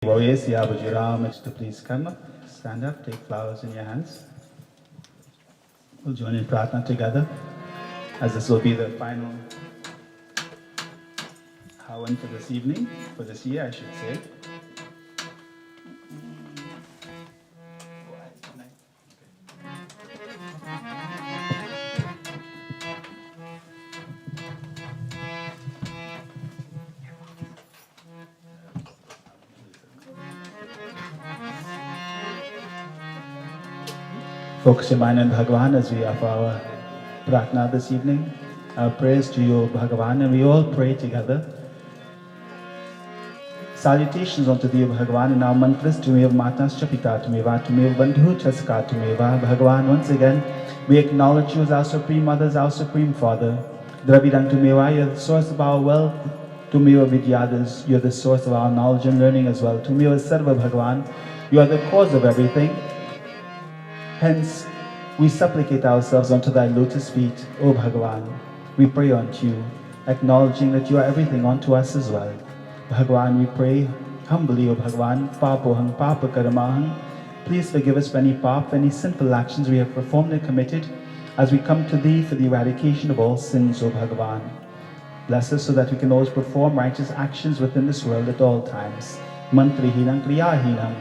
Warriors, Yabajiram, to please come up, stand up, take flowers in your hands. We'll join in Pratna together, as this will be the final Havan for this evening, for this year, I should say. Focus your mind on Bhagavan as we offer our Pratna this evening. Our prayers to you, Bhagavan, and we all pray together. Salutations unto thee, Bhagavan, and our mantras to me of Matascha Pita Tumeva, to me of Bandhu Chaska Tumeva. Bhagavan, once again, we acknowledge you as our Supreme Mother, as our Supreme Father. Dravidam Tumeva, you're the source of our wealth. Tumeva Vidyadas, you're the source of our knowledge and learning as well. Tumeva Sarva Bhagavan, you are the cause of everything. Hence, we supplicate ourselves unto thy lotus feet, O Bhagavan. We pray unto you, acknowledging that you are everything unto us as well. Bhagavan, we pray humbly, O Bhagavan, papohang papa karamahang. Please forgive us for any pap, any sinful actions we have performed and committed, as we come to thee for the eradication of all sins, O Bhagavan. Bless us so that we can always perform righteous actions within this world at all times. Mantrihinam kriyahinam.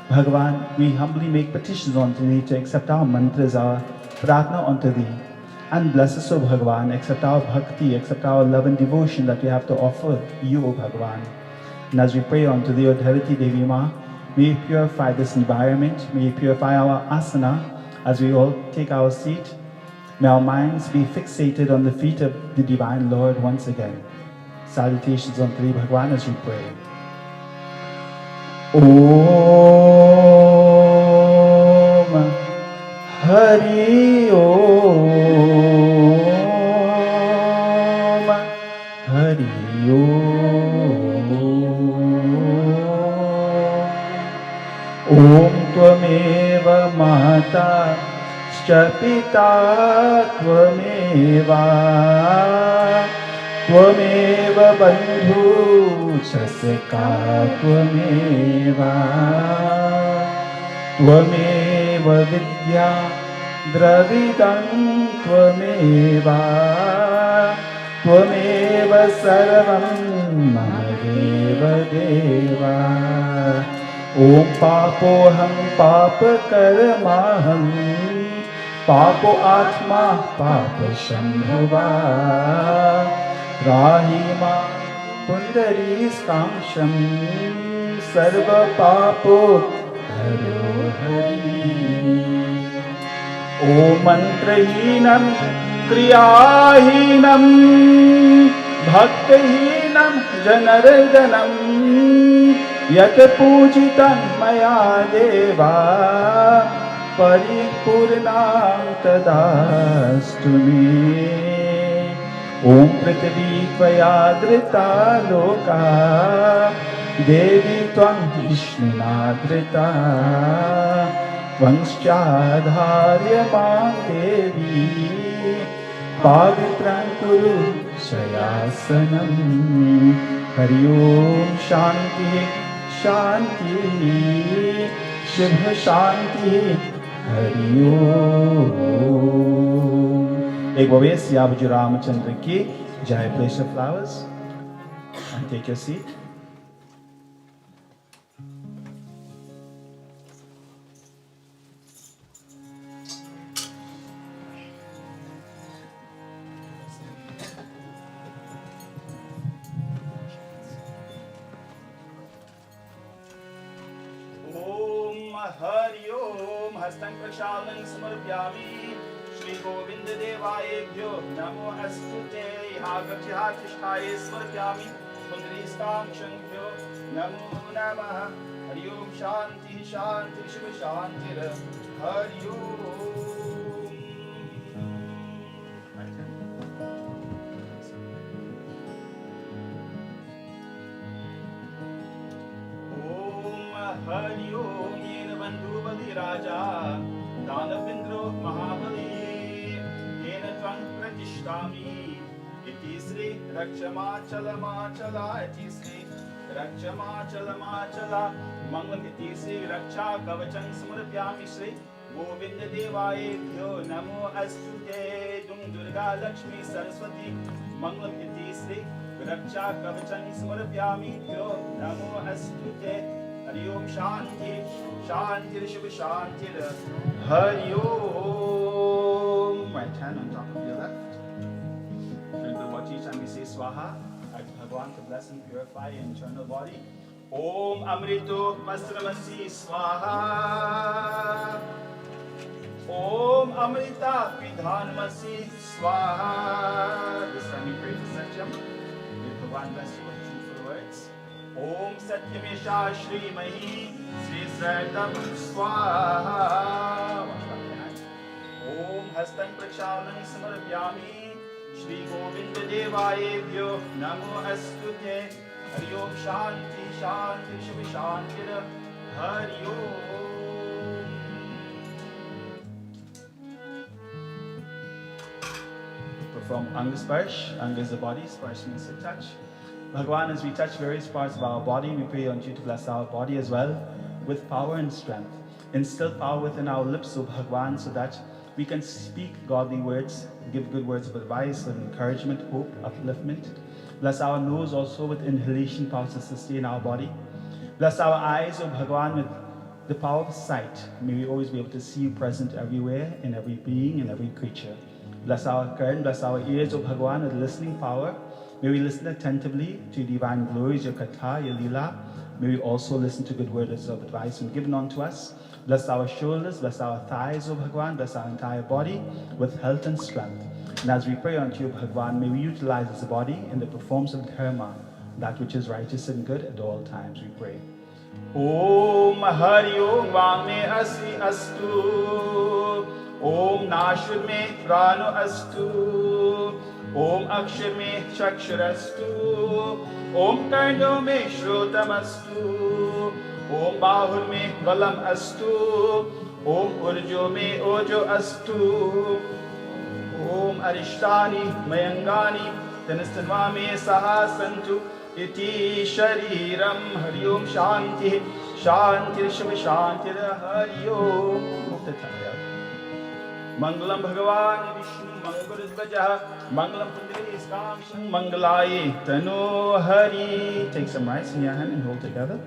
Bhagavan, we humbly make petitions unto thee to accept our mantras, our pratna unto thee. And bless us, O Bhagavan, accept our bhakti, accept our love and devotion that we have to offer you, O Bhagavan. And as we pray unto thee, O Dharati Devi Ma, may you purify this environment, may you purify our asana as we all take our seat. May our minds be fixated on the feet of the Divine Lord once again. Salutations unto thee, Bhagavan, as we pray. Om Hari Om Hari Om Om Tvameva Mata Pita Tvameva Tvameva Bandhu Chasaka Tvameva Tvameva Vidya Dravidam Tvameva Tvameva Sarvam Mahadeva Deva Om Papoham Papa Karamaham Papo Atma Papa Shambhava Rahima Pundari Skamsham Sarva Papo Haro Hari Om Mantrahinam Kriyahinam Bhaktahinam Janardanam Yat Pujitam Maya Deva Paripurnam Tadastu me Om Prithvi Tvayadrita Loka Devi Tvam Vishnunadrita Tvanschadharya Mam Devi Pavitram Kuru Shayasanam Hari Om Shanti Shanti Shubha Shanti Hari Om. Ek babe Siyabaji Ramachandra ki Jai. Place your flowers and take your seat. Hari Om Hastan Prakshalan Samarpyami Shri Govinda Devayebhyo Namo Astute Hagabhya Tishtaye Samarpyami Kundri Skamshanbhyo Namo Namaha Hari Om Shanti Shanti Shiva Shanti Hari Om Om Hari Om Bandhu Bali Raja Danavindro Mahabali Yena Tvam Pratishtami Iti Sri Rakshama Chalama Chala Iti Sri रक्षमाचलमाचला मंगलम इति श्री रक्षा कवचं समर्पयामि श्री गोविंद देवायेभ्यो नमो अस्तुते दुम दुर्गा लक्ष्मी सरस्वती मंगलम इति श्री रक्षा कवचं समर्पयामि भ्यो नमो अस्तुते हरि ओम शांति शांति शुभ शांति हरि ओम right hand on top of your left drink the water each time we say swaha ask Bhagwan to bless and purify your internal body Om Amrito Masramasi Swaha Om Amrita Pidhanmasi Swaha. This time we pray for Satyam. May Bhagwan bless you with truthful words. Om Satyamesha Shri Mahi Sri Sartam Swaha. Om Hastan Prakshalan Samarpyami Shri Govinda Devayebhyo Namo Astute. Hari Om Shanti Shanti Shubh Shanti Hari Om. Perform Anga Sparsh. Anga is the body, Sparsh means to touch. Bhagwan, as we touch various parts of our body, we pray on you to bless our body as well with power and strength. Instill power within our lips, O Bhagwan, so that we can speak godly words, give good words of advice and encouragement, hope, upliftment. Bless our nose also with inhalation power to sustain our body. Bless our eyes, O Bhagwan, with the power of sight. May we always be able to see you present everywhere, in every being, in every creature. Bless our current, bless our ears, O Bhagwan, with listening power. May we listen attentively to your divine glories, your Katha, your Leela. May we also listen to good words of advice and given unto us. Bless our shoulders, bless our thighs, O Bhagwan, bless our entire body with health and strength. And as we pray unto you, Bhagwan, may we utilize this body in the performance of dharma, that which is righteous and good at all times, we pray. Om Hari Om Vame Asi Astu Om Nashur Me Prano Astu Om Akshar Me Chakshar Astu Om Karno Me Shrotam Astu Om Bahur Me Balam Astu Om Urjo Me Ojo Astu Om Arishtani Mayangani Tanastanva Me Sahasantu Iti Shariram Hari Om Shanti Shanti Shiva Shanti Hari Om Muktataya Mangalam Bhagavan Vishnu Mangaladvaja Mangalam Pundri Skamsham Mangalaye Tanu Hari. Take some rice in your hand and hold together.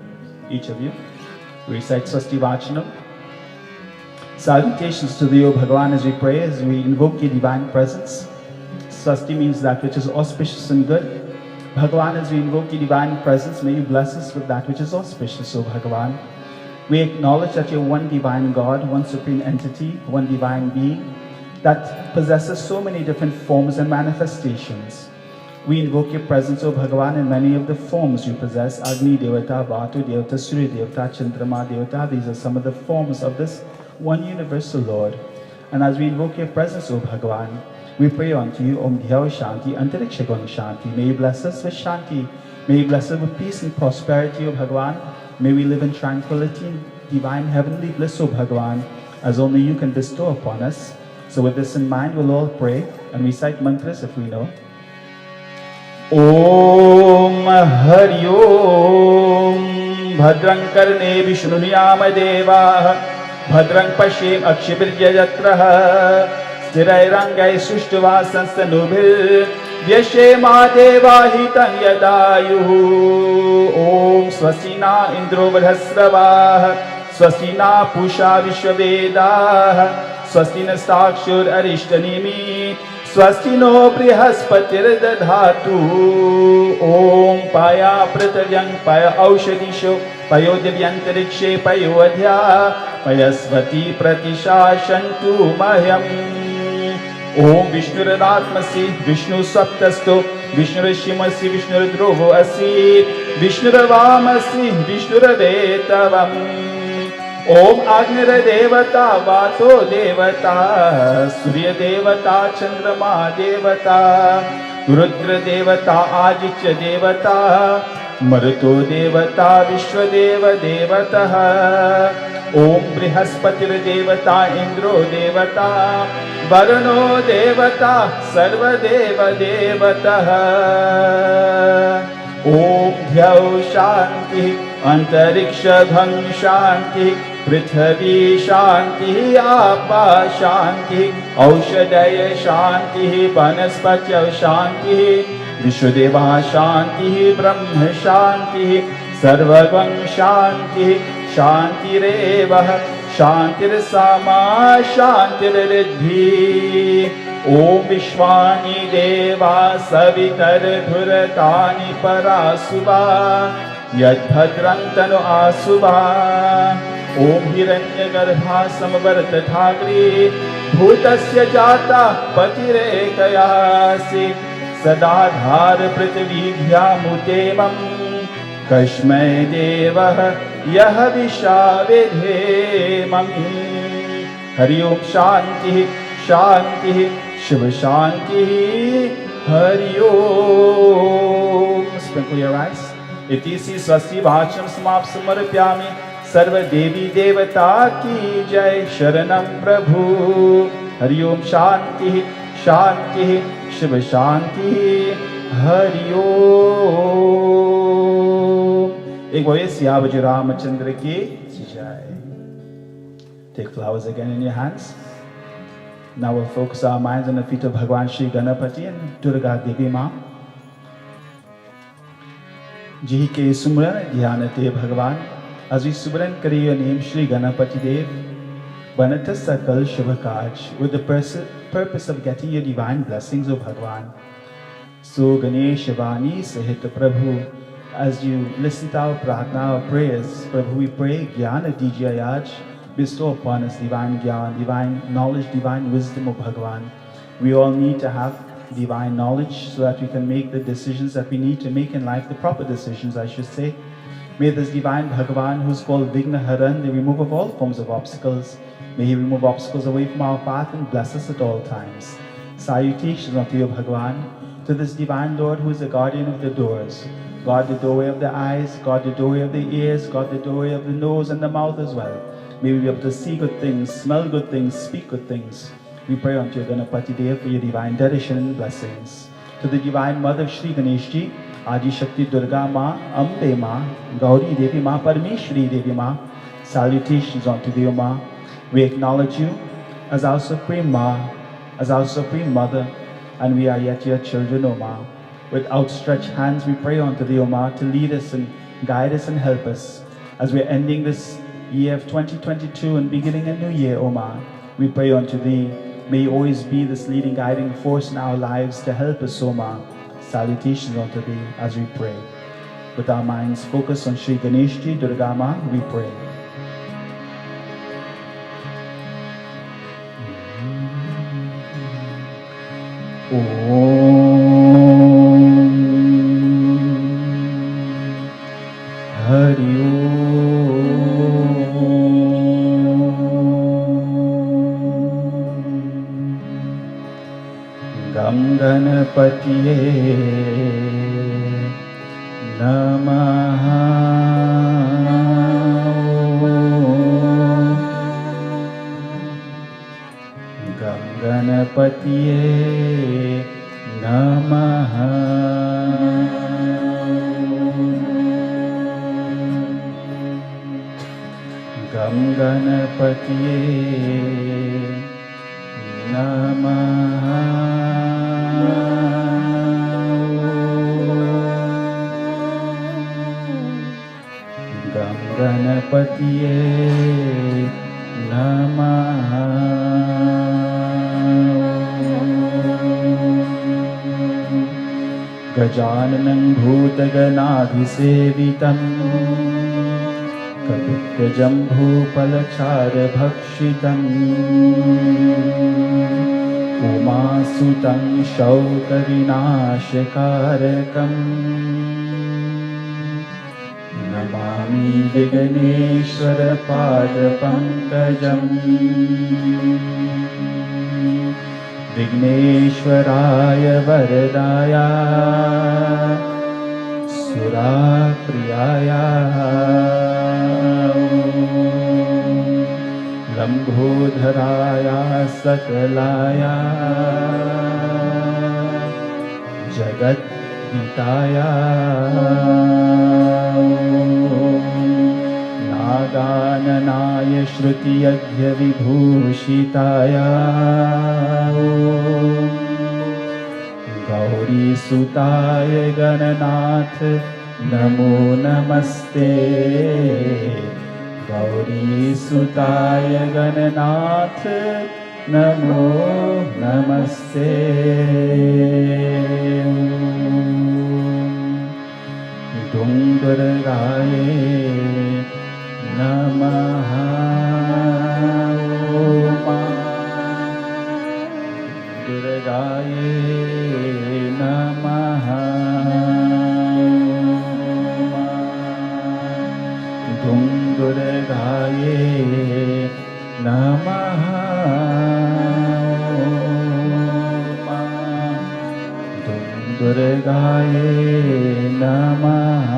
Each of you recite Swasti Vachanam. Salutations to thee, O Bhagavan, as we pray, as we invoke your divine presence. Swasti means that which is auspicious and good. Bhagavan, as we invoke your divine presence, may you bless us with that which is auspicious, O Bhagavan. We acknowledge that you're one divine God, one supreme entity, one divine being that possesses so many different forms and manifestations. We invoke your presence, O Bhagavan, in many of the forms you possess. Agni Devata, Vatu Devata, Surya Devata, Chandrama Devata. These are some of the forms of this one universal Lord. And as we invoke your presence, O Bhagavan, we pray unto you, Om Dhyava Shanti, Antarikshagon Shanti. May you bless us with Shanti. May you bless us with peace and prosperity, O Bhagavan. May we live in tranquility and divine heavenly bliss, O Bhagavan, as only you can bestow upon us. So with this in mind, we'll all pray and recite mantras if we know. Om Hari Om Bhadrang Karne Vishnuniyama Deva Bhadrang Pashem Akshibirya Yatraha Sthirairangai Sushtava Sanstanubhir Vyashema Deva Hitam Yadayuhu Om Swastina Indro Vadhasrava Swastina Pusha Vishwaveda Swastina Stakshur Arishtanimi Swastino Brihaspatir Dadhatu Om Paya Pratavyang Paya Aushadisho Payo Divyantarikshe Payo Adhya Payasvati Pratishashantu Mahyam Om Vishnuratmasi Vishnu Saptasto Vishnurashimasi Vishnurudrovo Asi Vishnuravamasi Vishnuravetavaam Om Agnira Devata Vato Devata Surya Devata Chandrama Devata Rudra Devata Ajitya Devata Maruto Devata Vishwadeva Devata Om Brihaspatir Devata Indro Devata Varano Devata Sarva Deva Devata ॐ द्यौ शान्तिः अन्तरिक्षघं शान्तिः पृथिवी शान्तिः आपा शान्तिः औषधय शान्तिः वनस्पतयः शान्तिः विश्वदेवा शान्तिः ब्रह्म शान्तिः सर्वगं शान्तिः शान्तिरेव शान्तिर्सामा शान्तिर्रिद्धिः ॐ विश्वानि देवा सवितर्धुरतानि परासुवा यद्भद्रं तनु आसुवा ॐ हिरण्यगर्भा समवर्तथाग्रे भूतस्य जाता पतिरेकयासि सदा धार पृथिवीभ्यामुतेमं कस्मै देवः यः विशाविधेमम् हरि ओम शान्तिः शान्तिः शिव शान्तिः हरि ओम Sprinkle your eyes. इतिसि स्वस्ति वाचम समाप्त समर्पयामि सर्व देवी देवता की जय शरणं प्रभु हरि ओम शान्तिः शान्तिः शिव शान्तिः हरि ओम एक बोलिए सियावर रामचंद्र की जय. Take flowers again in your hands. Now we'll focus our minds on the feet of Bhagwan Shri Ganapati and Durga Devi Ma. जी के सुमरन ध्यान ते भगवान as we सुमरन करें your name Shri Ganapati Dev बनत सकल शुभ काज with the purpose of getting your divine blessings of Bhagwan. So Ganesh Vani Sahit Prabhu, as you listen to our prarthana, our prayers, Prabhu, we pray Jnana Dijiya Yaj, bestow upon us divine Jnana, divine knowledge, divine wisdom of Bhagwan. We all need to have divine knowledge so that we can make the decisions that we need to make in life, the proper decisions, I should say. May this divine Bhagwan, who's called Vigna Haran, the remover of all forms of obstacles, may he remove obstacles away from our path and bless us at all times. Salutations unto you, Bhagwan, to this divine Lord who is the guardian of the doors. God the doorway of the eyes, God the doorway of the ears, God the doorway of the nose and the mouth as well. May we be able to see good things, smell good things, speak good things. We pray unto you, Ganapati Dev, for your divine direction and blessings. To the divine mother of Shri Ganeshji, Adi Shakti Durga Ma, Ambe Ma, Gauri Devi Ma, Parmeshwari Devi Ma, salutations unto thee, O Ma. We acknowledge you as our supreme Ma, as our supreme mother, and we are yet your children, O Ma. With outstretched hands, we pray unto thee, O Ma, to lead us and guide us and help us as we're ending this year of 2022 and beginning a new year, O Ma. We pray unto thee, may you always be this leading, guiding force in our lives to help us, O Ma. Salutations unto thee as we pray. With our minds focused on Shri Ganeshji, Durga Ma, we pray. Hari Gam Ganapatiye Namaha Gam Ganapatiye Namaha Gam Ganapatiye Namaha Gam Ganapatiye Namaha Gajananam Bhutaganaadhisevitam Kapitjambhupalacharbhakshitam Umasutam Shaukavinashakarakam Namami Viganeshwara Padapankajam Vigneshwaraya Varadaya Surapriyaya Lambodharaya Sakalaya Jagat हिताय नागाननाय श्रुतियज्ञविभूषिताय गौरीसुताय गणनाथ नमो नमस्ते गौरीसुताय गणनाथ नमो नमस्ते दुर्गाय नमः दुर्गाय नमः दुर्गाय नमः दुर्गाय नमः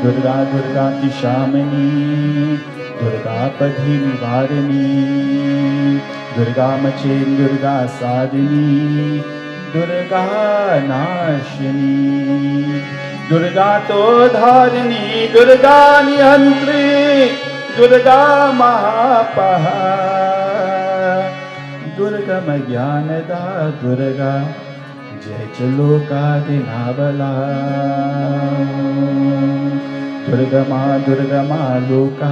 दुर्गा दुर्गातिशामिनी दुर्गापधी निवारिणी दुर्गामचे दुर्गा साधिनी दुर्गा नाशिनी दुर्गा तो धारिणी दुर्गा नियंत्री दुर्गा महापहा दुर्गम ज्ञानदा दुर्गा जय लोकादिनावला दुर्गमा लोका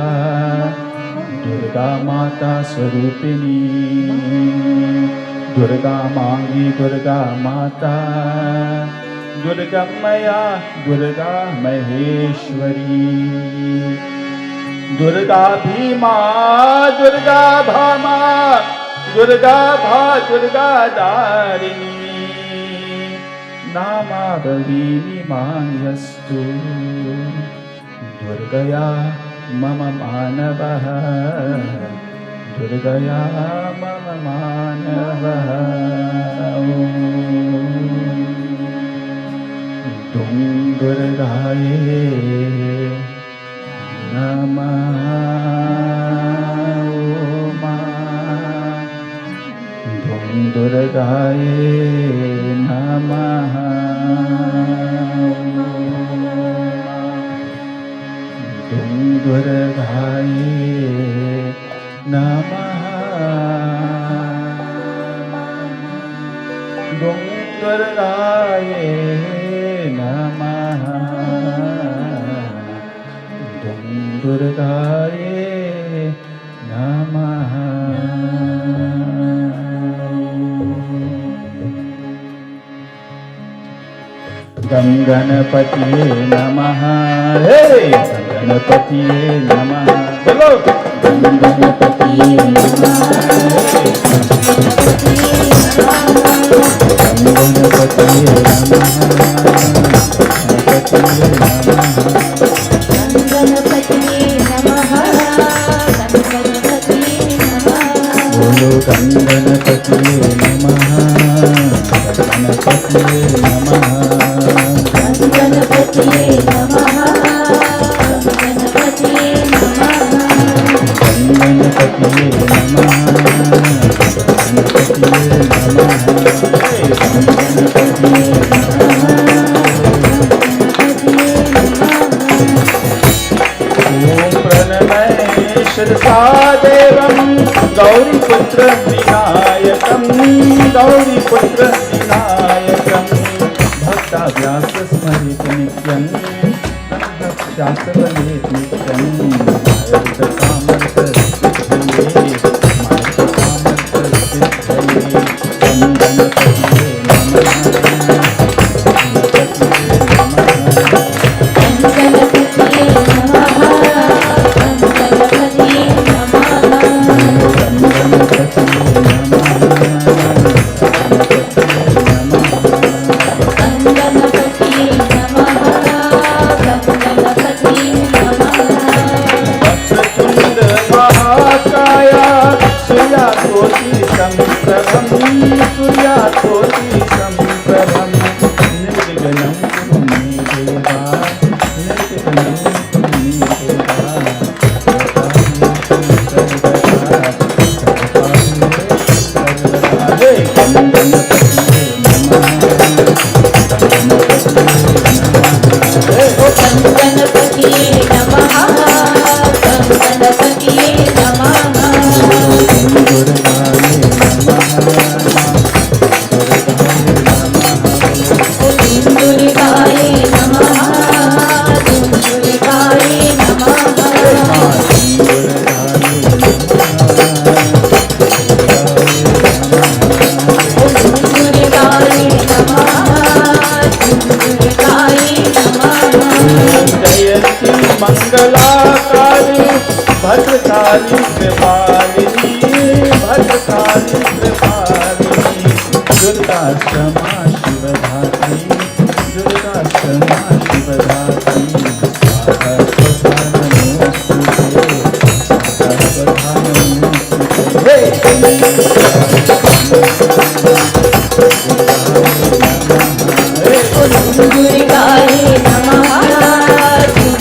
दुर्गा माता स्वरूपिणी दुर्गा मांगी दुर्गा माता दुर्गमया दुर्गा महेश्वरी दुर्गा भीमा दुर्गा भामा दुर्गा दुर्गा दारिणी नामावलीनि मान्यस्तु दुर्गया मम मानवः दुर्गया मम मानवः दुर्गाय नमः दुर्गाय नमः दुर्गाय नमः दुर्गाय नमः दुर्गाय नमः गंगणपतिये नमः हे गंगणपतिये नमः बोलो गंगणपतिये नमः गंगणपतिये नमः गंगणपतिये नमः बोलो गंगणपतिये नमः गणपतिये नमः गणपतिये नमः गणपतिये नमः गणपतिये नमः गणपतिये नमः गणपतिये ओम प्रणमय शिरसादेवं गौरीपुत्र विनायकं गौरीपुत्र विनायकं भक्ताभ्यास स्मरित नित्यं शास्त्रवनेत नित्यं मायत कामर्थ सिद्धये मायत कामर्थ सिद्धये गणपतिये नमः गणपतिये नमः गणपतिये नमः मंगलाकारी भद्रकाली कृपालिनी भद्रकाली कृपालिनी दुर्गा क्षमा शिवधात्री दुर्गा क्षमा शिवधात्री स्वाहा स्वधा नमोस्तुते स्वाहा स्वधा नमोस्तुते दुर्गाये नमः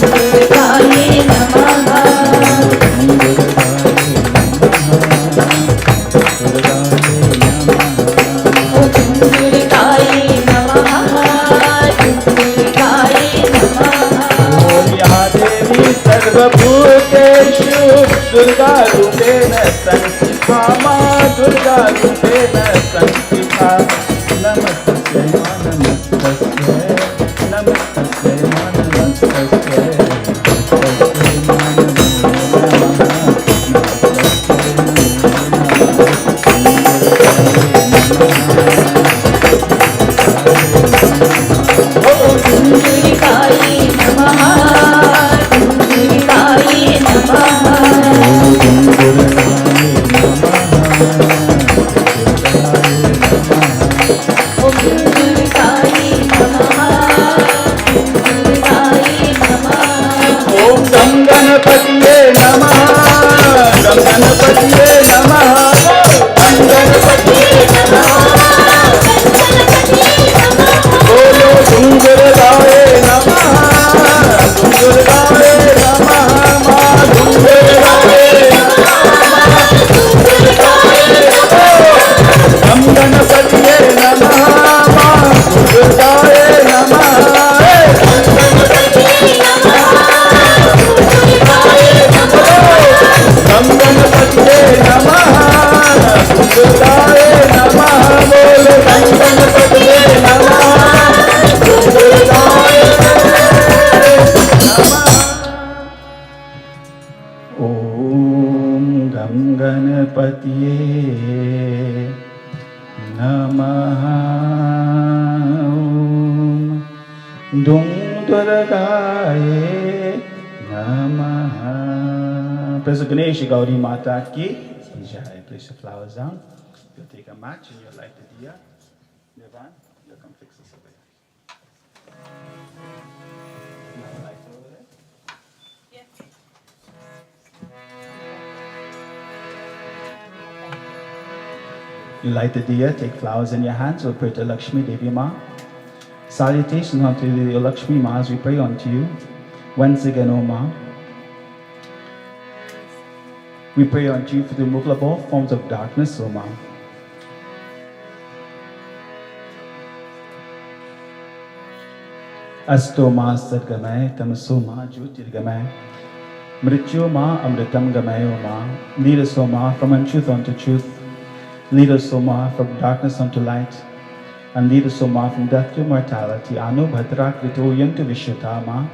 दुर्गाये नमः दुर्गाये नमः दुर्गाये नमः ॐ या देवी सर्वभूतेषु दुर्गा रूपेण संस्थिता मा दुर्गा रूपेण संस्थिता नमस्तस्यै मा नमस्तस्यै नमस्तस्यै मा नमस्तस्यै नमस्तस्यै मा नमो दुर्गाये नमः दुर्गाये नमः दुर्गाये नमः दुर्गाये नमः ओम गं गणपतिये नमः गं गणपतिये नमः गं गणपतिये नमः बोलो दुर्गाये नमः दुर्गाये नमः मां दुर्गाये गं गणपतिये नमः मां दुर्गाये नमः गं गणपतिये नमः दुर्गाये नमः बोलो गं गणपतिये नमः दुर्गाये नमः ॐ गं गणपतिये नमः ॐ दुर्गाये नमः Praise Ganesh Gauri Mata ki Jai. Place your flowers down. You'll take a match and you'll light the diya. Havan, you'll come fix this away. You have a lighter over there? You light the diya, take flowers in your hands. We'll pray to Lakshmi Devi Ma. Salutations unto the Lakshmi Ma as we pray unto you. Once again, O Ma. We pray unto you for the removal of all forms of darkness, O Ma. Asto Ma Sadgamay, Tamaso Ma Jyotirgamay, Mrityo Ma Amritam Gamay, O Ma. Lead us, O Ma, from untruth unto truth. Lead us, O Ma, from darkness unto light. And lead us, O Ma, from death to mortality. Anu Bhadra Krito Yantu Vishuddha Ma.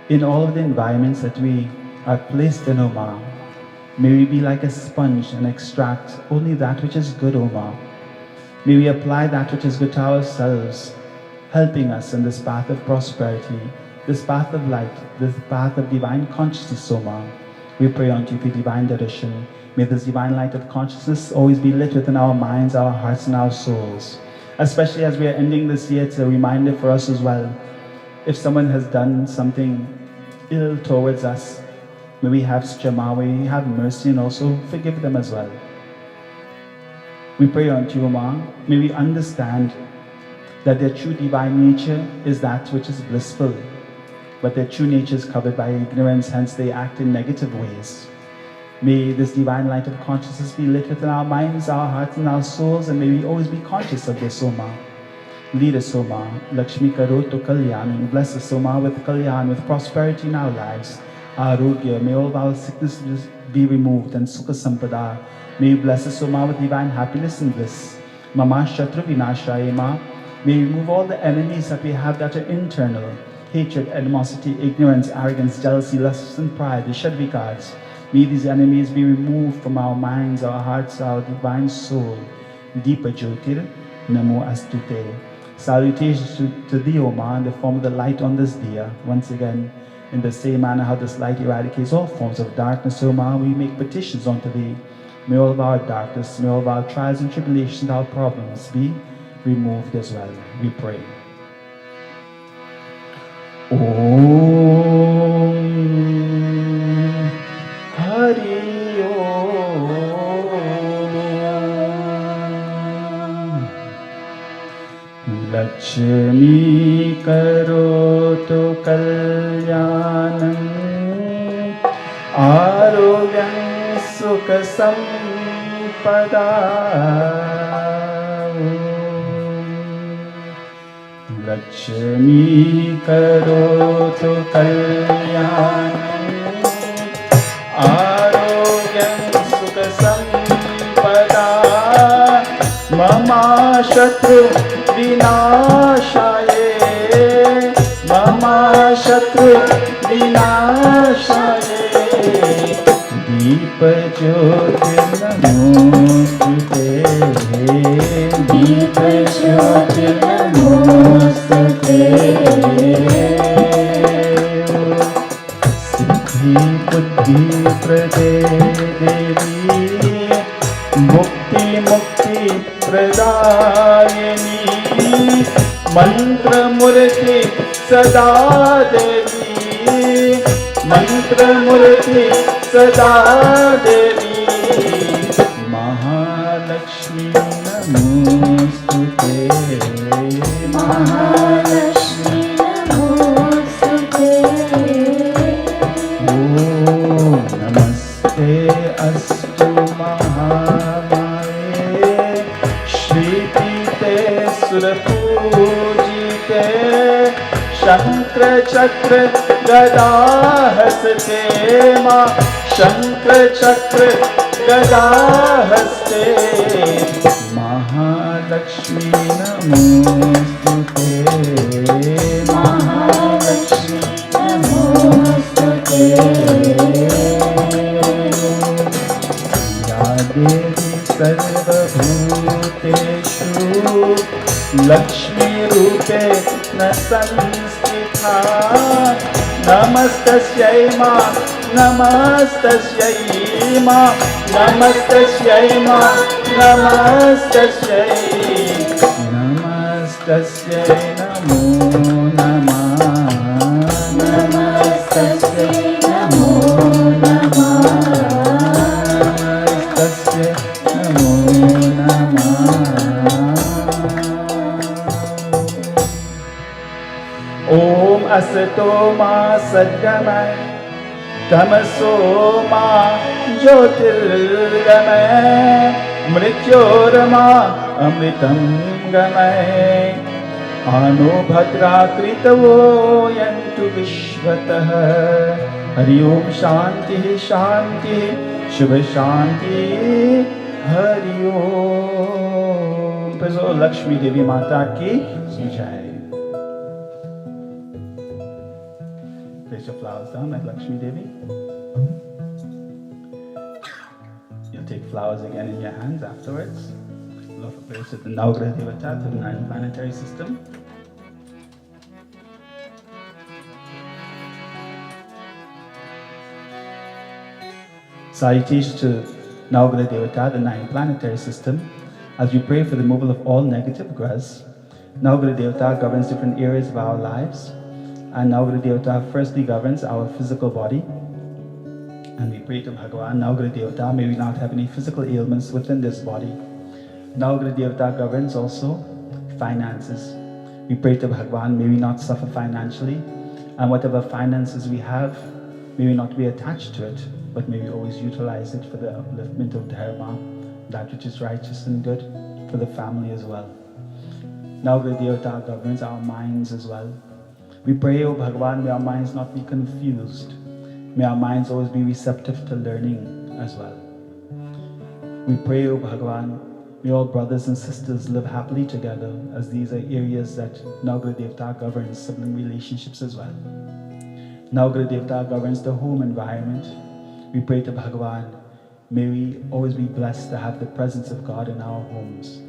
In all of the environments that we are placed in, O Ma, may we be like a sponge and extract only that which is good, O Ma. May we apply that which is good to ourselves, helping us in this path of prosperity, this path of light, this path of divine consciousness, O Ma. We pray unto you for divine direction. May this divine light of consciousness always be lit within our minds, our hearts, and our souls. Especially as we are ending this year, it's a reminder for us as well. If someone has done something ill towards us, may we have Shama, may we have mercy and also forgive them as well. We pray unto you, Ma. May we understand that their true divine nature is that which is blissful, but their true nature is covered by ignorance, hence they act in negative ways. May this divine light of consciousness be lit within our minds, our hearts, and our souls, and may we always be conscious of this, O Ma. Lead us, O Ma. Lakshmi Karo to Kalyan, and bless us, O Ma, with Kalyan, with prosperity in our lives. Arogya, may all of our sicknesses be removed, and Sukha Sampada. May you bless us, O Ma, with divine happiness and bliss. Mama Shatru Vinashaya Ma. May you remove all the enemies that we have that are internal. Hatred, animosity, ignorance, arrogance, jealousy, lust, and pride, the Shadvikars. May these enemies be removed from our minds, our hearts, our divine soul. Deepa Jyotir, Namo Astute. Salutations to thee, O Ma, in the form of the light on this diya. Once again, In the same manner how this light eradicates all forms of darkness, so now we make petitions unto thee. May all of our darkness, may all of our trials and tribulations, our problems be removed as well. We pray. Om Hari Om. Lakshmi karotu kalyanam arogyam sukha sampada. Lakshmi karotu kalyanam arogyam sukha sampada. Mama shatru vinashaye, mama shatru vinashaye. Deepa jyoti namostute, Deepa jyoti namostute. Siddhi buddhi prade devi, mukti mukti pradayani, mantra murti sada devi, mantra murti sada devi. Mahalakshmi namostute, Mahalakshmi namostute. Om namaste astu mahamaye, Shripite surapujite, Shankra chakra gada haste ma, Shankra chakra gada haste. Mahalakshmi namostute, Mahalakshmi namostute. Ya Devi sarvabhuteshu, Lakshmi rupe na sanstitha. Namastasyai ma, namastasyai ma, namastasyai ma, namastasyai, namastasyai namo namah, Namastasyai namo namah. namastasyai namo namah. Om asato ma sadgamay, tamaso ma jyotirgamay, mrityorama amritam gamay. Ano bhadra kritavo yantu vishvatah. Hari Om Shanti Shanti Shubha Shanti. Hari Om. Praise Lakshmi Devi Mata ki Jai. Place your flowers down like Lakshmi Devi. You'll take flowers again in your hands afterwards. We'll offer prayers to the Navagraha Devata, to the 9 planetary system. Salutations to Navagraha Devata, the 9 planetary system. As we pray for the removal of all negative grahas, Navagraha Devata governs different areas of our lives. And Navagraha Devata firstly governs our physical body. And we pray to Bhagavan, Navagraha Devata, may we not have any physical ailments within this body. Navagraha Devata governs also finances. We pray to Bhagavan, may we not suffer financially. And whatever finances we have, may we not be attached to it, but may we always utilize it for the upliftment of Dharma, that which is righteous and good for the family as well. Navagraha Devata governs our minds as well. We pray, O Bhagavan, may our minds not be confused. May our minds always be receptive to learning as well. We pray, O Bhagavan, may all brothers and sisters live happily together, as these are areas that Navagraha Devata governs sibling relationships as well. Navagraha Devata governs the home environment. We pray to Bhagavan, may we always be blessed to have the presence of God in our homes.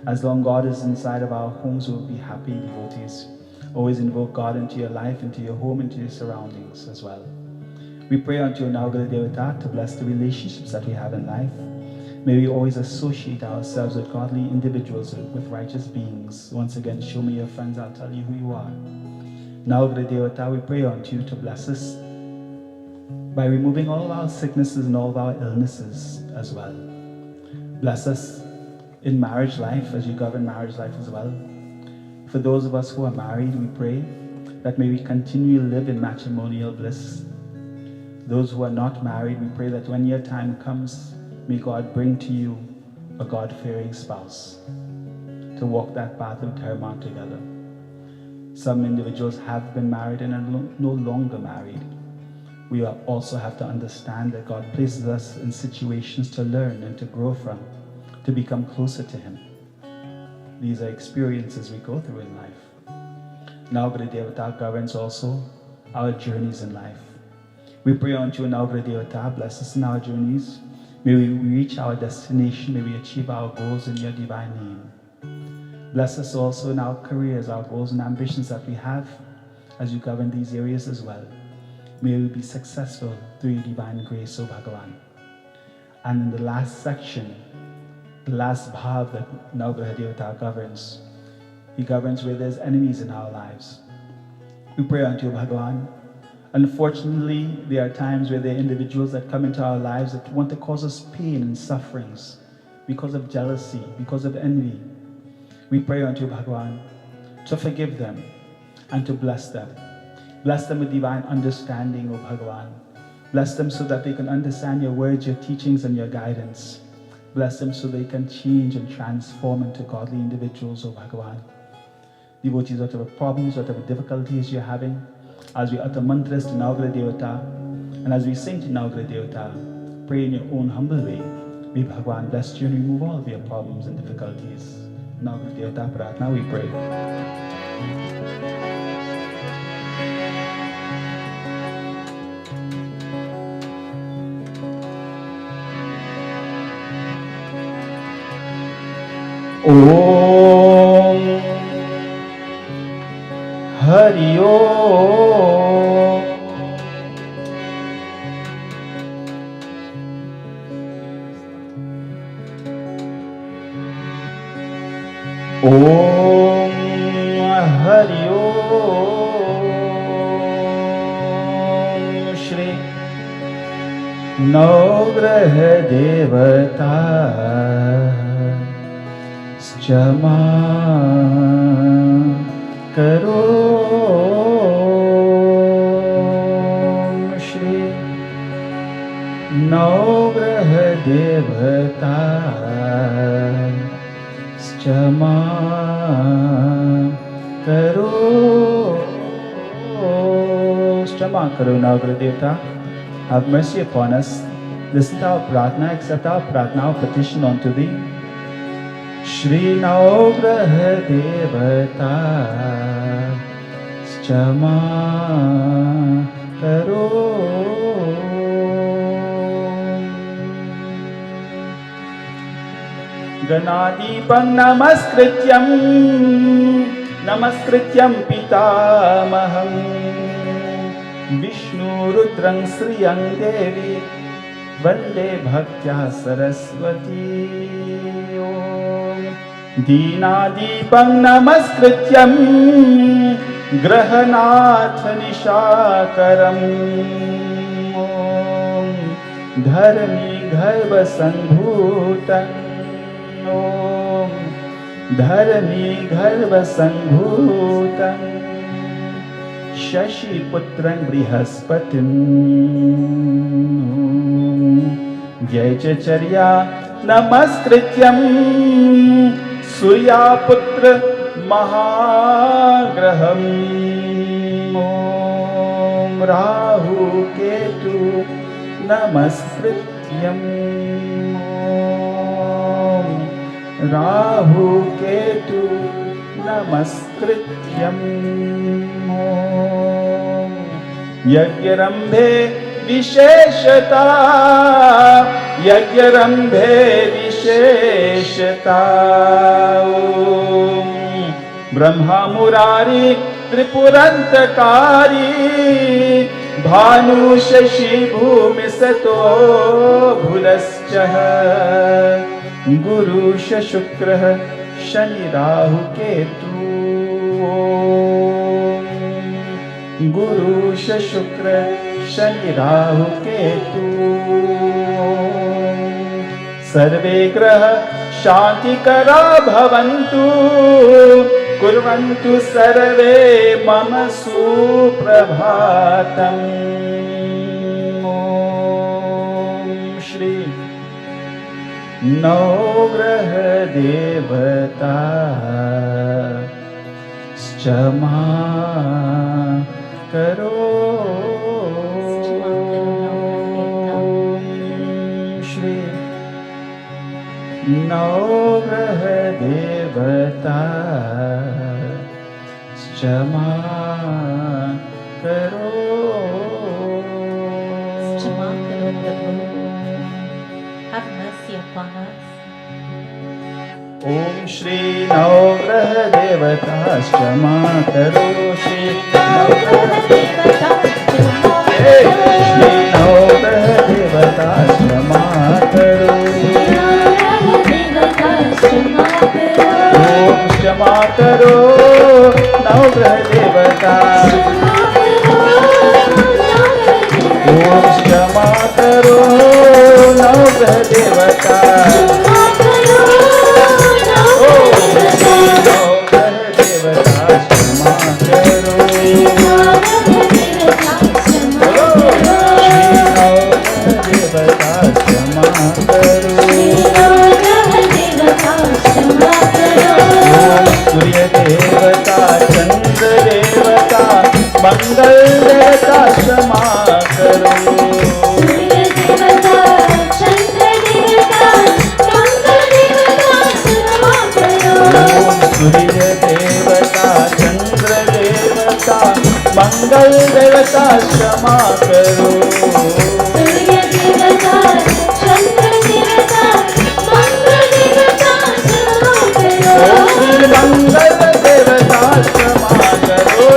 As long God is inside of our homes, we will be happy devotees. Always invoke God into your life, into your home, into your surroundings as well. We pray unto you now, Guru Devata, to bless the relationships that we have in life. May we always associate ourselves with godly individuals, with righteous beings. Once again, show me your friends, I'll tell you who you are. Now, Guru Devata, we pray unto you to bless us by removing all of our sicknesses and all of our illnesses as well. Bless us in marriage life as you govern marriage life as well. For those of us who are married, we pray that may we continue to live in matrimonial bliss. Those who are not married, we pray that when your time comes, may God bring to you a God-fearing spouse to walk that path of Hanuman together. Some individuals have been married and are no longer married. We also have to understand that God places us in situations to learn and to grow from, to become closer to Him. These are experiences we go through in life. Now, Guru Devata governs also our journeys in life. We pray unto you now, Guru Devata, bless us in our journeys. May we reach our destination, may we achieve our goals in your divine name. Bless us also in our careers, our goals and ambitions that we have as you govern these areas as well. May we be successful through your divine grace, O Bhagavan. And in the last section, the last bhav that Navgraha Devata governs, he governs where there's enemies in our lives. We pray unto you, Bhagavan. Unfortunately, there are times where there are individuals that come into our lives that want to cause us pain and sufferings because of jealousy, because of envy. We pray unto you, Bhagavan, to forgive them and to bless them. Bless them with divine understanding, O Bhagavan. Bless them so that they can understand your words, your teachings, and your guidance. Bless them so they can change and transform into godly individuals, O Bhagavan. Devotees, whatever problems, whatever difficulties you're having, as we utter mantras to Navgraha Devata, and as we sing to Navgraha Devata, pray in your own humble way. May Bhagavan bless you and remove all of your problems and difficulties. Navgraha Devata Pratna, we pray. Om Hari Om. Om Hari Om. Shri Navgraha Devata क्षमा करो श्री नवग्रह देवता क्षमा करो नवग्रह देवता. Have mercy upon us. Listen to our pratna, accept our pratna, our petition unto thee. Shri Navgraha Devata क्षमा करो. गणाधिपं नमस्कृत्यं पितामहं विष्णुरुद्रं श्रियं देवी वन्दे भक्त्या सरस्वती. दीनादीपं नमस्कृत्यं ग्रहनाथ निशाकरम् ॐ धरणी गर्भसम्भूतं ॐ धरणी गर्भसम्भूतं शशिपुत्रं बृहस्पतिं जयचर्या नमस्कृत्यं सूर्यापुत्र महाग्रहम् ॐ राहु केतु नमस्कृत्यं ॐ राहु केतु नमस्कृत्यं ॐ यज्ञरम्भे विशेषता यज्ञरम्भे विशेषता. ब्रह्मा मुरारी त्रिपुरंतकारी भानु शशि भूमि सतो भूलश्चः गुरु शुक्र शनि राहु केतु गुरु शुक्र शनि राहु केतु सर्वे ग्रह शांतिकरा भवन्तु कुर्वन्तु सर्वे मम सुप्रभातम्। ॐ श्री नवग्रह देवता क्षमा करो श्री नवग्रह देवता क्षमा करो प्रभु। Have mercy upon us. ओम श्री नवग्रह देवता क्षमा करो श्री नवग्रह देवता श्री नवग्रह देवता क्षमा करो ओम क्षमा करो नवग्रह देवता ओम क्षमा करो नवग्रह देवता मंगल देवता क्षमा करो सूर्य देवता चंद्र देवता मंगल देवता क्षमा करो सूर्य देवता चंद्र देवता मंगल देवता क्षमा करो सूर्य देवता चंद्र देवता मंगल देवता क्षमा करो मंगल देवता क्षमा करो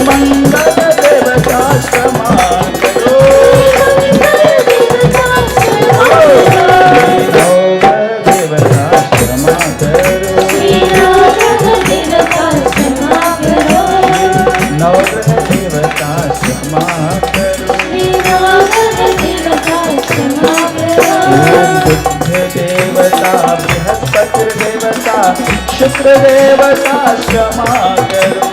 मंगल देवता क्षमा करो देवता क्षमा करो नवग्रह देवता क्षमा करो बुद्ध देवता बृहस्पति देवता शुक्र देवता क्षमा करो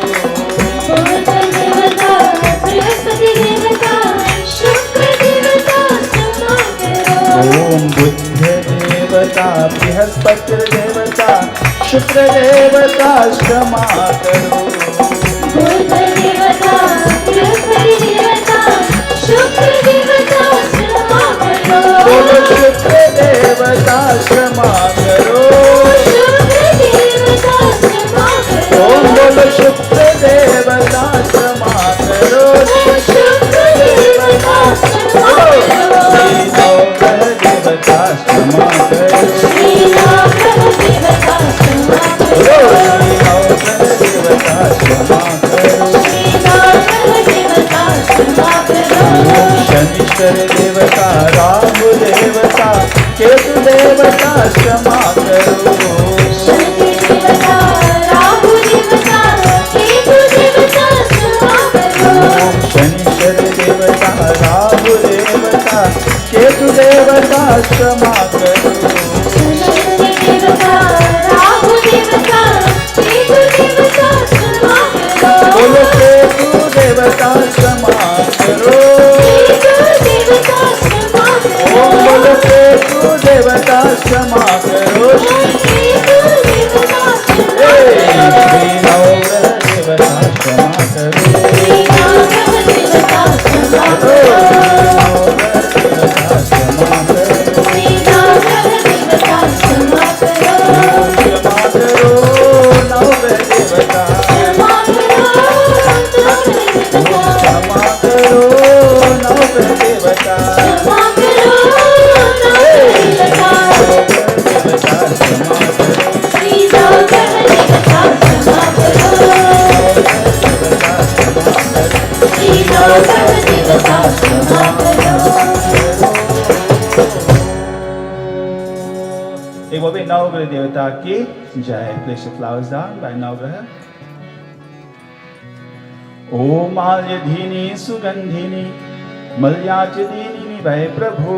ओम बुद्ध देवता बृहस्पति देवता शुक्र देवता क्षमा करो बुद्ध देवता बृहस्पति देवता शुक्र देवता क्षमा करो बोलो शुक्र देवता क्षमा करो शुक्र देवता क्षमा करो ओम बोलो शुक्र देवता क्षमा करो शुक्र देवता क्षमा करो देवता क्षमा करो श्री नवग्रह देवता क्षमा करो देवता क्षमा करो श्री नवग्रह देवता क्षमा करो शनिश्चर देवता राहु देवता केतु देवता क्षमा करो शनि देवता राहु देवता केतु देवता क्षमा करो शनिश्चर देवता राहु देवता केतु देवता क्षमा करो शनि देवता राहु देवता केतु देवता क्षमा करो बोलो केतु देवता क्षमा करो केतु देवता क्षमा करो ओम बोलो केतु देवता क्षमा करो केतु देवता क्षमा श्री नवग्रह देवता क्षमा करो श्री नवग्रह देवता क्षमा करो क्षमा करो श्री नवग्रह देवता क्षमा करो क्षमा करो नवग्रह देवता क्षमा करो क्षमा करो नवग्रह देवता क्षमा करो देवता क्षमा करो श्री नवग्रह सर्वदेवता क्षमा करो। एक बार भी नवग्रह देवता की जय. Place your flowers down by नवग्रह. ओम माल्यधीनि सुगंधिनि मल्याचदीनि वै प्रभु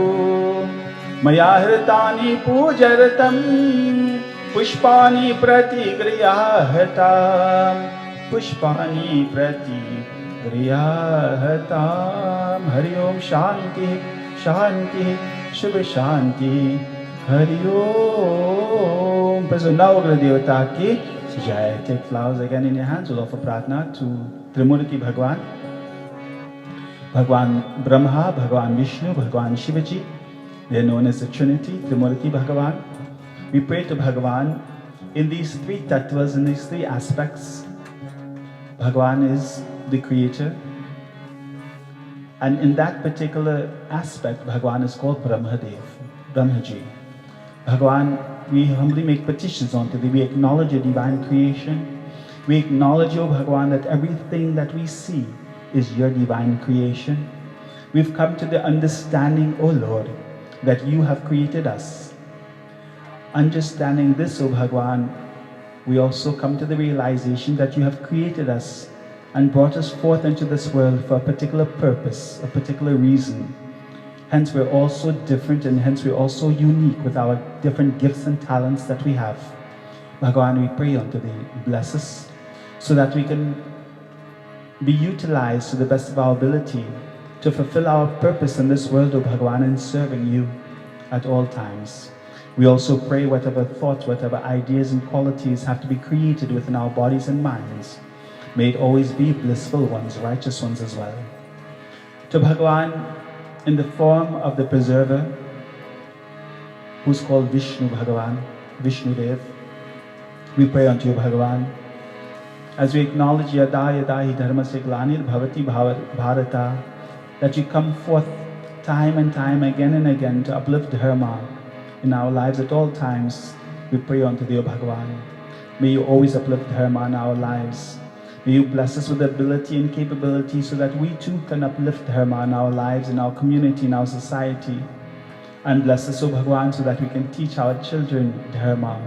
मया हृतानि पूजरतं पुष्पाणि प्रतिगृह्यतां पुष्पाणि प्रतिगृह्यतां. हरि ओम शांति शांति शुभ शांति. हरि ओम. Present Navagraha Devata ki jai. Take flowers again in your hands. We'll offer pratna to Trimurti Bhagwan, Bhagwan Brahma, Bhagwan Vishnu, Bhagwan Shivaji. They are known as the Trinity, Trimurti Bhagavan. We pray to Bhagavan in these three tattvas, in these three aspects. Bhagavan is the creator, and in that particular aspect, Bhagavan is called Brahmadev, Brahmaji. Bhagavan, we humbly make petitions unto thee. We acknowledge your divine creation. We acknowledge, O Bhagavan, that everything that we see is your divine creation. We've come to the understanding, O Lord, that you have created us. Understanding this, O Bhagavan, we also come to the realization that you have created us and brought us forth into this world for a particular purpose, a particular reason. Hence we're also different, and hence we're also unique with our different gifts and talents that we have. Bhagavan, we pray unto thee, bless us so that we can be utilized to the best of our ability to fulfill our purpose in this world, O Bhagavan, in serving you at all times. We also pray whatever thoughts, whatever ideas and qualities have to be created within our bodies and minds, may it always be blissful ones, righteous ones as well. To Bhagavan, in the form of the preserver, who's called Vishnu Bhagavan, Vishnu Dev, we pray unto you, Bhagavan, as we acknowledge yada yada hi dharmasya glanir bhavati bharata, that you come forth time and time again and again to uplift dharma in our lives at all times. We pray unto thee, O Bhagavan. May you always uplift dharma in our lives. May you bless us with the ability and capability so that we too can uplift dharma in our lives, in our community, in our society. And bless us, O Bhagavan, so that we can teach our children dharma.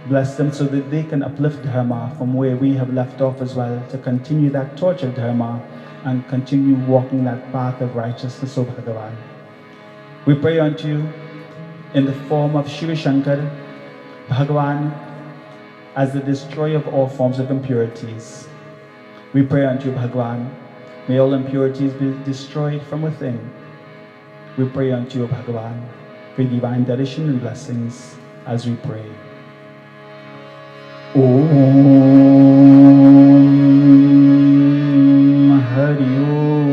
Bless them so that they can uplift dharma from where we have left off as well, to continue that torch of dharma and continue walking that path of righteousness, O Bhagavan. We pray unto you in the form of Shiva Shankar, Bhagavan, as the destroyer of all forms of impurities. We pray unto you, Bhagavan, may all impurities be destroyed from within. We pray unto you, Bhagavan, for divine darshan and blessings as we pray. Om Hari Om.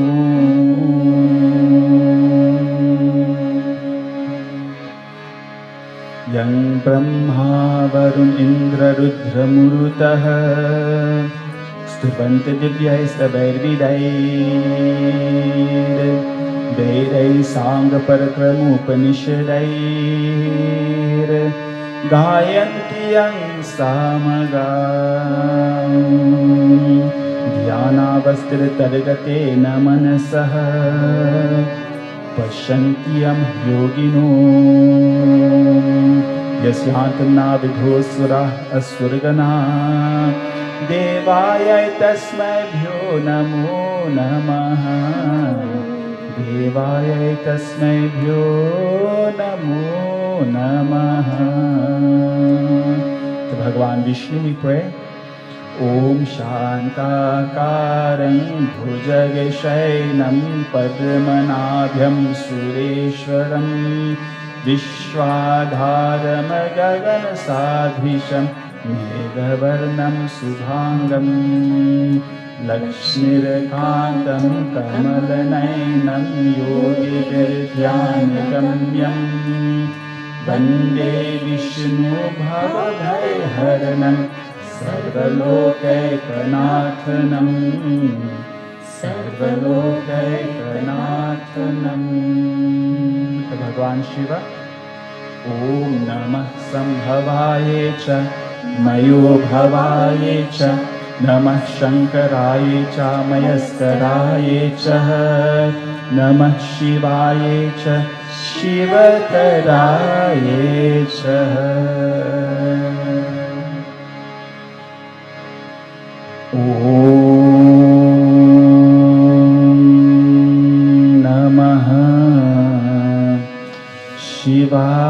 Yang Brahma Varun Indra Rudra Murutaha Stuvanta Divyaistabair Vidair Vedai Sangha Parakramupanishadair Gayantiyang Samagam Dhyanavastir Tadagatena Manasaha Pashyantiyam Yogino Yasyantana Vidhosura Asurgana Devaya Tasmai Bhyo Namo Namaha Devaya Tasmai Bhyo Namo Namaha. To Bhagavan Vishnu we pray. Om Shantakaram Bhujagashainam Padmanabhyam Sureshwaram Vishwadharam Gagana Sadhisham Meghavarnam Subhangam Lakshmirkantam Kamalanainam Yogivirdhyanagamyam Vande Vishnu Bhavabhayharanam Sarvalokaikanaathanam Sarvalokaikanaathanam. To Bhagavan Shiva, Om Namah Sambhavaye Cha Mayo Bhavaye Cha नमः शंकराय च मयस्कराय च नमः शिवाय च शिवतराय च ॐ नमः शिवाय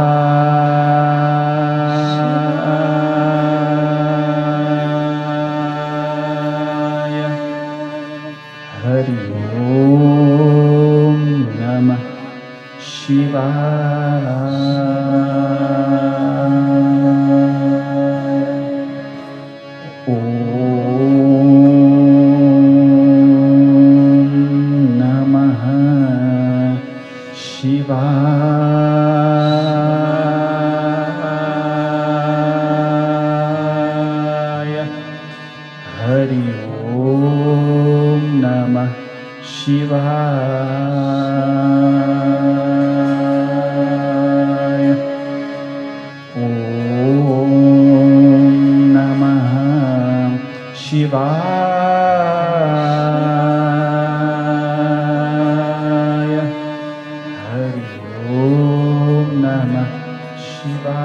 हरि ओम नमः शिवाय शिवाय हरि ओम नमः शिवाय ओम नमः शिवाय हरि ओम नमः शिवाय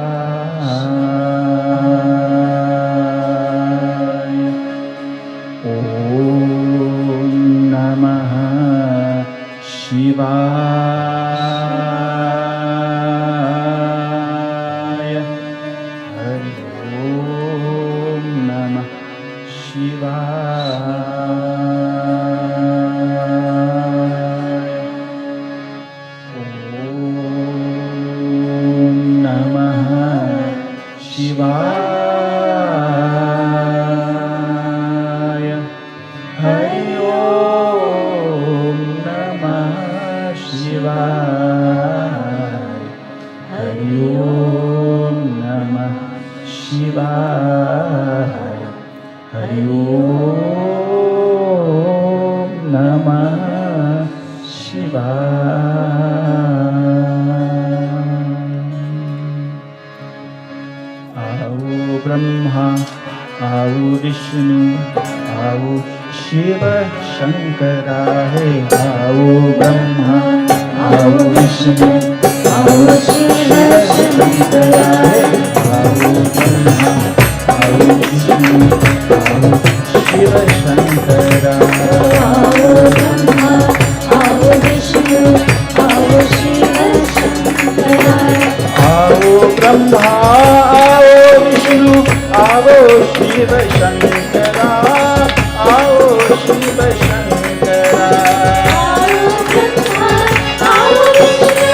ओम नमः शिवाय हरि ओम नमः शिवाय ओम नमः शिवाय हरि ओम नमः शिवाय हरि ओम नमः शिवाय हरि ओम नमः शिवाय आओ ब्रह्मा आओ विष्णु आओ शिव शंकरा है आओ ब्रह्मा आओ विष्णु आओ शिव शंकरा है आओ ब्रह्मा आओ विष्णु आओ शिव शंकरा आओ ब्रह्मा आओ विष्णु आओ शिव शंकरा आओ ब्रह्मा आओ विष्णु आओ शिव शंकरा आओ शिव शंकरा आओ ब्रह्मा आओ विष्णु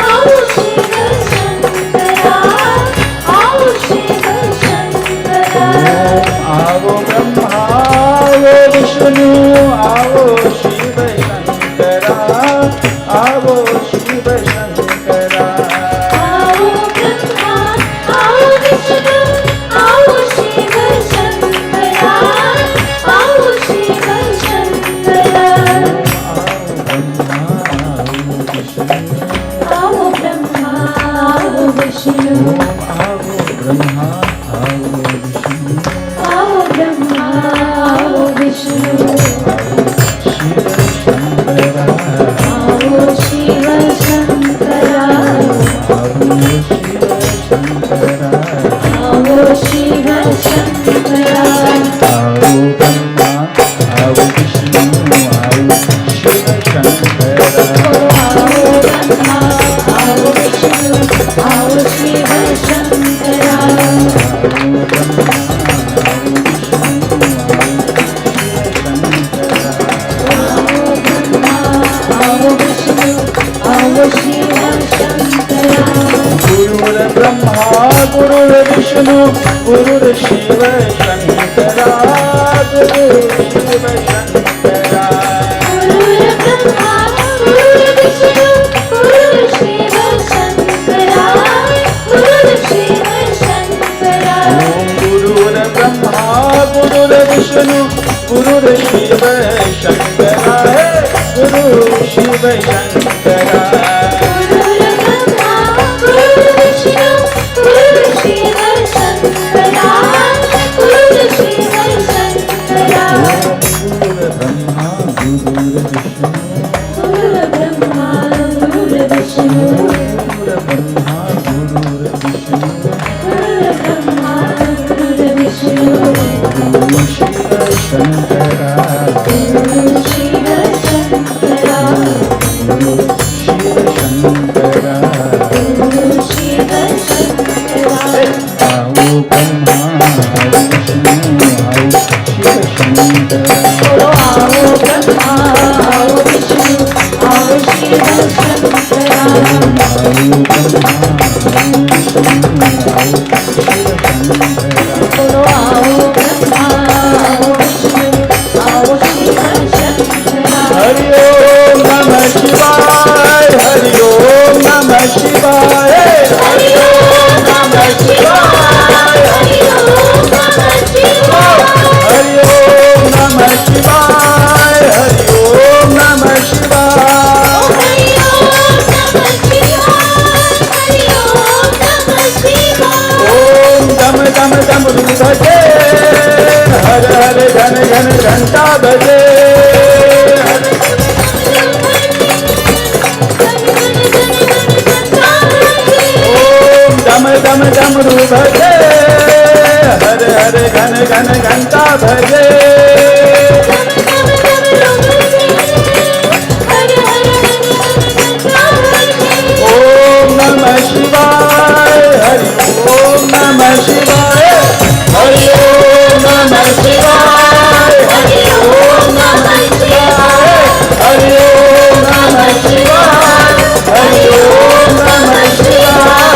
आओ शिव शंकरा आओ शिव शंकरा आओ ब्रह्मा आओ विष्णु आओ शिव शंकरा आओ शिव शंकरा आओ ब्रह्मा आओ विष्णु आओ शिव शंकरा आओ शिव शंकरा आओ ब्रह्मा आओ विष्णु आओ ब्रह्मा आओ विष्णु आओ ब्रह्मा आओ विष्णु आओ शिव शंकरा आओ शिव शंकरा आओ शिव शंकरा आओ ब्रह्मा आओ विष्णु आओ शिव शंकरा आओ ब्रह्मा आओ विष्णु आओ शिव शंकरा आओ विष्णु आओ शिव शंकरा गुरुर् ब्रह्मा गुरुर् विष्णु गुरुर् शिव शंकरा गुरुर् शिव शंकरा गुरुर् ब्रह्मा गुरुर् विष्णु गुरुर् शिव शंकरा गुरुर् शिव शंकरा गुरुर् ब्रह्मा गुरुर् विष्णु गुरुर् शिव शंकरा गुरु Shiv Shankara गुरुर् Brahma गुरुर् Vishnu गुरुर् Shiv Shankara गुरुर् Shiv Shankara Brahma Guru Vishnu Guru Brahma Guru Vishnu Guru Brahma Guru Vishnu Guru Brahma Guru Vishnu Guru Shiva Shankara Guru Shiva Shankara Guru Shiva Shankara Guru Shiva Shankara Ao Brahma Ao Vishnu Ao Shiva Shankara Bolo Ao Brahma Ao Vishnu Ao Shiva Shankara Bolo Ao Brahma Ao Vishnu Ao Shiva Shankara Hari Om Namah Shivaya Hari Om Namah Shivaya Hari Om Namah Shivaya Hari Om Namah Shivaya Hari Om Namah Shivaya Hari Om Namah Shivaya Hari Om Namah Shivaya Hari Om Namah Shivaya Om Dam Dam Dam Ru Bhaje Har Har Ghan Ghan Ghanta Bhaje Om Dam Dam Dam Ru Bhaje Har Har Ghan Ghan Ghanta Bhaje Om Namah Shivaya Hari Om Namah Shivaya Hari Om Namah Shivaya Hari Om Namah Shivaya Hari Om Namah Shivaya Hari Om Namah Shivaya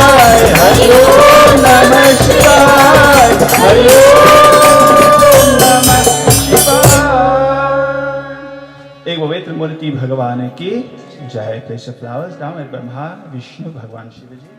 Hari Om Namah Shivaya Hari Om Namah Shivaya एक पवित्र मूर्ति भगवान की जय place of flowers down at Brahma Vishnu भगवान शिव जी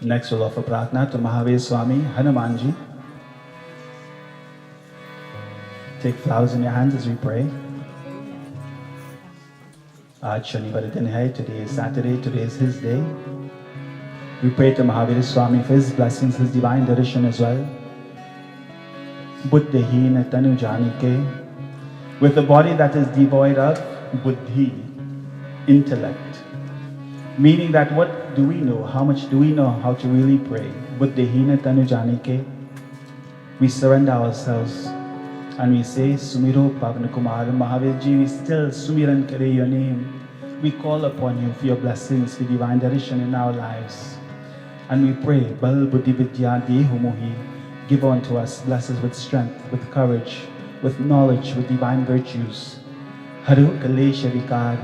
Next we'll offer Pratna to Mahavir Swami Hanuman ji. Take flowers in your hands as we pray. आज शनिवार दिन है. Today is Saturday. Today is his day. We pray to Mahavir Swami for his blessings, his divine direction as well. Buddhihina tanu janike. With a body that is devoid of buddhi, intellect. Meaning that what do we know? How much do we know how to really pray? Buddhihina tanu janike. We surrender ourselves. And we say, Sumiro Pavana Kumar Mahavir Ji, we still Sumiran Kare your name. We call upon you for your blessings, for divine direction in our lives. And we pray, Bal Buddhi Vidya Dehu Mohi, give unto us, bless us with strength, with courage, with knowledge, with divine virtues. Haru Kalesha Vikar.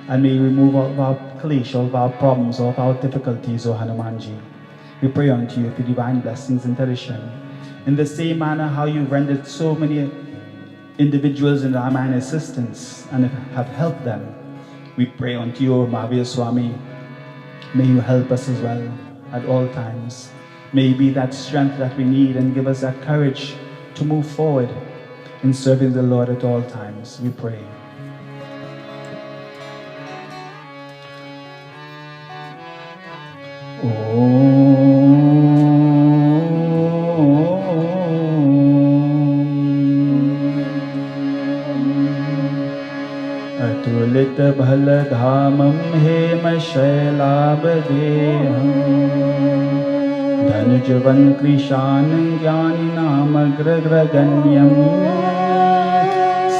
And may you remove all of our kalesh, all of our problems, all of our difficulties, O Hanumanji. We pray unto you for divine blessings and direction. In the same manner how you rendered so many individuals in Ramayana assistance and have helped them, we pray unto you, Mahavir Swami. May you help us as well at all times. May you be that strength that we need and give us that courage to move forward in serving the Lord at all times. We pray. अतुलित भल धामं हेम शैलाबदेहं धनुजवन कृशान ज्ञानी नामग्रगण्यं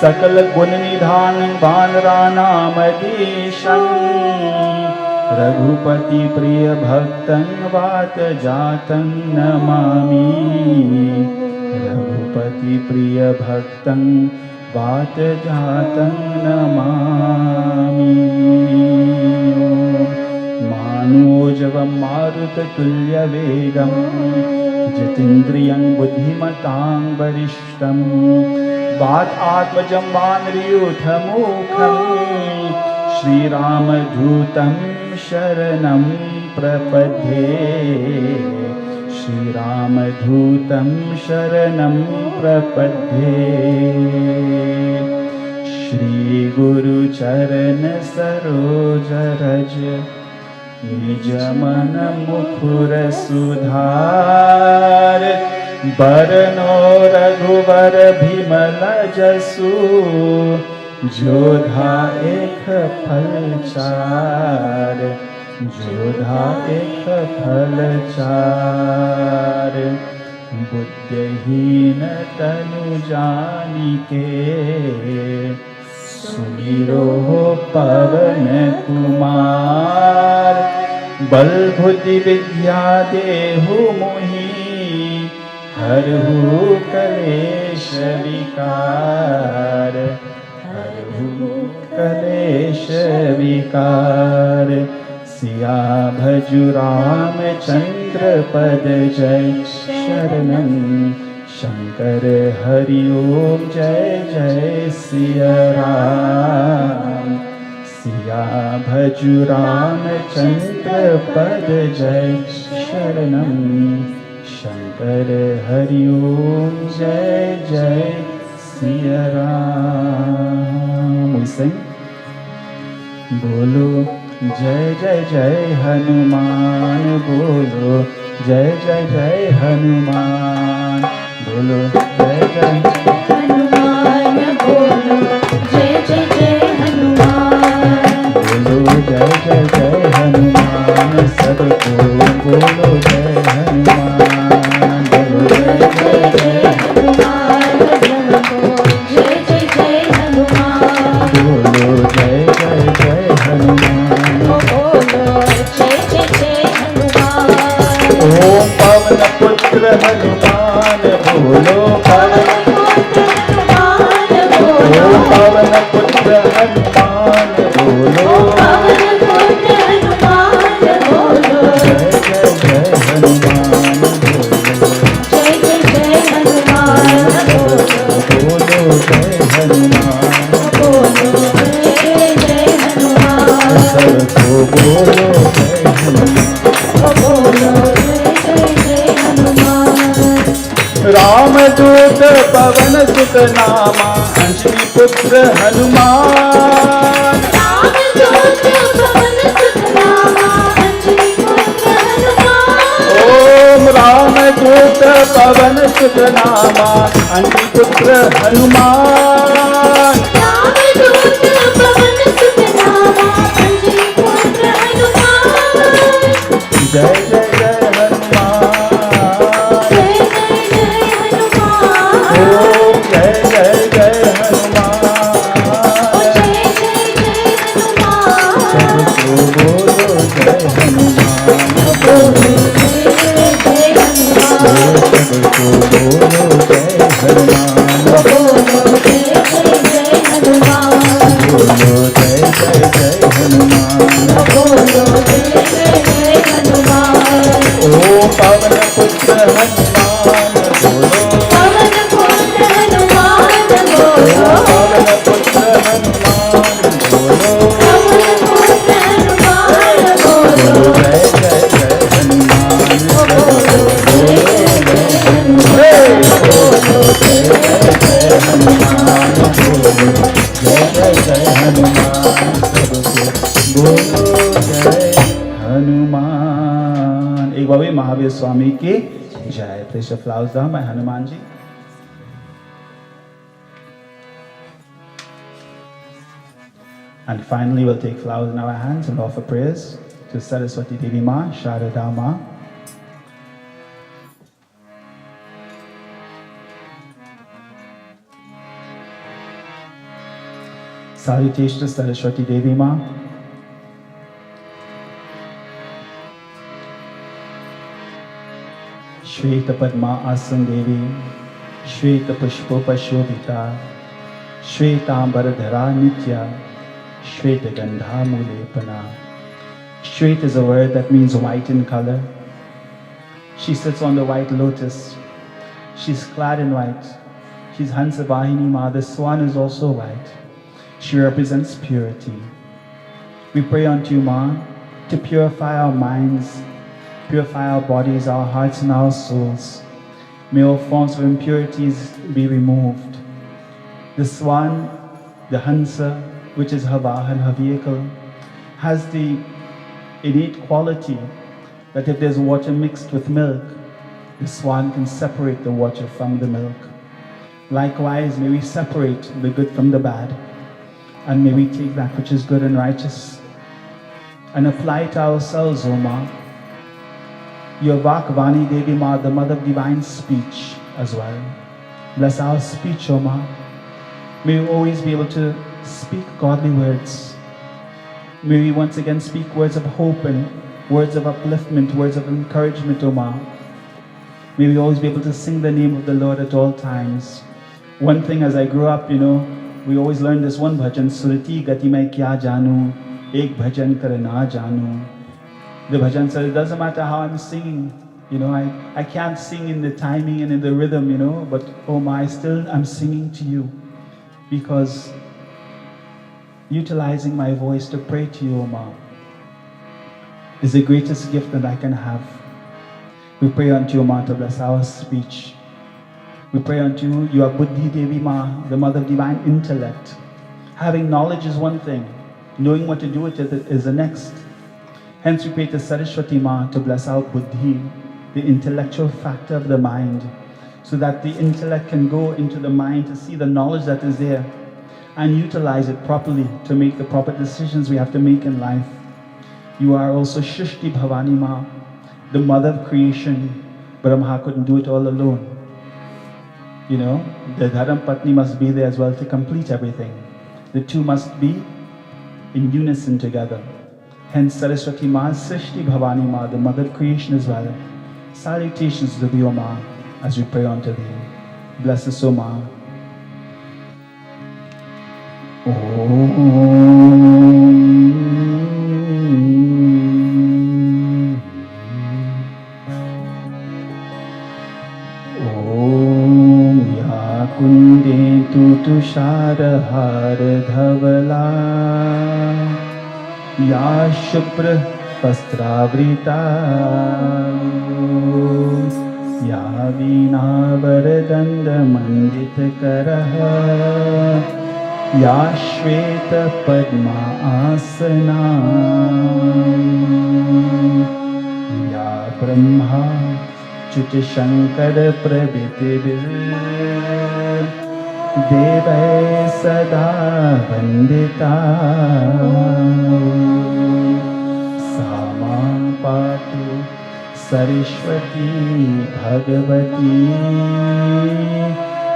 सकल गुण निधान वानरानामधीशं रघुपति प्रिय भक्तं वात जातं नमामि रघुपति प्रिय भक्तं वात जातं नमामि मानोजवं मारुततुल्यवेगं जितेन्द्रियं बुद्धिमतां वरिष्ठं वातात्मजं वानरयूथमुखं श्रीरामदूतं शरणं प्रपद्ये श्रीरामधूतं शरणं प्रपद्ये श्रीगुरुचरण सरोज रज निज मन मुकुर सुधार बरनो रघुवर बिमल जसु जोधा एक फल चार जोधा एक फल चार बुद्धिहीन तनु जानिके सुमिरो पवन कुमार बल बुद्धि विद्या देहु मोहि हरहु कलेश विकार हरहु कलेश विकार सिया भजु रामचंद्र पद जय शरणं शंकर हरि ओम जय जय सिया राम सिया भजु रामचंद्र पद जय शरणं शंकर हरि ओम जय जय सिया राम। We sing. बोलो जय जय जय हनुमान बोलो जय जय जय हनुमान बोलो जय जय हनुमान बोलो जय जय जय हनुमान बोलो जय जय जय हनुमान सबको बोलो जय हनुमान बोलो जय जय जय हनुमान सबको जय जय जय हनुमान बोलो जय जय जय हनुमान बोलो जय जय जय हनुमान ओम पवन पुत्र हनुमान बोलो पवन हनुमान बोलो ओम पवन पुत्र हनुमान बोलो पवन पुत्र हनुमान बोलो जय जय जय हनुमान बोलो जय जय जय हनुमान बोलो बोलो जय हनुमान बोलो जय जय हनुमान सबको बोलो जय हनुमान बोलो जय जय जय हनुमान रामदूत पवन सुत नामा अंजनी पुत्र हनुमान रामदूत पवन सुत नामा अंजनी पुत्र हनुमान ओम रामदूत पवन सुत नामा अंजनी पुत्र हनुमान रामदूत पवन सुत नामा अंजनी पुत्र हनुमान जय जय जय हनुमान जय जय जय हनुमान ओम जय जय जय हनुमान जय जय जय हनुमान सबको बोलो जय हनुमान बोलो जय जय जय हनुमान सबको बोलो जय हनुमान बोलो जय जय जय हनुमान बोलो जय जय जय हनुमान बोलो जय जय जय हनुमान ओम पवन पुत्र हनुमान बोलो पवन पुत्र हनुमान बोलो पवन पुत्र हनुमान बोलो पवन पुत्र हनुमान बोलो जय जय जय हनुमान बोलो जय जय जय हनुमान बोलो जय जय जय हनुमान बोलो जय जय जय हनुमान सबको बोलो जय हनुमान। एक बार भी महावीर स्वामी की जय। Place your flowers down by Hanuman ji. And finally, we'll take flowers in our hands and offer prayers to Saraswati Devi Ma, Sharada Ma. Salutations Saraswati Devi Ma. Shweta Padma Asan Devi, Shweta Pushpopa Shobhita, Shweta Dhara Nitya, Shweta Gandha Mulepana. Shweta is a word that means white in color. She sits on the white lotus. She's clad in white. She's Hansavahini Ma. The swan is also white. She represents purity. We pray unto you, Ma, to purify our minds, Purify our bodies, our hearts, and our souls. May all forms of impurities be removed. The swan, the Hansa, which is her vahan, her vehicle, has the innate quality that if there's water mixed with milk, the swan can separate the water from the milk. Likewise, may we separate the good from the bad, and may we take that which is good and righteous and apply it to ourselves, O Ma. Your Vakvani Devi Ma, the mother of divine speech as well. Bless our speech, O Ma. May we always be able to speak godly words. May we once again speak words of hope and words of upliftment, words of encouragement, O Ma. May we always be able to sing the name of the Lord at all times. One thing as I grew up, we always learned this one bhajan, Surati Gati Mai Kya Janu, Ek Bhajan Kar Na Janu. The bhajan says, it doesn't matter how I'm singing, I can't sing in the timing and in the rhythm, but oh my, I'm singing to you because utilizing my voice to pray to you, O Ma, is the greatest gift that I can have. We pray unto you, Ma, to bless our speech. We pray unto you, you are Buddhi Devi Ma, the mother of divine intellect. Having knowledge is one thing, knowing what to do with it is the next. Hence we pray to Saraswati Ma to bless our Buddhi, the intellectual factor of the mind, so that the intellect can go into the mind to see the knowledge that is there and utilize it properly to make the proper decisions we have to make in life. You are also Shrishti Bhavani Ma, the mother of creation. Brahma couldn't do it all alone. The Dharam Patni must be there as well to complete everything. The two must be in unison together. Hence Saraswati Ma, Srishti Bhavani Ma, the mother of creation as well. Salutations to thee, O Ma, as we pray unto thee. Bless us, O Ma. Om Ya Kunde Tushara Har Dhavala Ya Shupra Vastravrita Ya Veena Varadanda Mandita Karaha Ya Shveta Padma Asana Ya Brahma Chuta Shankara Prabhiti Devai Sada Vandita Sama Patu Saraswati Bhagavati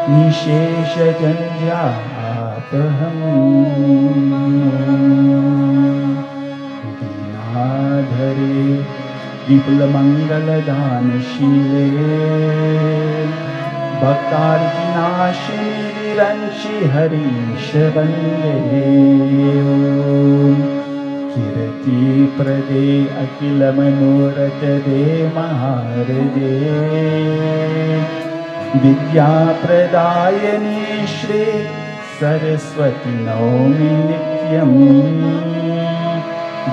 Nishesha Janja Apaham Dinadhare Vipula Mangala Danashile Bhaktarki Nashini Viranshi Harisha Vande Kirti Prade Akila Manoratha De Maharade Vidya Pradayani Shri Saraswati Naumi Nityam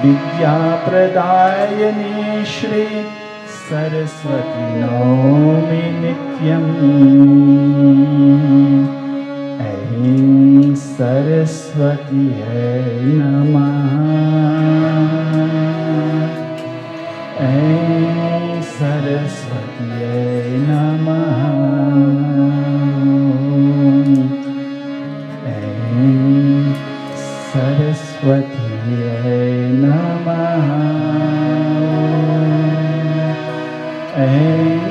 Vidya Pradayani Shri Saraswati Naumi Nityam Aim Saraswati Namah Aim Saraswati Namah Aim Saraswati Namah Aim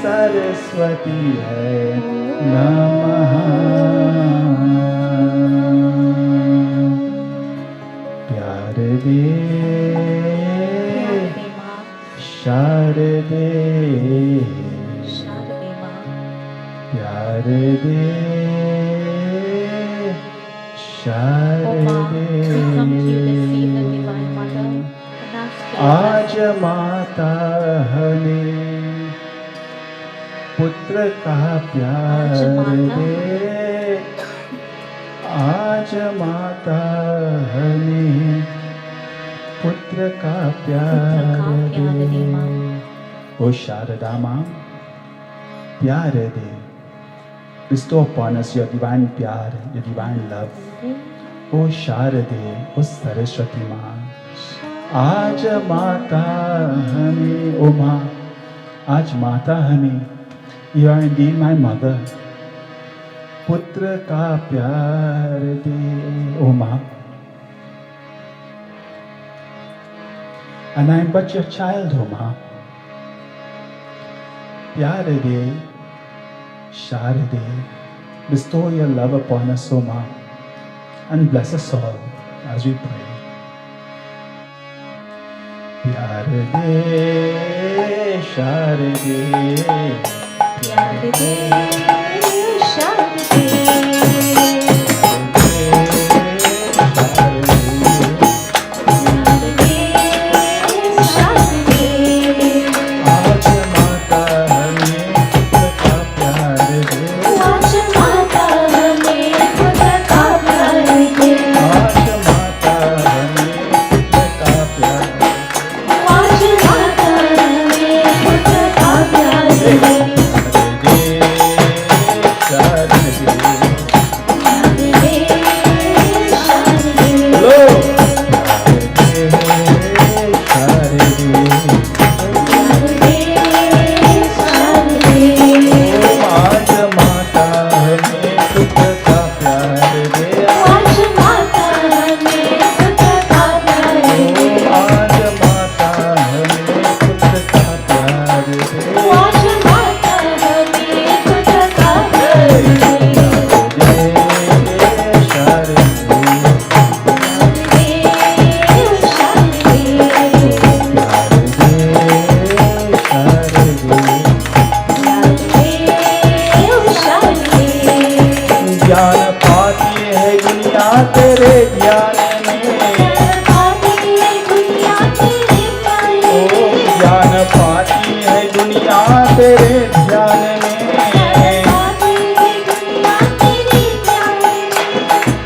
Saraswati Namah Pyare De Sharade Pyare De Sharade आज माता हने पुत्र का प्यार दे आज माता हने पुत्र का प्यार दे O Sharada Ma, Pyare De, bestow upon us your divine pyar, your divine love. O Sharade, O Saraswati Ma, Aaj Mata Hame, O Ma, Aaj Mata Hame, you are indeed my mother. Putra ka pyar de, O Ma. And I am but your child, O Ma. Pyare de, Sharade, bestow your love upon us, O Ma, and bless us all as we pray. Pyare de, Sharade, Pyare de, Sharade,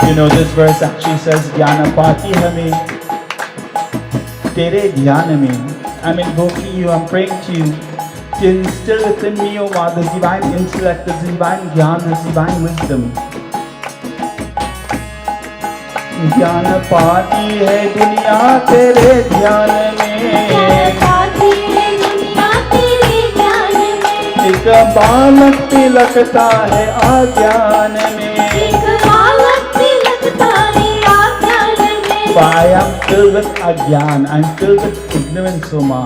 You know, this verse actually says, Jnana Pati Hame, Tere Dhyana Me. I'm invoking you, I'm praying to you, to instill within me, O Ma, this divine intellect, this divine jnana, this divine wisdom. Jnana Pati hai duniya tere dhyan mein, एक बालक तिलकता है आज्ञान में. Why I'm filled with ajnan, I'm filled with ignorance, O Ma.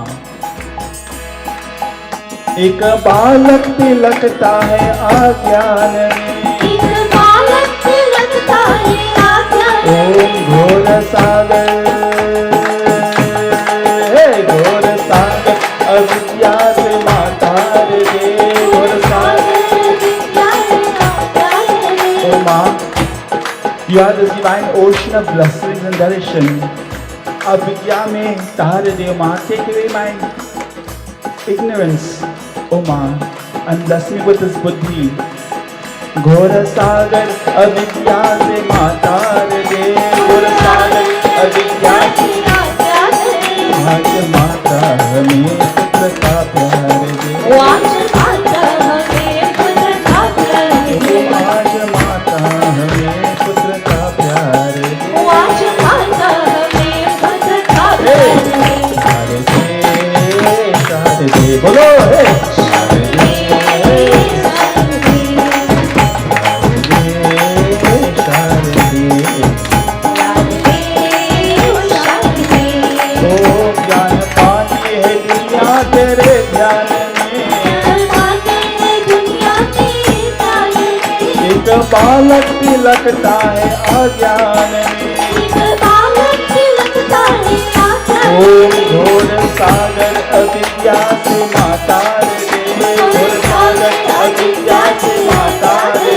एक बालक तिलकता है आज्ञान में. ओम घोर सागर, हे घोर सागर अविद्या से मातार दे. घोर सागर, O Ma, you are the divine ocean of blessings and direction. Avidya mein taar de, O Ma, take away my ignorance, O Ma, and bless me with this buddhi. घोर सागर अविद्या से मातार दे. घोर सागर अविद्या से आज माता हमें पुत्र का प्यार दे. आज माता हमें पुत्र का प्यार दे. बोलो हे तेरे ध्यान में एक बालक तिलकता है अज्ञान में. ओम घोर सागर अविद्या से मातार दे. घोर सागर अविद्या से मातार दे.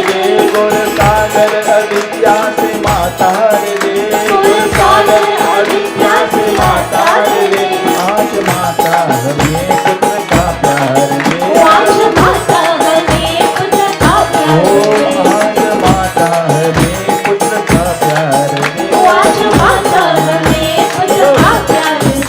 घोर सागर अविद्या से मातार दे. घोर सागर अविद्या से मातार दे. आज माता हमें पुत्र का प्यार दे. आज माता हमें पुत्र का प्यार दे. आज माता हमें पुत्र का प्यार दे. आज माता हमें पुत्र का प्यार दे.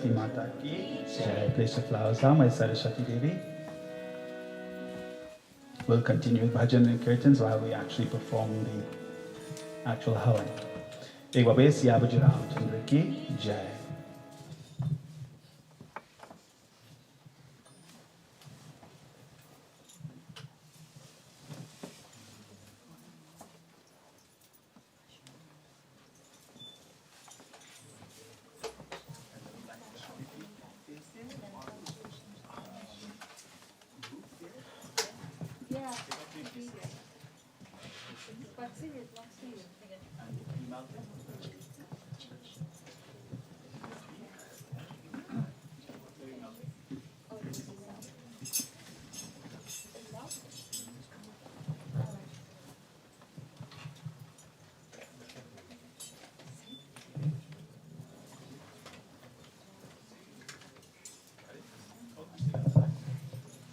Saraswati Mata ki jai. Place of flowers are my Saraswati Devi. We'll continue with bhajan and kirtans while we actually perform the actual Havan. Ek babe Siyabaji Ramchandra ki jai.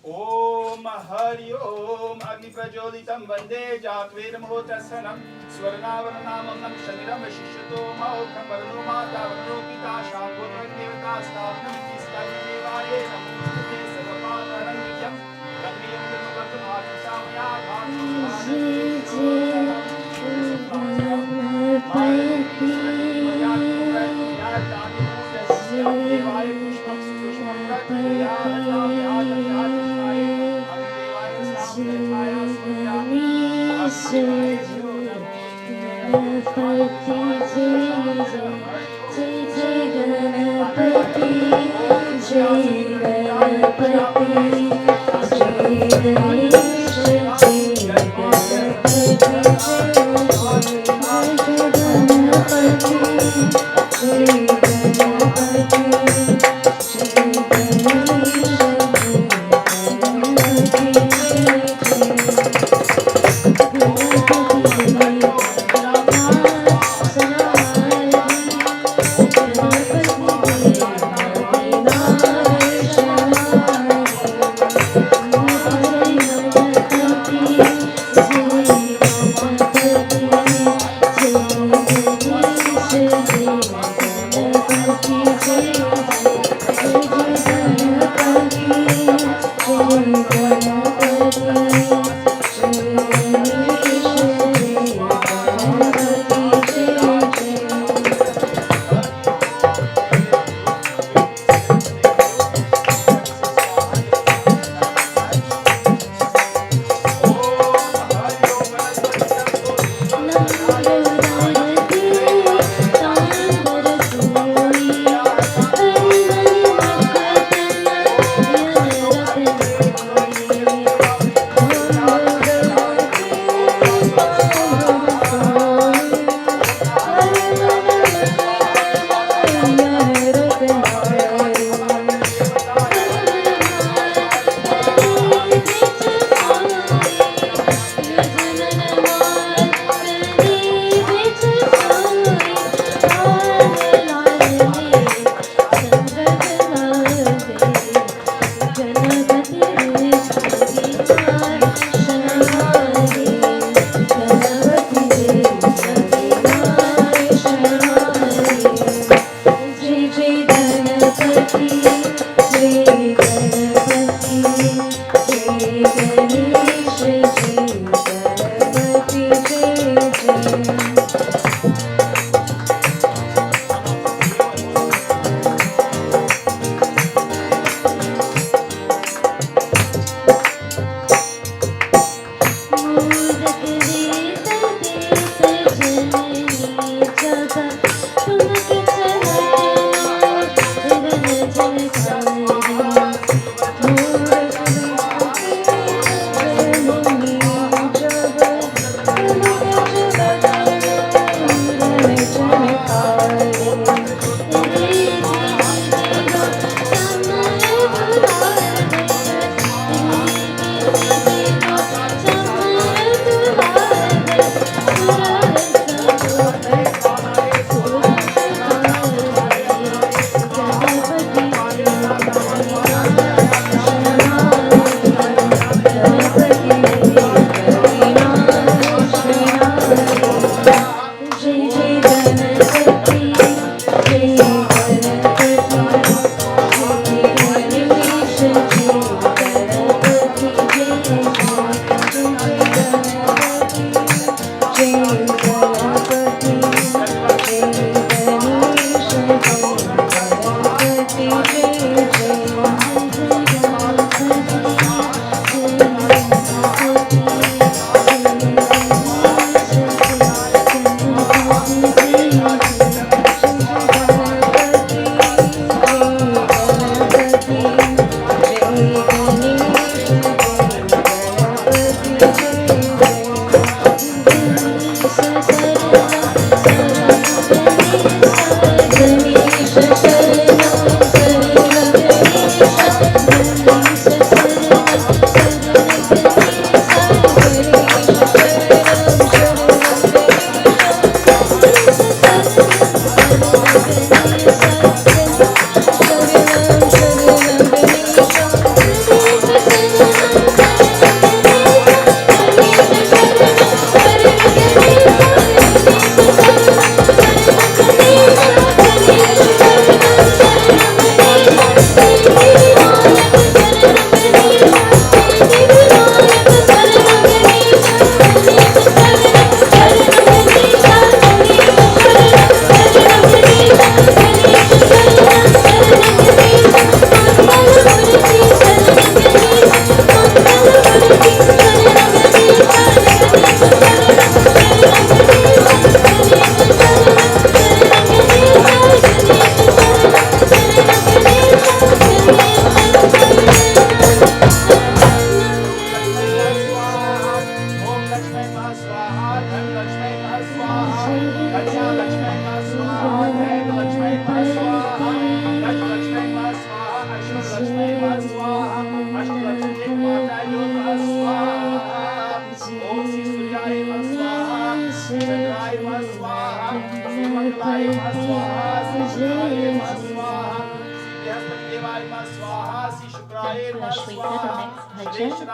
Om Hari Om Agni Prajolitam Vande Jatver Mohotrasanam Swarnavaranamam Shaniram Shishato Maokam Varno Mata Varno Pita Shakotra Devata Stapnam Kiskami Devaye Namaste Sarvapataram Nityam Rangiyam Nirmavatam Atishamaya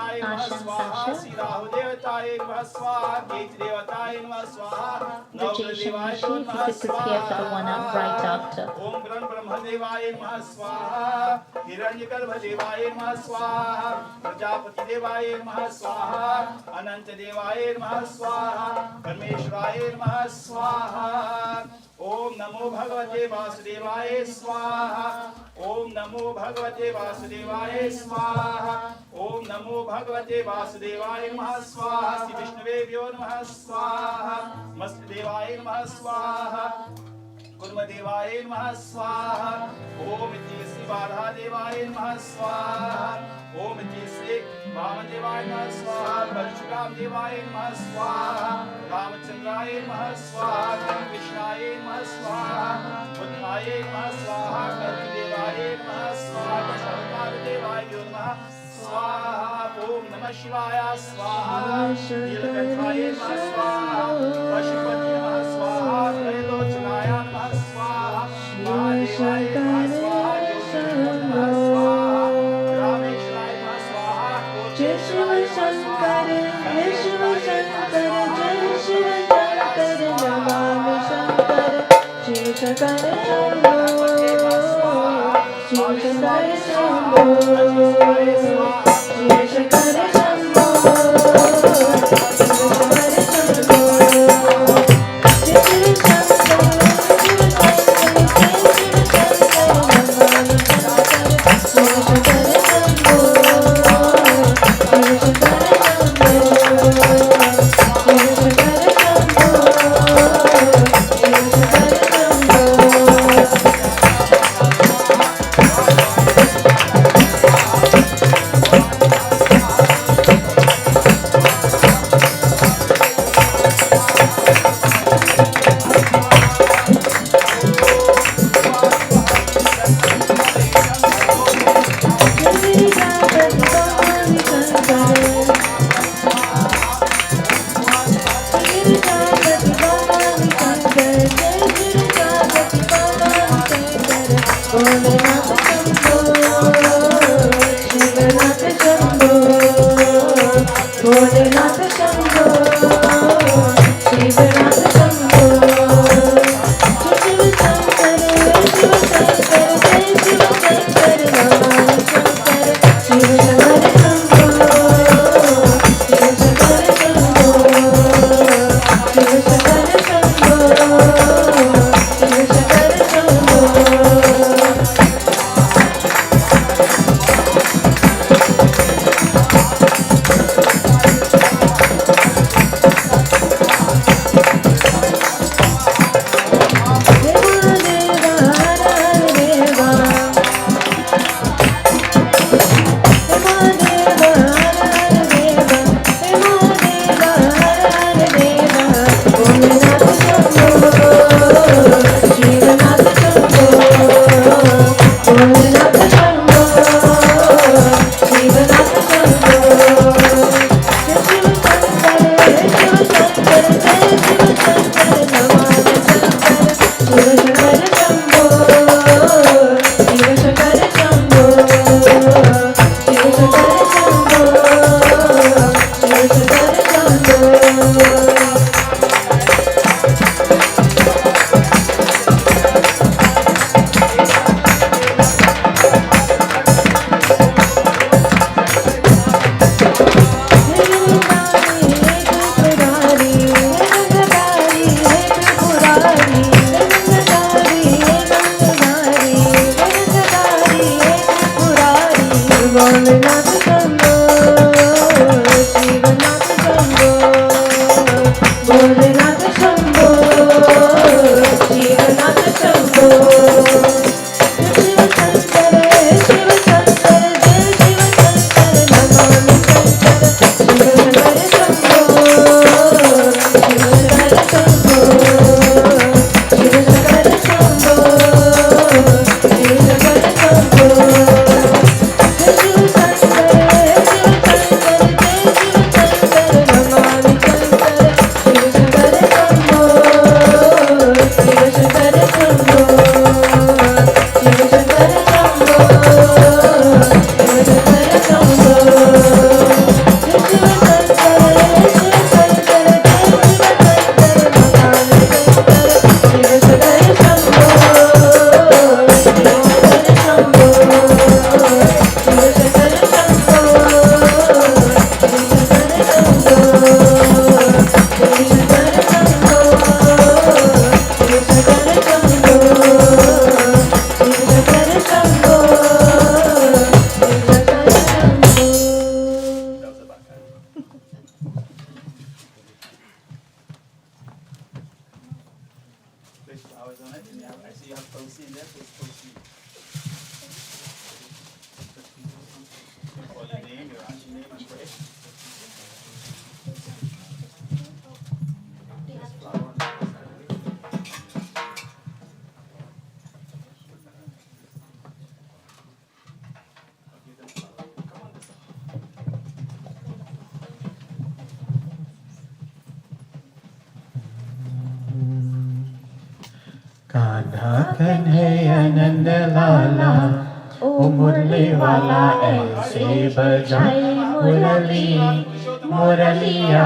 देवताय नमः स्वाहा श्री राहु देवताय नमः स्वाहा केतु देवताय नमः स्वाहा Vijayashanti, if you could prepare for the one up right after. ओम गण ब्रह्मदेवाय नमः स्वाहा हिरण्यगर्भदेवाय नमः स्वाहा प्रजापति देवाय नमः स्वाहा अनंत देवाय नमः स्वाहा परमेश्वराय नमः स्वाहा ओम नमो भगवते वासुदेवाय स्वाहा ओम नमो भगवते वासुदेवाय स्वाहा ओम नमो भगवते वासुदेवाय नमः स्वाहा श्री विष्णुदेव्यो नमः स्वाहा मस्तदेवाय नमः स्वाहा कुर्मदेवाय नमः स्वाहा ओम इति श्री बाधादेवाय नमः स्वाहा ओम इति श्री वामदेवाय नमः स्वाहा परशुराम देवाय नमः स्वाहा रामचंद्राय नमः स्वाहा कृष्णाय नमः स्वाहा बुद्धाय नमः स्वाहा कर्तदेवाय नमः स्वाहा दशावतारदेवाय नमः स्वाहा ओम नमः शिवाय स्वाहा नीलकंठाय नमः स्वाहा पशुपति नमः स्वाहा त्रैलोचनाय नमः स्वाहा महादेवाय नमः स्वाहा योगेश्वराय नमः स्वाहा रामेश्वराय नमः स्वाहा जय शिव शंकर, जय शिव शंकर, जय शिव शंकर, नमामि शंकर, शिव शंकर शंभो, शिव शंकर शंभो, शिव शंकर शंभो, शिव शंकर शंभो, जय शिव शंकर, शिव शंकर, जय शिव शंकर, नमामि शंकर, शिव शंकर शंभो, शिव शंकर कान्हा कन्हैया नंद लाला ओ मुरली वाला ऐसे बजाए मुरली मुरलिया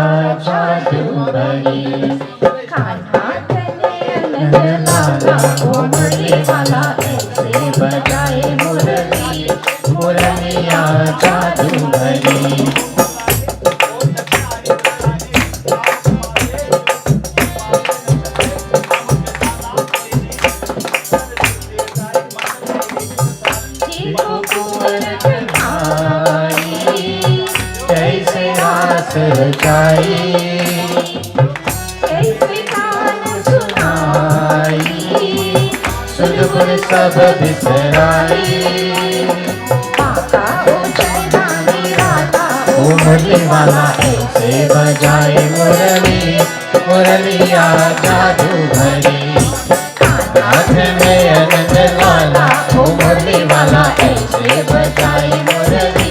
जादू भरी कान्हा कन्हैया नंद लाला ओ मुरली वाला ऐसे बजाए मुरली मुरलिया जादू भरी कैसे आस रचाई कैसे गान सुनाई सुध गुण सब बिसराई बाका ओ जयनानी वाला ओ मुरली वाला ऐसे बजाए मुरली मुरलिया जादू भरी हाथ में आनंद लाला ओ मुरली वाला ऐसे बजाए मुरली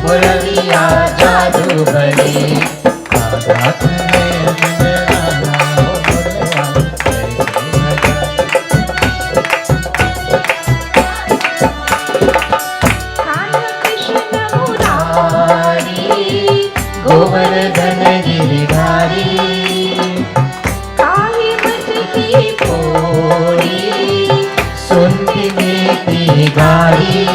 मुरलिया जादू भरी हाथ में आनंद लाला ओ मुरली वाला ऐसे बजाए कान कृष्ण मुरारी गोवर्धन गिरिधारी काहे मत की कोरी सुनती मीठी गारी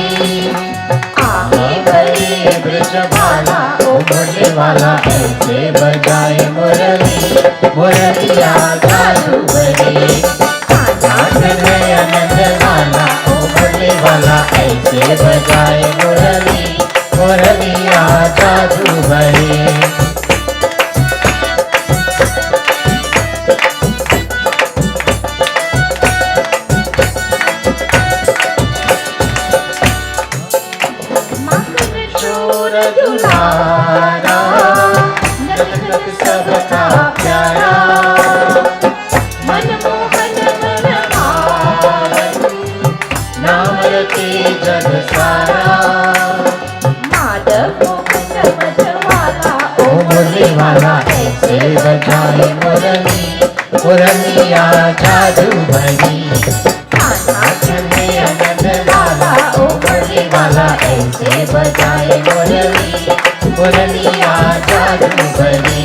आगे बड़े ब्रज वाला ओ मुरली वाला ऐसे बजाए मुरली मुरलिया जादू भरी हाथ में आनंद लाला ओ मुरली वाला ऐसे बजाए मुरली मुरलिया जादू भरी मकर चोर दुलारा नत नत सबका प्यारा मनमोहन मन भावन नाम रखे जग सारा माधव मोहन मधवाला ओ मुरली वाला ऐसे बजाए मुरली मुरलिया जादू भरी हाथ में आनंद लाला ओ मुरली वाला ऐसे बजाए मुरली मुरलिया जादू भरी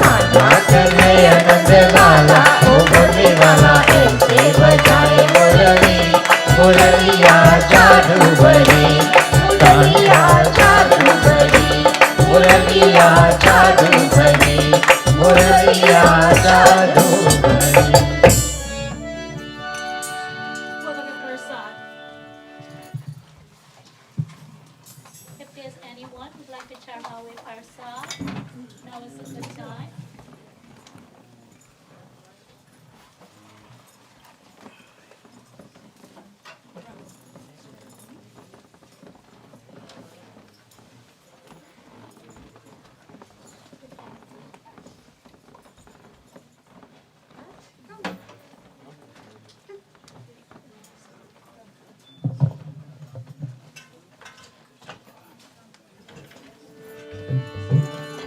हाथ में आनंद लाला ओ मुरली वाला ऐसे बजाए मुरली मुरलिया जादू भरी मुरलिया जादू भरी मुरलिया जादू भरी मुरलिया जादू भरी If there's anyone who'd like to share our way Parsa, now is a good time.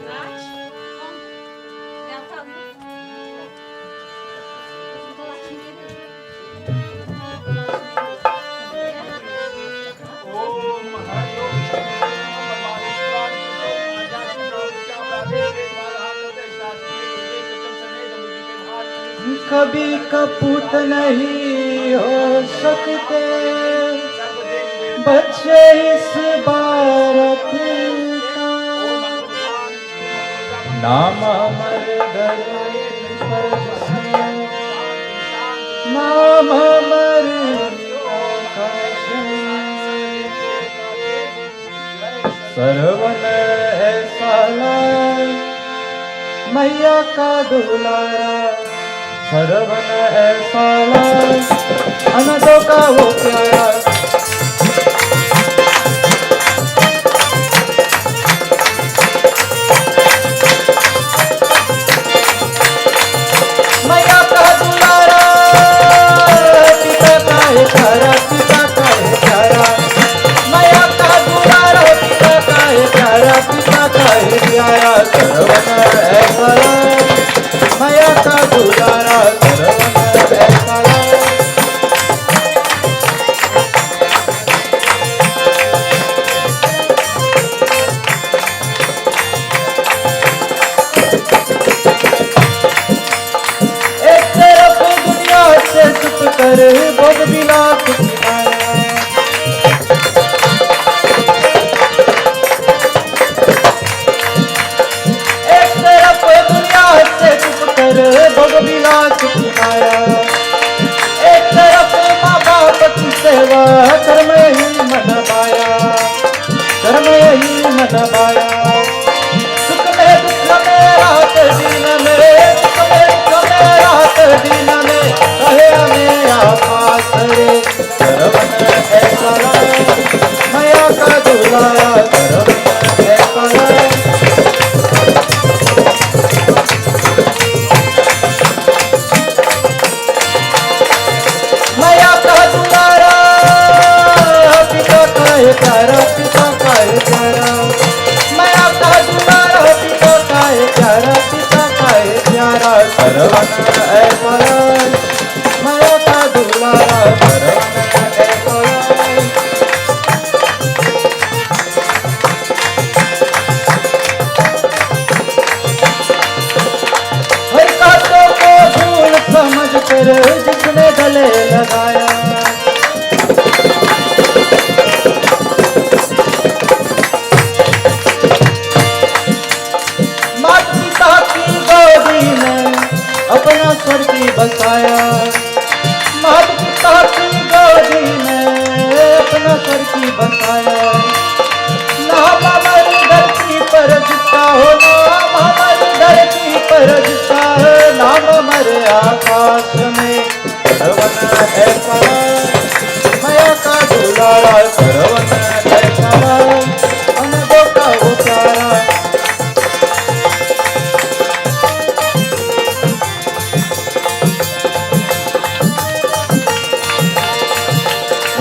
Raj, welcome. कभी कपूत नहीं हो सकते बच्चे इस भारत का नाम अमर धरती से नाम अमर सरवन ऐसा लाल मैया का दुलारा सरवन ऐसा लाल अनदों का वो प्यारा मैया का दुलारा पिता का है प्यारा पिता का है प्यारा मैया का दुलारा पिता का है प्यारा पिता का है प्यारा सरवन ऐसा लाल मैया का दुलारा सरवन ऐसा लाल कर भोग विलास की माया। एक तरफ दुनिया से चुप कर भोग विलास की माया, एक तरफ माँ बाप की सेवा कर्म ही मन माया, कर्म ही मन माया। सुख में दुख में रात दिन में, सुख में दुख में रात दिन में, कहे हमें आकाश रे करवन ऐसा माया का दुलारा करवन ऐसा। माया का दुलारा पिता का है प्यारा, पिता का है प्यारा। माया का दुलारा पिता का है प्यारा, पिता का है प्यारा करवन ऐसा। माया का दुलारा करवन ऐसा। हर कांटों को धूल समझ कर जिसने गले लगाया, माता पिता की गोदी में अपना स्वर्ग बसाया, माता पिता की गोदी में अपना स्वर्ग बसाया। नाम हमारी धरती पर जिसका हो, नाम हमारी धरती पर जिसका है, नाम हमारे आकाश में करवन ऐसा। माया का दुलारा करवन ऐसा, अनबो का उतारा।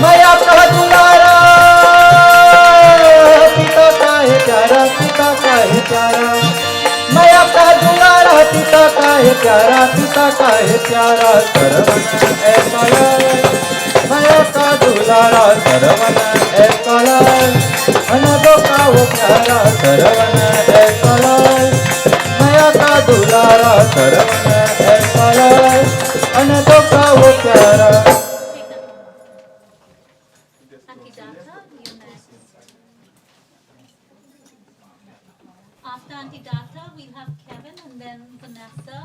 माया का दुलारा पिता का है प्यारा, पिता का है प्यारा। माया का दुलारा पिता का है प्यारा, पिता का है प्यारा करवन ऐसा। माया का दुलारा करवन ऐसा, अनबो का वो प्यारा करवन ऐसा। माया का दुलारा करवन ऐसा, अनबो का वो प्यारा। After Auntie Data, we'll have Kevin and then Vanessa.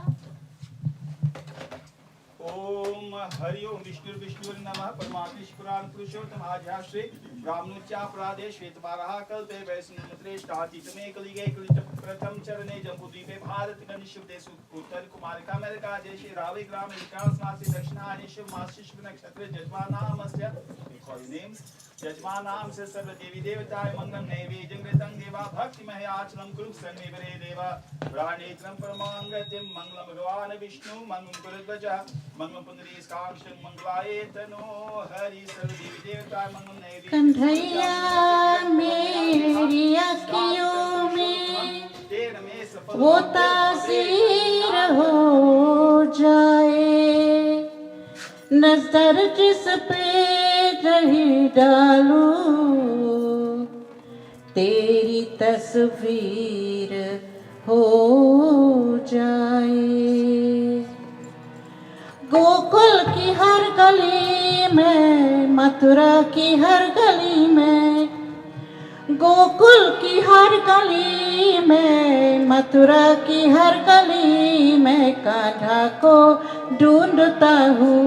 Om Hari ओम विष्णु विष्णु नमः परमात्मा पुराण पुरुषोत्तम आध्याश्री ब्राह्मणोच्चा प्रादे श्वेतवाराः कल्पे वैष्णवत्रे स्टातीतमे कलिगे कलित प्रथम चरणे जम्बूद्वीपे भारत गणेश उत्तर कुमारिका अमेरिका देशे रावे ग्राम विकास मासी दक्षिणानिश मासिश नक्षत्र जज्मानामस्य नेम्स यजमानाम से सर्व देवी देवताय मंगलम नैवेद्यं कृतं देवा भक्तिमय आचरणं कुरु सन्निवरे देवा प्राणेत्रं परमांगत्यं मंगलम भगवान विष्णु मंगलम गुरुध्वजा मंगलम पुंडरीकाक्षं मंगलाय तनो हरि सर्व देवी देवताय मंगलम नैवेद्यं। कन्हैया मेरी अखियों में वो तासीर हो जाए, नजर जिस पे नहीं डालूं तेरी तस्वीर हो जाए। गोकुल की हर गली में, मथुरा की हर गली में, गोकुल की हर गली में, मथुरा की हर गली में, कान्हा को ढूंढता हूँ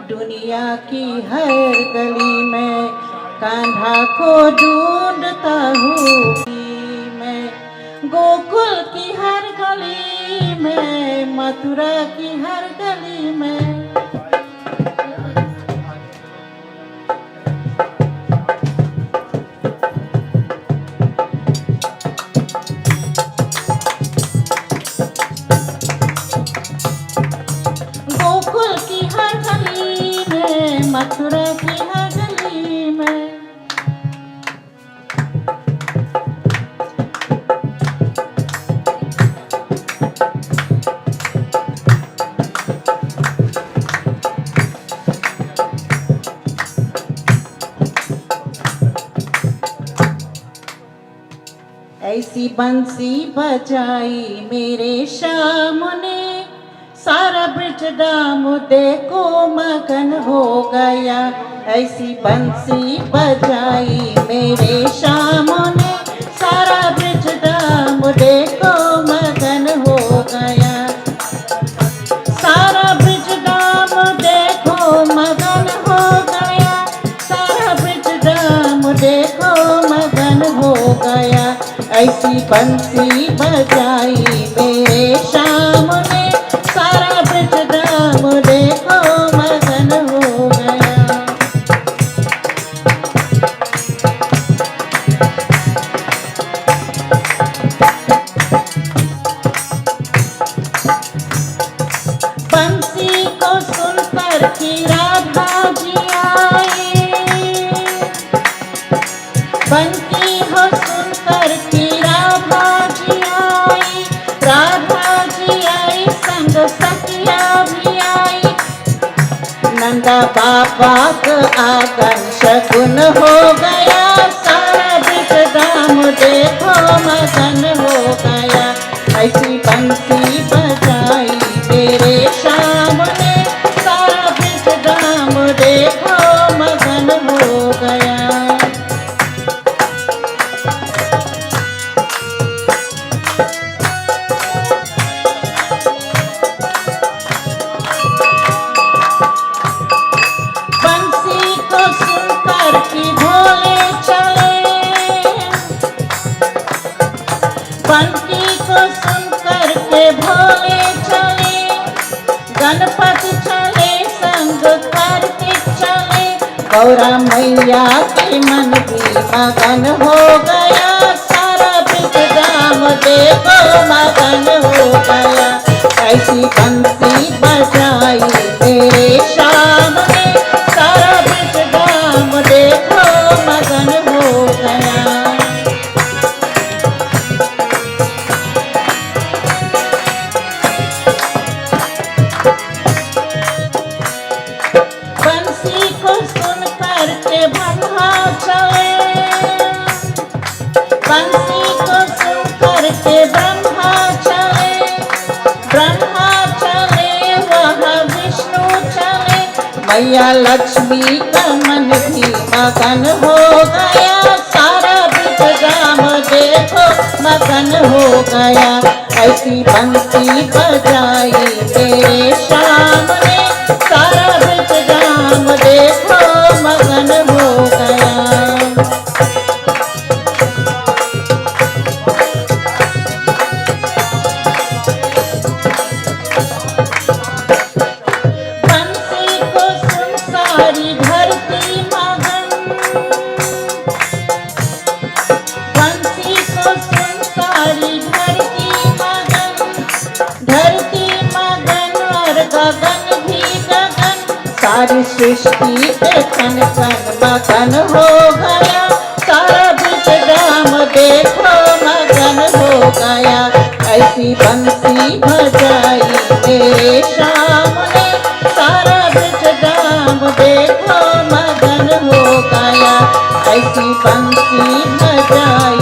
दुनिया की हर गली में, कान्हा को ढूंढता हूँ मैं। गोकुल की हर गली में, मथुरा की हर गली में। गोकुल की हर गली में, मथुरा की हर गली में। ऐसी बंसी बजाई मेरे श्याम ने, सारा ब्रज धाम देखो मगन हो गया, ऐसी बंसी बजाई मेरे श्याम ने, सारा ब्रज धाम देखो मगन हो गया, सारा ब्रज धाम देखो मगन हो गया, सारा ब्रज धाम देखो मगन हो गया, ऐसी बंसी बजाई मेरे श्याम ने, सारा ब्रज धाम देखो मगन हो गया। बंसी को सुनकर की राधा जी आई, बंसी हो सुनकर की राधा जी आई, राधा जी आई संग सखिया भी आई, नंदा बाबा का आंगन शगुन हो गया, सारा ब्रज धाम देखो मगन हो गया, ऐसी बंसी बजाई तेरे श्याम ने, सारा ब्रज धाम देखो मगन हो गया। बंसी को सुनकर की भोले चले, बंसी को सुनकर के भोले चले, गणपति चले संग कार्तिक चले, गौरा मैया के मन भी मगन हो गया, सारा ब्रज धाम देखो मगन हो गया, ऐसी बंसी बजाई तेरे श्याम ने, सारा ब्रज धाम देखो मगन हो गया। बंसी को सुनकर के ब्रह्मा चले, बंसी को सुनकर के ब्रह्मा चले, ब्रह्मा चले वह विष्णु चले, मैया लक्ष्मी का मन भी मगन हो गया, सारा ब्रज धाम देखो मगन हो गया, ऐसी बंसी बजाई तेरे श्याम ने, सारा ब्रज धाम देखो मगन हो गया। बंसी को सुन सारी धरती मगन, बंसी को सुन सारी धरती मगन, धरती मगन और गगन भी गगन, सारी सृष्टि पे कन कन मगन हो गया, सारा ब्रज धाम देखो मगन हो गया, ऐसी बंसी बजाई तेरे श्याम ने, सारा ब्रज धाम देखो मगन हो गया, ऐसी बंसी बजाई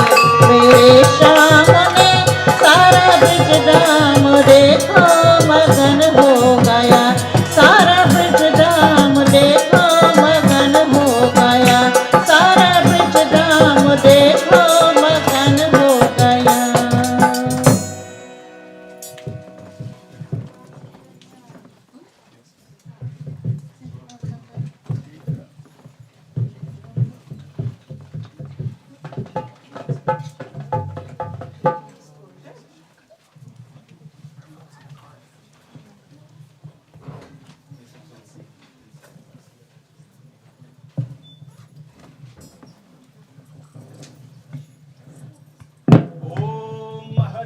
मेरे श्याम ने, सारा ब्रज धाम देखो मगन हो गया, सारा ब्रज धाम देखो मगन हो गया, सारा ब्रज धाम देखो मगन हो गया।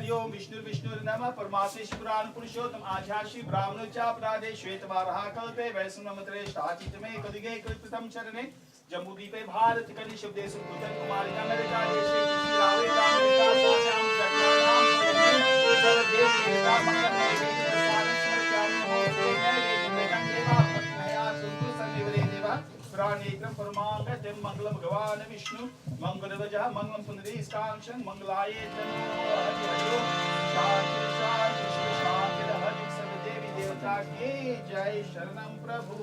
ओम विष्णु विष्णु नमः परमात्मे पुराण पुरुषोत्तम आध्यात्मिक ब्राह्मण चापराधे श्वेत वाराह कल्पे वैष्णवमत्रे स्थाचित में कलिगे कल्पितम चरणे जम्बूद्वीपे भारत कलि शुभदेश उत्तर कुमारिका अमेरिका देशे किसी रावे रामरिका साश्याम जगन्नाम पयने सर्वदेश देवता मंगलमय वेद प्रसाद स्मृत्यामि होते हैं लेकिन देवा पत्नया सुंदर सर्वेवरे देवा प्राणेक्रम परमांग मंगलम भगवान विष्णु मंगलवजः मंगलम पुनरीस्कांक्षं मंगलाये तनो हरि हरि शांति शांति शिव शांति हरि सर्वदेवी देवता हे जय शरणम प्रभु।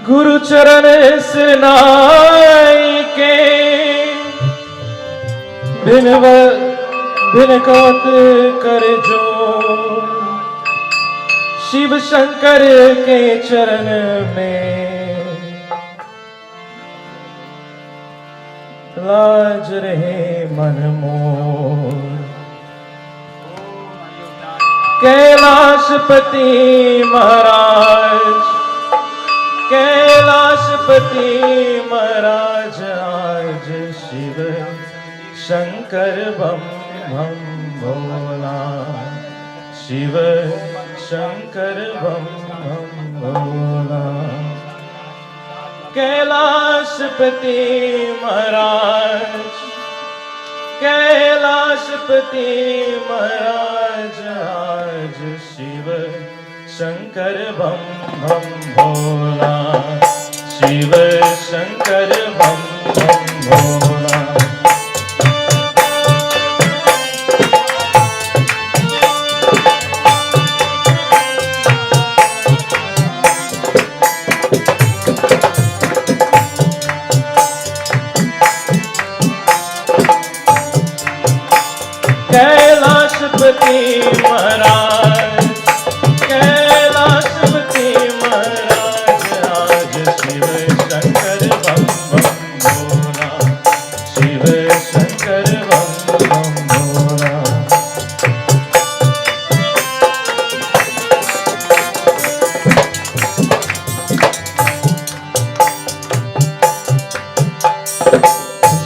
गुरु चरण सिरनाई के भिनकत कर जो शिव शंकर के चरण में लाज रहे मन मोर। कैलाशपति महाराज कैलाशपति महाराज आज शिव शंकर बम बम भोला शिव शंकर बम बम भोला। कैलाशपति महाराज कैलाशपति महाराज आज शिव शंकर बम बम भोला शिव शंकर बम बम भोला। कैलाशपति महाराज कैलाशपति महाराज आज शिव शंकर बम बम भोला शिव शंकर बम बम भोला।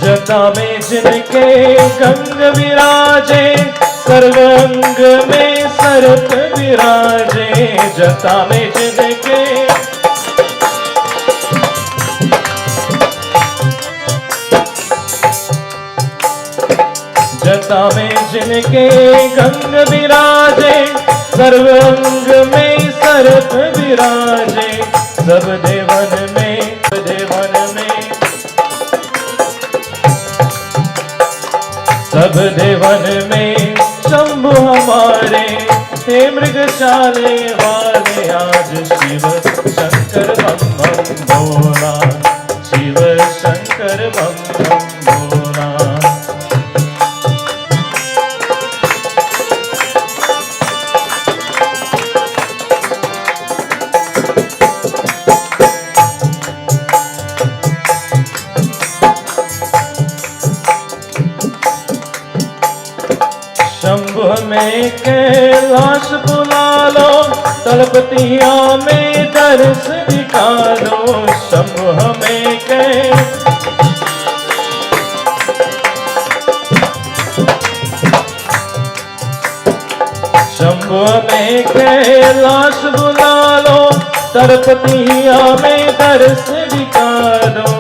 जटा में जिनके गंग विराजे सर्वांग में सर्प विराजे। जटा में जिनके जटा में जिनके गंग विराजे सर्वांग में सर्प विराजे। सब देवन में सब देवन में शंभु हमारे हे मृगशाले वाले आज शिव शंकर बम बम भोला शिव शंकर बम बम भोला। शंभु में कैलाश बुला लो तलपतिया में दर्श दिखालो। शंभु हमें शंभु में कैलाश बुला लो तलपतिया में दर्श दिखालो।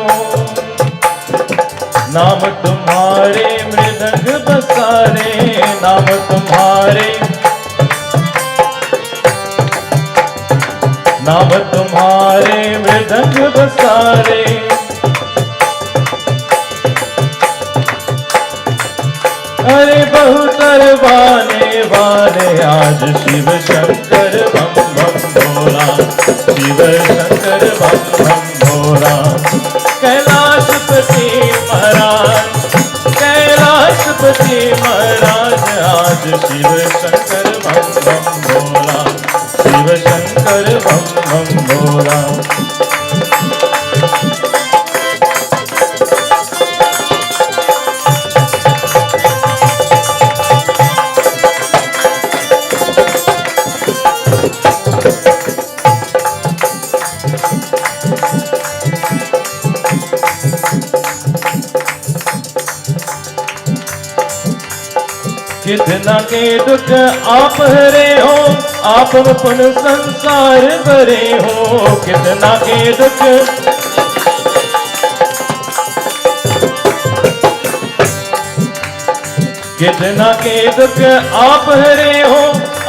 नाम तुम्हारे मृदंग बसारे नाम तुम्हारे मृदंग बसारे। अरे बहुतर बाने वाले आज शिव शंकर बम बम भोला शिव शंकर बम बम भोला। कैलाशपति महाराज आज शिव शंकर बम बम भोला शिव शंकर बम बम भोला। कितना के दुख आप हरे हो आप पुन संसार भरे हो। कितना के दुख कितना के दुख आप हरे हो,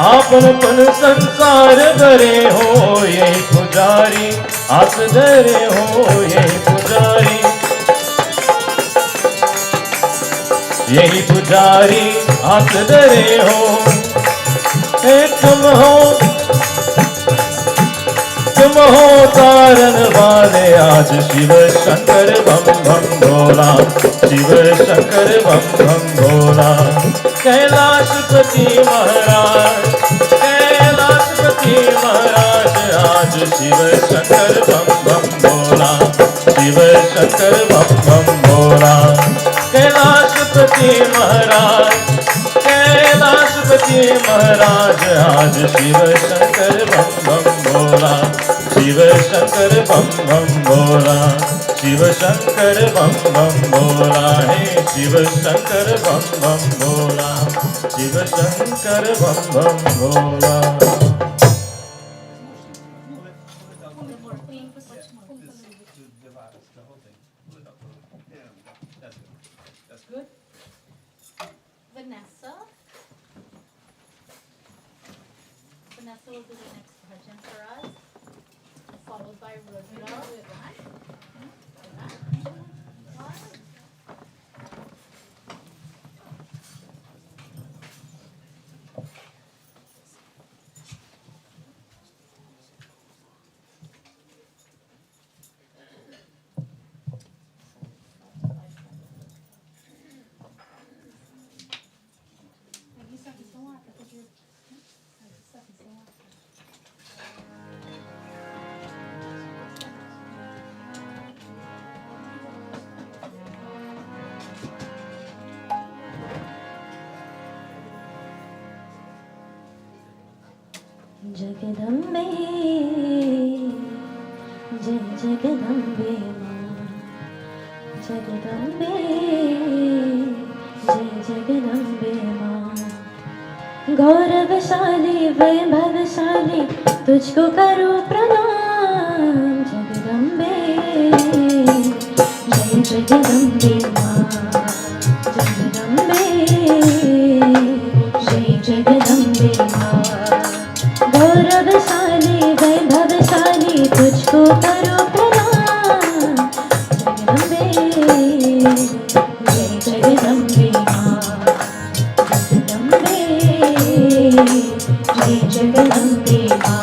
आपन पुन संसार भरे हो। यही पुजारी आस धरे हो, यही पुजारी, यही पुजारी आस धरे हो। तुम हो तारन वाले आज शिव शंकर बम बम भोला, शिव शंकर बम बम भोला। कैलाशपति महाराज, कैलाशपति महाराज आज शिव शंकर बम बम भोला, शिव शंकर बम बम भोला। कैलाशपति महाराज, कैलाशपति महाराज आज शिव शंकर बम बम भोला, शिव शंकर बम बम भोला, शिव शंकर बम बम भोला। हे शिव शंकर बम बम भोला, शिव शंकर बम बम भोला। Good. Vanessa. Vanessa will do the next bhajan for us, followed by Rudra. Jagdambe जय जगदम्बे माँ, जगदम्बे जय जगदम्बे माँ। गौरवशाली वैभवशाली तुझको करूँ प्रणाम। जगदम्बे जय जगदम्बे माँ, जगदम्बे जय जगदम्बे माँ। गौरवशाली वैभवशाली तुझको करो प्रणाम। जगदम्बे जय जगदम्बे माँ, जगदम्बे जय जगदम्बे माँ।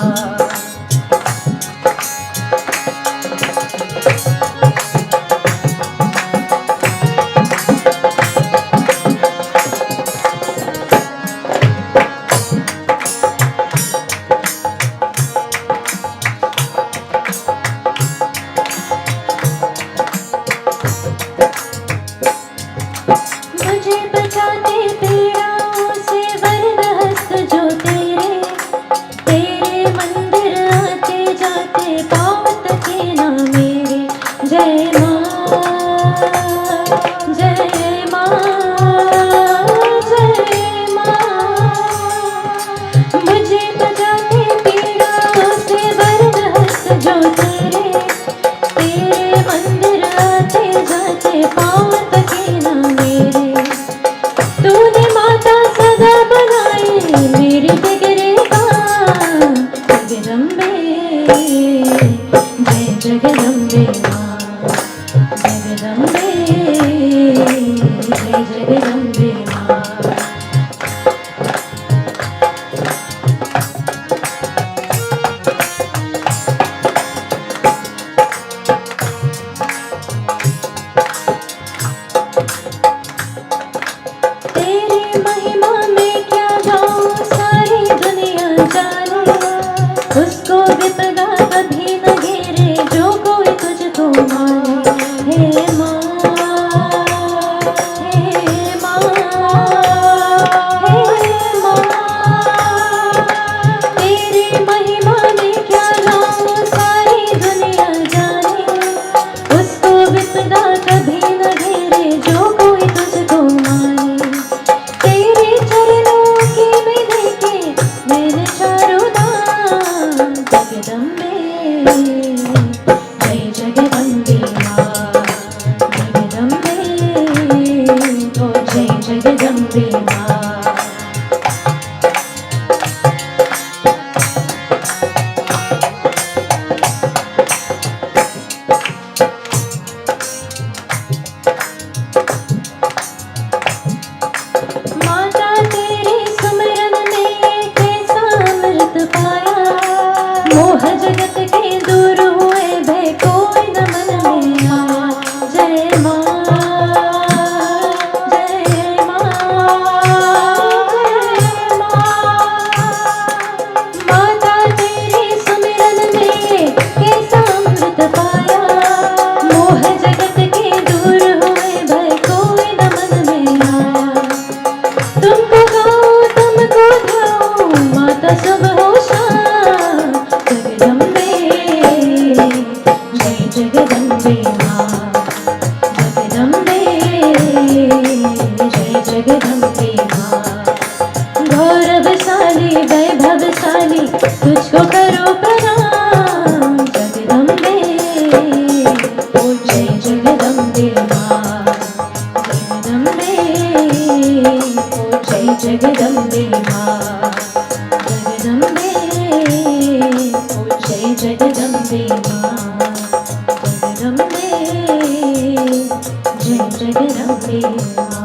जगदम्बे माँ। माता तेरे सुमिरन में कैसा अमृत पाया, मोह जगत के दूर हुए भय कोई न मन में आया। जय माँ जय माँ जय माँ। माता तेरे सुमिरन में कैसा अमृत पाया, मोह जगत के दूर हुए भय कोई न मन में आया। तुमको गाऊं तुमको ध्याऊं माता सुबह हो शाम, जगदम्बे जय जगदम्बे माँ। जगदम्बे जय जगदम्बे माँ। गौरवशाली वैभवशाली तुझको करो प्रणाम, जगदम्बे ओ जय जगदम्बे माँ। जगदम्बे ओ जय जगदम्बे माँ। जगदम्बे ओ जय जगदम्बे माँ। जगदम्बे जय जगदम्बे माँ।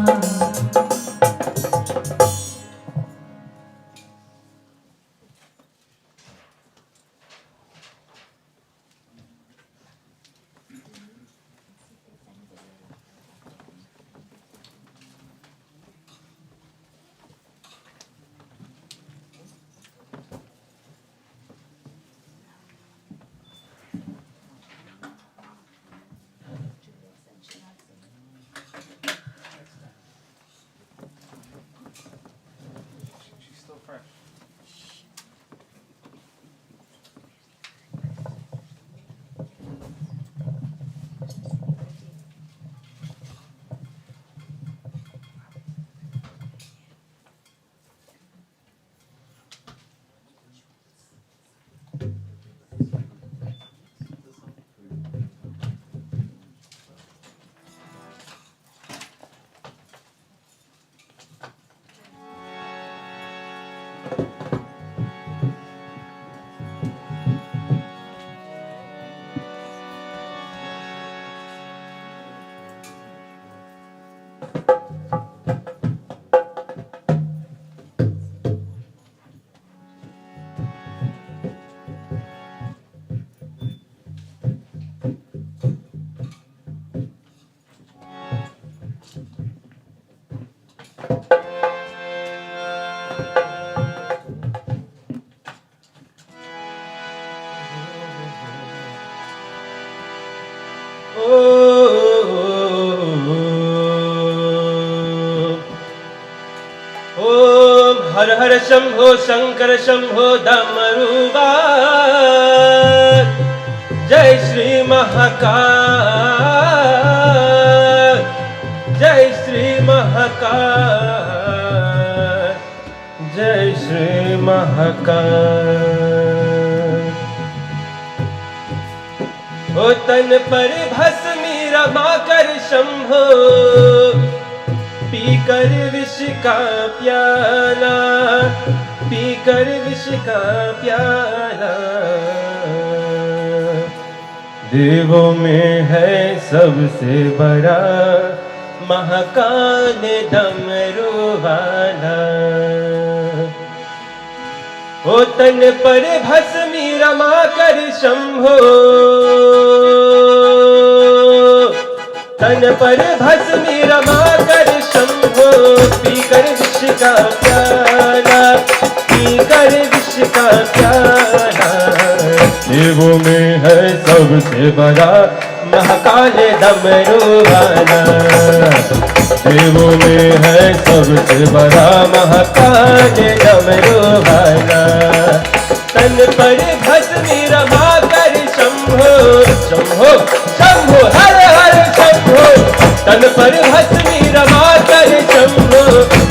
ओम हर हर शंभो शंकर शंभो डमरुवार। जय श्री महाकाल, जय श्री महाकाल, जय श्री महाकाल। ओ तन पर भस्मी रमा कर शंभो, पीकर विष का प्याला, पीकर विष का प्याला। देवों में है सबसे बड़ा महाकाल डमरू वाला। ओ तन पर भस्मी रमा कर शंभो, तन पर भस्मी रमा कर शंभो, पीकर विष का प्याला, पीकर विष का प्याला। देवों में है सबसे बड़ा महाकाल डमरू वाला। देवों में है सबसे बड़ा महाकाल डमरू वाला। तन पर भस्मी रमा कर शंभो, शंभो शंभो हर हर शंभो। तन पर भस्मी रमा कर शंभो,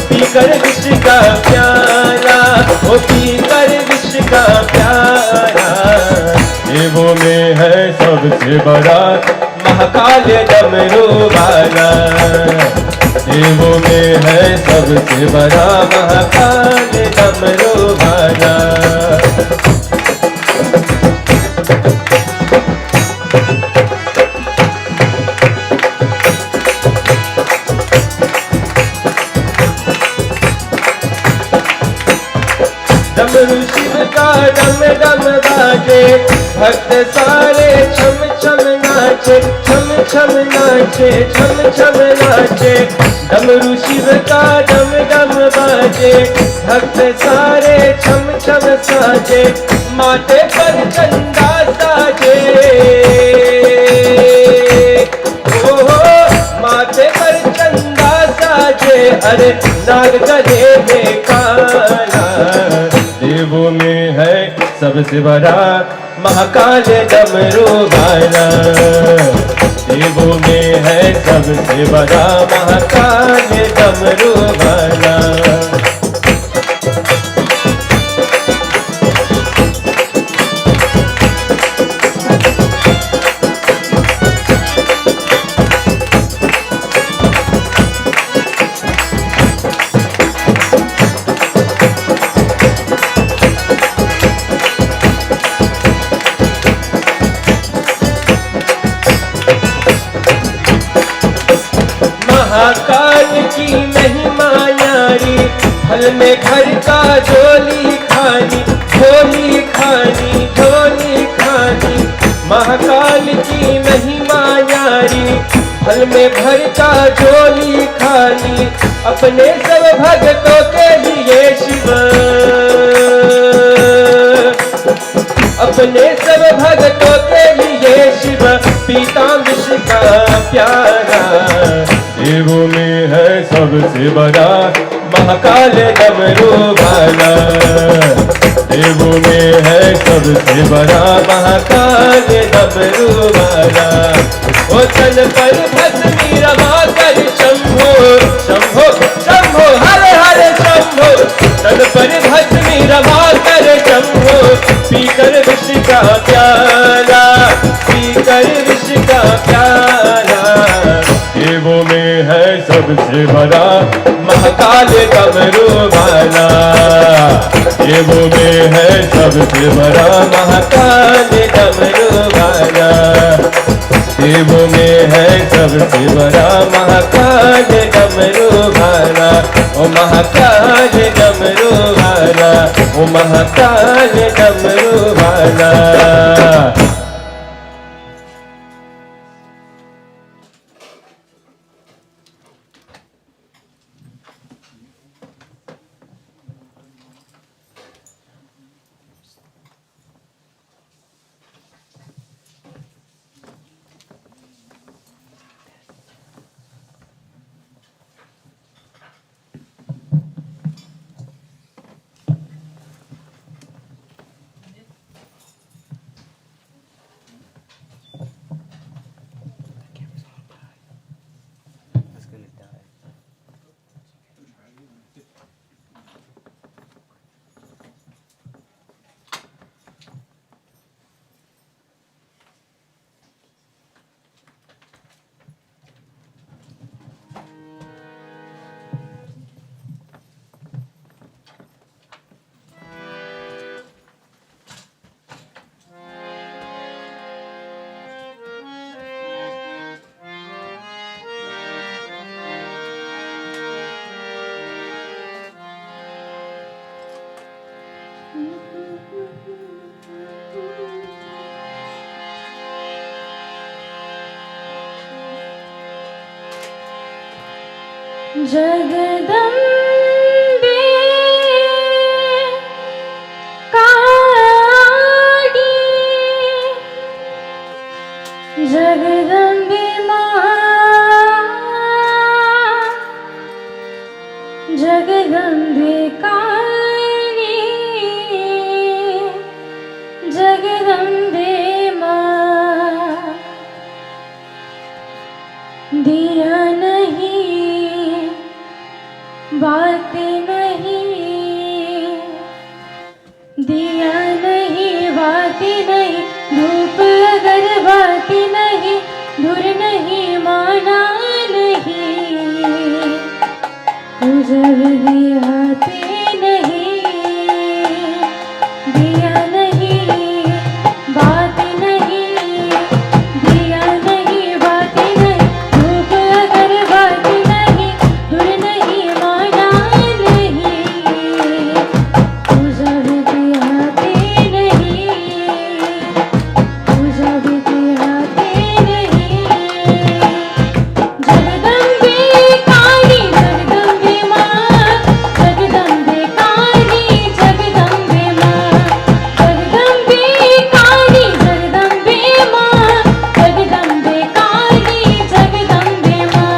पीकर विष का प्याला, ओ पीकर विष का प्याला। देवों में है सबसे बड़ा महाकाल डमरू वाला। देवों में है सबसे बड़ा महाकाल डमरू वाला। डमरू शिव का डम डम बाजे, भक्त सारे छम छम नाचे, छम छम नाचे, छम छम नाचे। डमरू शिव का डम डम बाजे, भक्त सारे छम छम साजे। माथे पर चंदा साजे, ओ माथे पर चंदा साजे। अरे नाग गले में काला, देवों में है सबसे बड़ा महाकाल डमरू वाला। देवों में है सबसे बड़ा महाकाल डमरू वाला। महाकाल की महिमा न्यारी, फल में घर का झोली खानी, झोली खानी, झोली खानी। महाकाल की महिमा न्यारी, फल में भर का झोली खानी। अपने सब भक्तों के लिए शिव, अपने सब भक्तों के लिए शिव पीता विष का प्यारा। देवों में है सबसे बड़ा महाकाल डमरू वाला। देवों में है सबसे बड़ा महाकाल डमरू वाला। ओ तन पर भस्मी रमा कर शंभो शंभो शंभो हर हर शंभो। तन पर भस्मी रमा कर शंभो, पीकर विष का प्याला, पीकर विष का प्याला। देवों में है सबसे बड़ा महाकाल डमरू वाला। देवों में है सबसे बड़ा महाकाल डमरू वाला। देवों में है सबसे बड़ा महाकाल डमरू वाला। ओ महाकाल डमरू वाला, ओ महाकाल डमरू वाला। जगदम्बे काली, जगदम्बे माँ, जगदम्बे काली, जगदम्बे माँ। दिया नहीं, बातें नहीं, दिया नहीं, बातें नहीं, धूप अगर बातें नहीं, धुर जब दिहाते नहीं, दिया नहीं, बात नहीं, दिया नहीं, बात नहीं, धूप अगर बात नहीं, दूर नहीं, माना नहीं। तू जब दिहाते नहीं, तू जब दिहाते नहीं। जगदम्बे काली जगदम्बे माँ, जगदम्बे काली जगदम्बे माँ, जगदम्बे काली जगदम्बे माँ, जगदम्बे काली जगदम्बे माँ।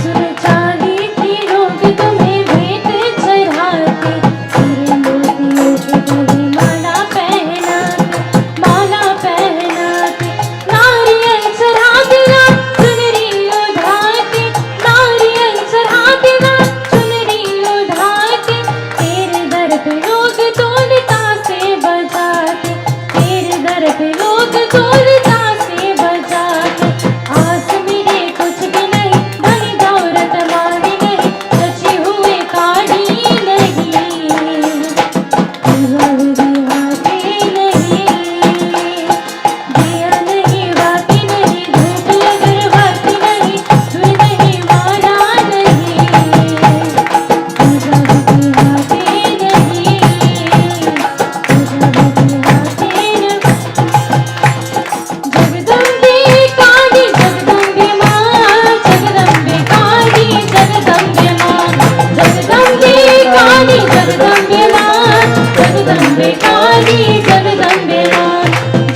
सुर चाली की लोग तुम्हें भेंट चढ़ाते, सिर मोतियों के गले माला पहनाते, माला पहनाते। नारियल चढ़ाते ना चुनरी उठाते, नारियल चढ़ाते ना चुनरी उठाते। तेरे दर पे लोग तोलता से बजाते, तेरे दर पे लोग तोलता से बजाते। आस मेरे कुछ भी नहीं, धन दौलत मांगी नहीं, सची हुए काढ़ी नहीं। तू जब दिहाते नहीं, दिया नहीं, बाती नहीं, धूप अगर बाती नहीं, दूर नहीं, माना नहीं। तू जब दिहाते नहीं, तू जब दिहाते नहीं। जगदम्बे काली जगदम्बे माँ, जगदम्बे काली जगदम्बे माँ, जगदम्बे काली जगदम्बे माँ,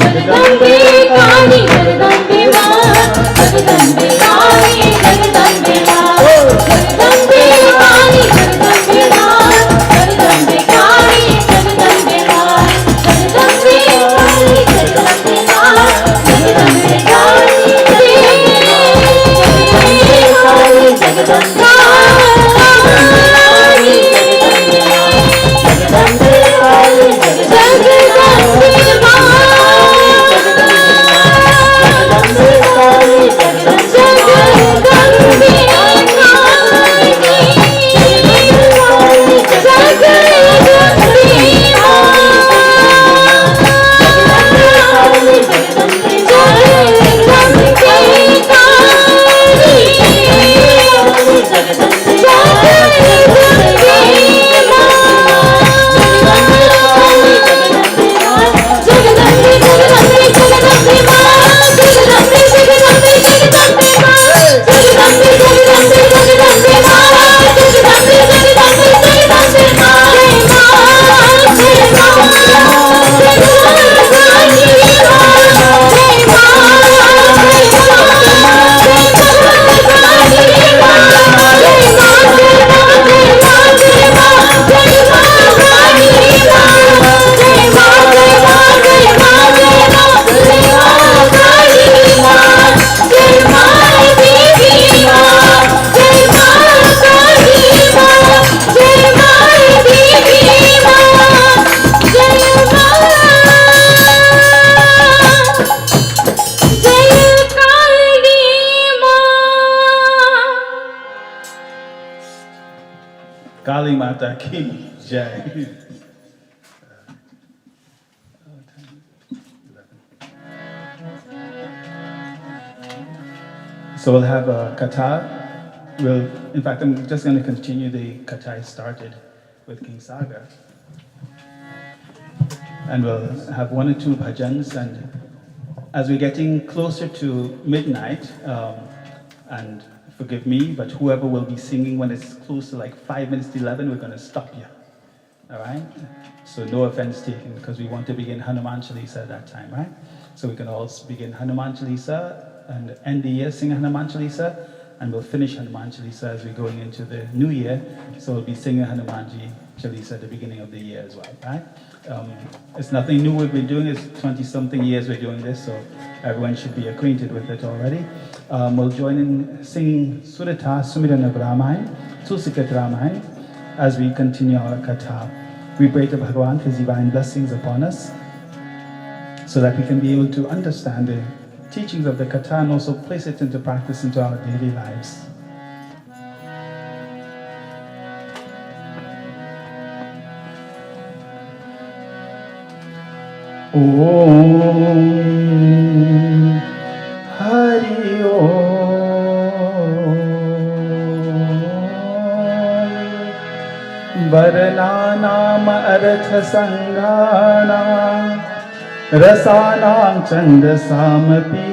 जगदम्बे काली जगदम्बे माँ, जगदम्बे काली जगदम्बे माँ, जगदम्बे काली जगदम्बे माँ, जगदम्बे काली जगदम्बे माँ, जगदम्बे काली जगदम्बे माँ, जगदम्बे काली जगदम्बे माँ, जगदम्बे काली Jagdambe Kali Mata ki jai. So we'll have a Katha. In fact, I'm just going to continue the Katha I started with King Saga. And we'll have 1 or 2 bhajans. And as we're getting closer to midnight, and forgive me, but whoever will be singing when it's close to like 5 minutes to 11, we're going to stop you. All right? So no offense taken, because we want to begin Hanuman Chalisa at that time, right? So we can all begin Hanuman Chalisa and end the year singing Hanuman Chalisa, and we'll finish Hanuman Chalisa as we're going into the new year. So we'll be singing Hanumanji Chalisa at the beginning of the year as well, right? It's nothing new we've been doing. It's 20-something years we're doing this, so everyone should be acquainted with it already. We'll join in singing Surata Sumirana Brahman. Susikat Ramai, as we continue our Katha. We pray to Bhagavan for His divine blessings upon us, so that we can be able to understand the teachings of the Katha and also place it into practice into our daily lives. Om Hari Om Varnanam Artha Sanghana Rasanam Chandasamapi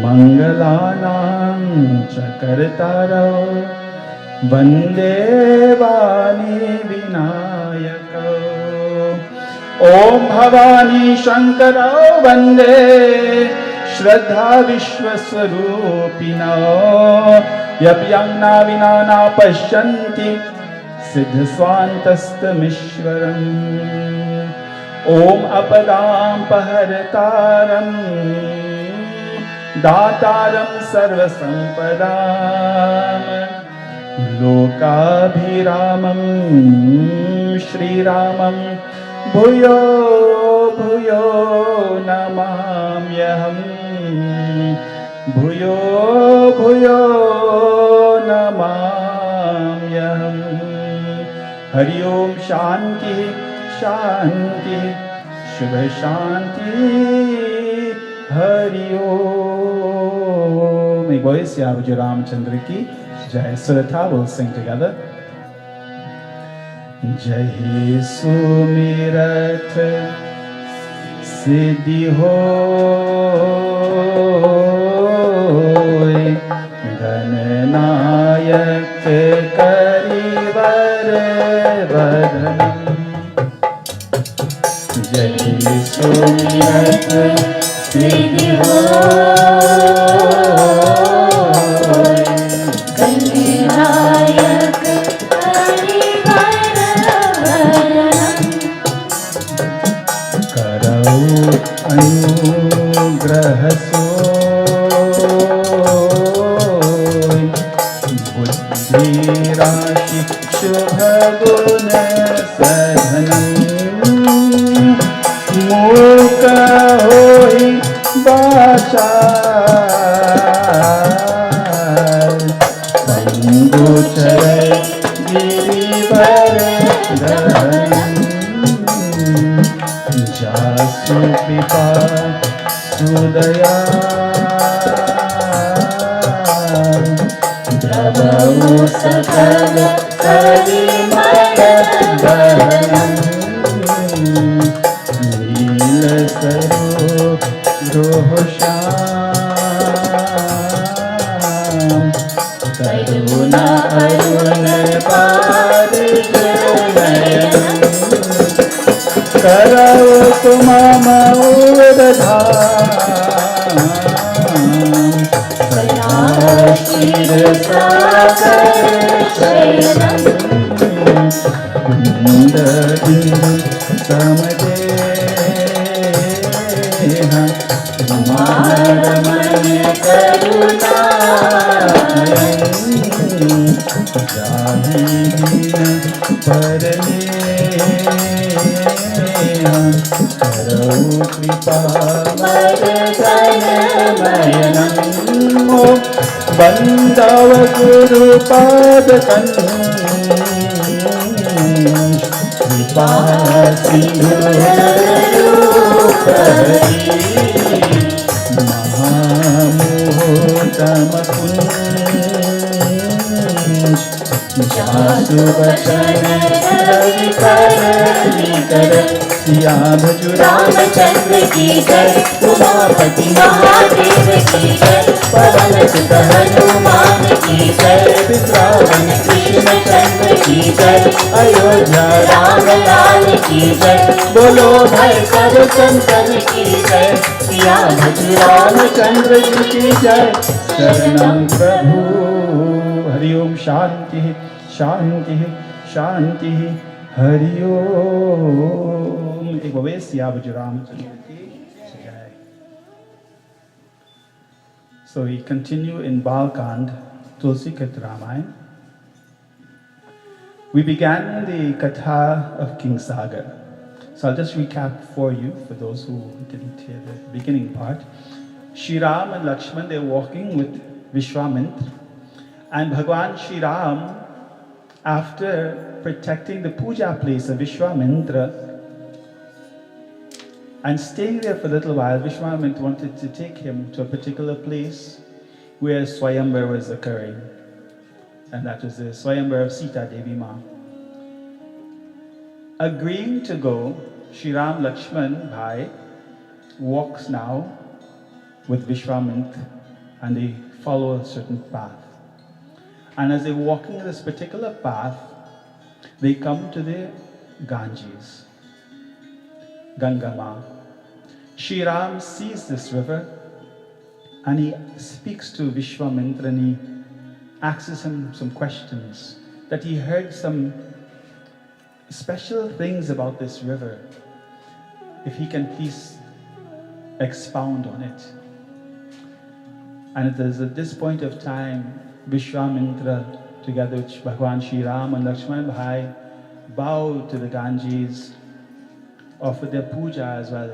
Mangalanam Chakartaro Vande Vani Vinayako Om Bhavani Shankara Vande Shraddha Vishwaswarupino Yapyangna Vinana Pashyanti Siddhaswantastamishwaram Om Apadam Paharataram Dataram Sarvasampadam Lokabhiramam Shri Ramam Bhuyo Bhuyo Namamyaham Bhuyo Bhuyo Namamyaham Hari Om Shanti Shanti Shubha Shanti Hari Om. May boys Yavuji Ramchandra ki Jai. Suratha will sing together. Jai Sumirat Siddhi Hoy Dhananayak Karivar Vadhanam. Jai Sumirat Siddhi Hoy Dhananayak अनुग्रह सोय बुद्धि राशि शुभ गुण सधनम मूक होई वाचाल पंगुचर गिरिवर धरम जासु कृपा सुदया द्रवौ सकल कलिमल दहनम नील स्वरूप रोषाम करुणा अरुण पार नयनम करौ तुममौरधाम सयाशिर सागर शयनम कुंद बिंदु समदेह कुमारमण करुणामयम् जाहि दीन परने करौ कृपा मरदनमयनम् बन्धव गुरुपादकन् कृपा सिन्धुरूपहरि महामोहतमकुञ्ज जासु वचन रवि कर सिया भजु रामचंद्र की जय उमापति महादेव की जय पवन सुत हनुमान की जय वृंदावन कृष्ण चंद्र की जय अयोध्या राम लाल की जय बोलो भाई सब संतन की जय सिया भजु रामचंद्र जी की जय शरणं प्रभु. हरि ओम. शांति शांति शांति. हरि ओम. एक भवे सियावजु रामचंद्र की जय. So we continue in Balkand Tulsi Katha Ramayana. We began the Katha of King Sagar. So I'll just recap for you, for those who didn't hear the beginning part. Shri Ram and Lakshman, they're walking with Vishwamitra. And Bhagwan Shri Ram, after protecting the puja place of Vishwamitra, and staying there for a little while, Vishwamitra wanted to take him to a particular place where Swayamvar was occurring. And that was the Swayamvar of Sita Devi Ma. Agreeing to go, Shri Ram Lakshman Bhai walks now with Vishwamitra and they follow a certain path. And as they're walking this particular path, they come to the Ganges. Gangama. Shri Ram sees this river and he speaks to Vishwamitra and he asks him some questions, that he heard some special things about this river, if he can please expound on it. And it is at this point of time, Vishwamitra, together with Bhagwan Shri Ram and Lakshman Bhai, bow to the Ganges, offer their puja as well,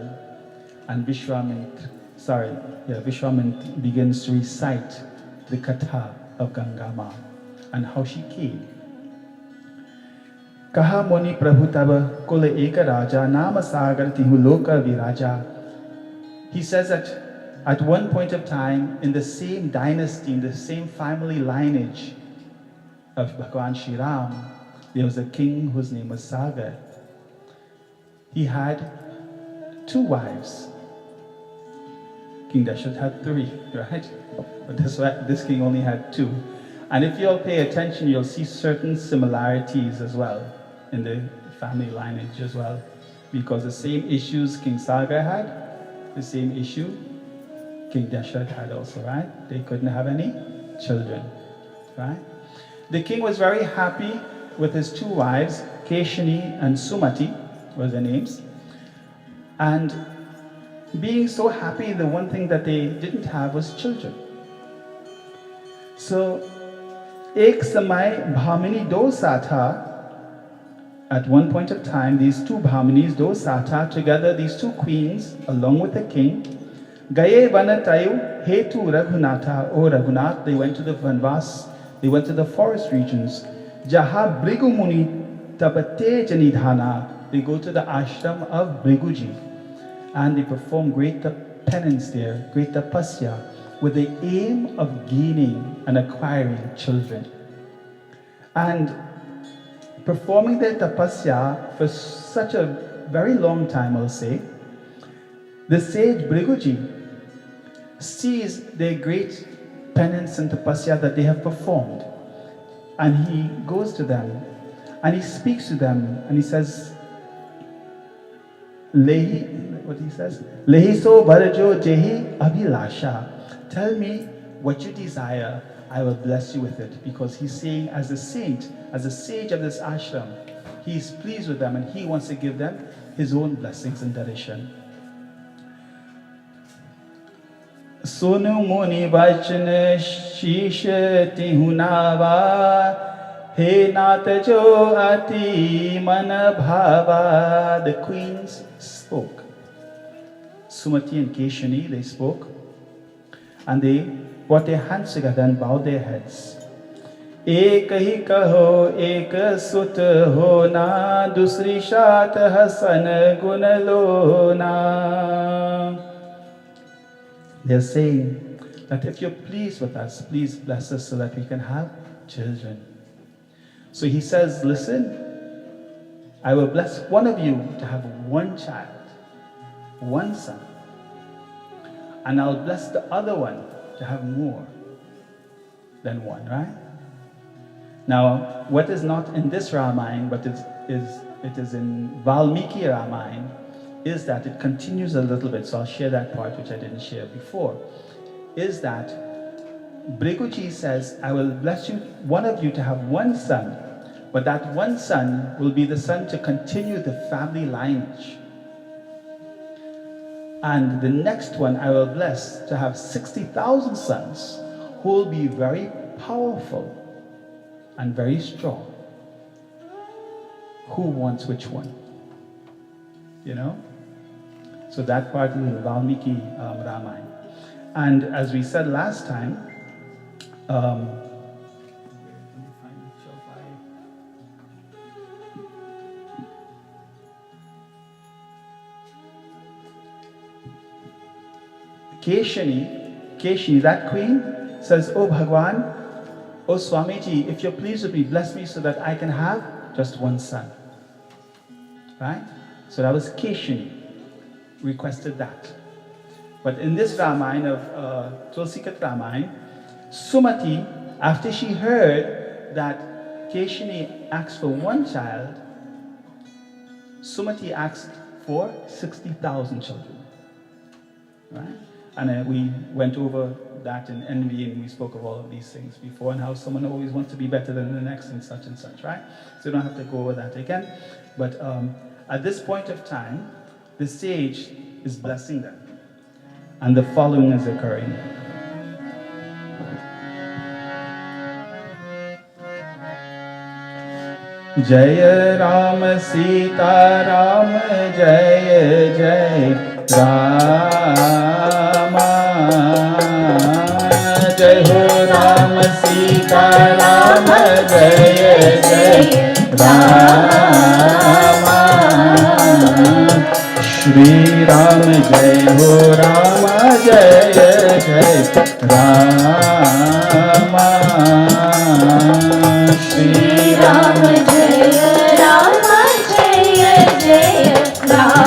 and Vishwamitra begins to recite the Katha of Gangama and how she came. Kaha Moni Prabhu Taba Kula Eka Raja Nama Sagar Tihu Loka Viraja. He says that at one point of time, in the same dynasty, in the same family lineage of Bhagwan Shri Ram, there was a king whose name was Sagar. He had 2 wives. King Dashrath had 3, right? But this king only had 2. And if you'll pay attention, you'll see certain similarities as well in the family lineage as well. Because the same issues King Sagar had, the same issue King Dashrath had also, right? They couldn't have any children, right? The king was very happy with his 2 wives, Keshani and Sumati, was their names. And being so happy, the one thing that they didn't have was children. So, ek samay bhamini do satha. At one point of time, these 2 bhaminis, do satha, together these 2 queens, along with the king, gaye vanatayu hetu raghunatha. O Raghunath, they went to the Vanvas, they went to the forest regions. Jaha brigumuni tapate janidhana. They go to the ashram of Briguji and they perform great penance there, great tapasya, with the aim of gaining and acquiring children. And performing their tapasya for such a very long time, I'll say, the sage Briguji sees their great penance and tapasya that they have performed. And he goes to them and he speaks to them and he says, Lehi so barajo jehi abhilasha. Tell me what you desire, I will bless you with it. Because he's saying, as a saint, as a sage of this ashram, he's pleased with them and he wants to give them his own blessings and direction. Sonu muni vachna shisha tihunava. He natajo ati mana bhava. The queens spoke. Sumati and Keshani, they spoke. And they brought their hands together and bowed their heads. Ek hi kaho, ek sut ho na, dusri shat hasan gunalo na. They're saying that if you're pleased with us, please bless us so that we can have children. So he says, listen, I will bless one of you to have 1 child, 1 son. And I'll bless the other one to have more than 1, right? Now, what is not in this Ramayana, but it is in Valmiki Ramayana, is that it continues a little bit. So I'll share that part which I didn't share before. Is that Briguji says, I will bless you, one of you to have 1 son, but that 1 son will be the son to continue the family lineage. And the next one I will bless to have 60,000 sons who will be very powerful and very strong. Who wants which one? You know? So that part is the Valmiki Ramayana. And as we said last time, Keshini, that queen, says, "Oh Bhagwan, oh Swamiji, if you're pleased with me, bless me so that I can have just one son." Right? So that was Keshini, requested that. But in this Ramayana of Tulsikat Ramayana, Sumati, after she heard that Keshini asked for one child, Sumati asked for 60,000 children. Right? And we went over that in envy, and we spoke of all of these things before, and how someone always wants to be better than the next and such, right? So we don't have to go over that again. But at this point of time, the sage is blessing them. And the following is occurring. Jaya Ram Sita Ram Jaya Jaya Rama. Jai Ho Ram Sita Ram Jaya Jaya Rama. Shri Ram Jai Ho Rama Jaya Jaya Rama. Shri Ram Jaya Rama Jaya Jaya Rama.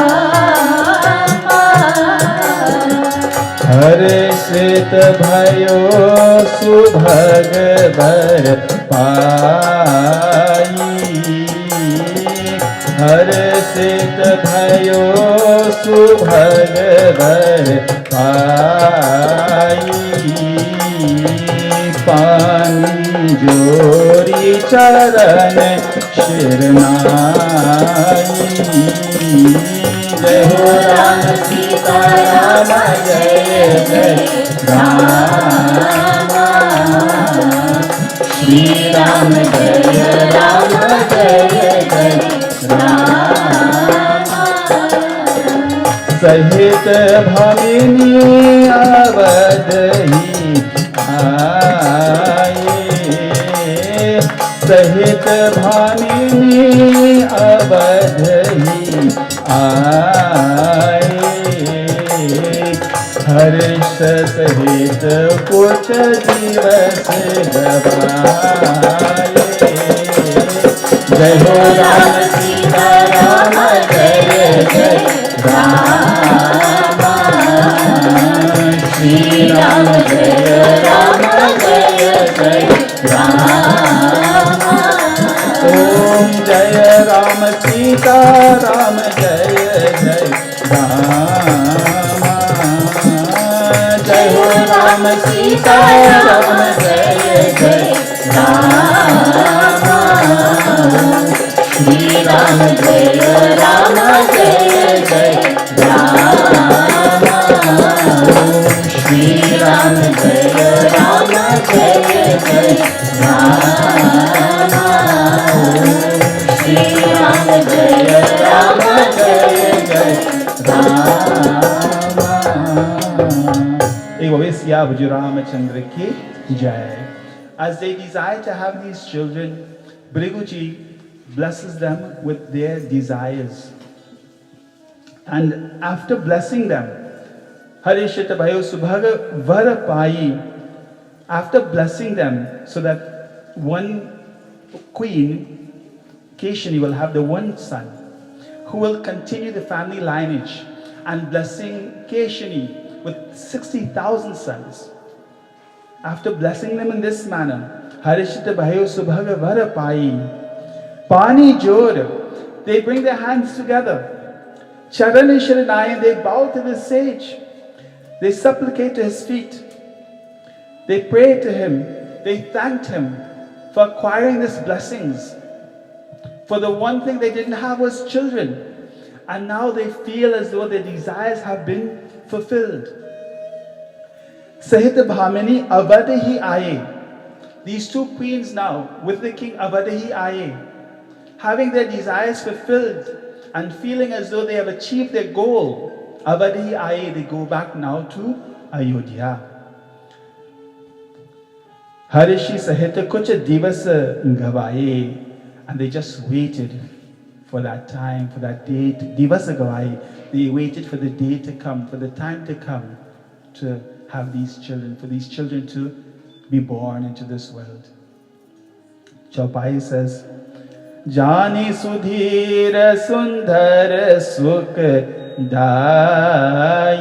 हर्षित भयो सुभग बर पाई। हर्षित भयो सुभग बर पाई। पानी जोरी चरण शिरनाई। जय हो राम सीता राम जय जय राम। श्री राम जय राम जय जय राम। सहित भगिनी अवध ही आए। सहित भामिनी अवध ही आए। हर्ष सहित कुछ दिवस गवाए। जय हो राम सीता राम जय जय राम। श्री राम जय राम जय जय राम। ओम जय राम सीता राम जय जय राम। जय हो राम सीता राम जय जय राम। श्री राम जय राम जय जय राम। श्री राम जय राम जय जय राम। श्री राम जय राम जय जय Ram. Siya Bhuju Ramachandra ki Jai. As they desire to have these children, Briguji blesses them with their desires. And after blessing them, Harishita Bhayo Subhaga Vara Pai, after blessing them so that one queen, Keshini, will have the one son who will continue the family lineage, and blessing Keshini with 60,000 sons. After blessing them in this manner, Harishita Bhayo Subhaga Vara Pai, Pani Jor, they bring their hands together. Charani Sharanai, they bow to the sage. They supplicate to his feet. They pray to him. They thanked him for acquiring these blessings. For the one thing they didn't have was children. And now they feel as though their desires have been fulfilled. Sahita Bhamini Avada hi aaye. These two queens now, with the king Avadahi Aye, having their desires fulfilled and feeling as though they have achieved their goal, Avadahi Aye, they go back now to Ayodhya. Harishi Sahita Kucha Divasa Gavaye, and they just waited for that time, for that day, Divasa Gavaye. They waited for the day to come, for the time to come to have these children, for these children to be born into this world. Chaupai says, Jani Sudhira Sundar Sukh Dai,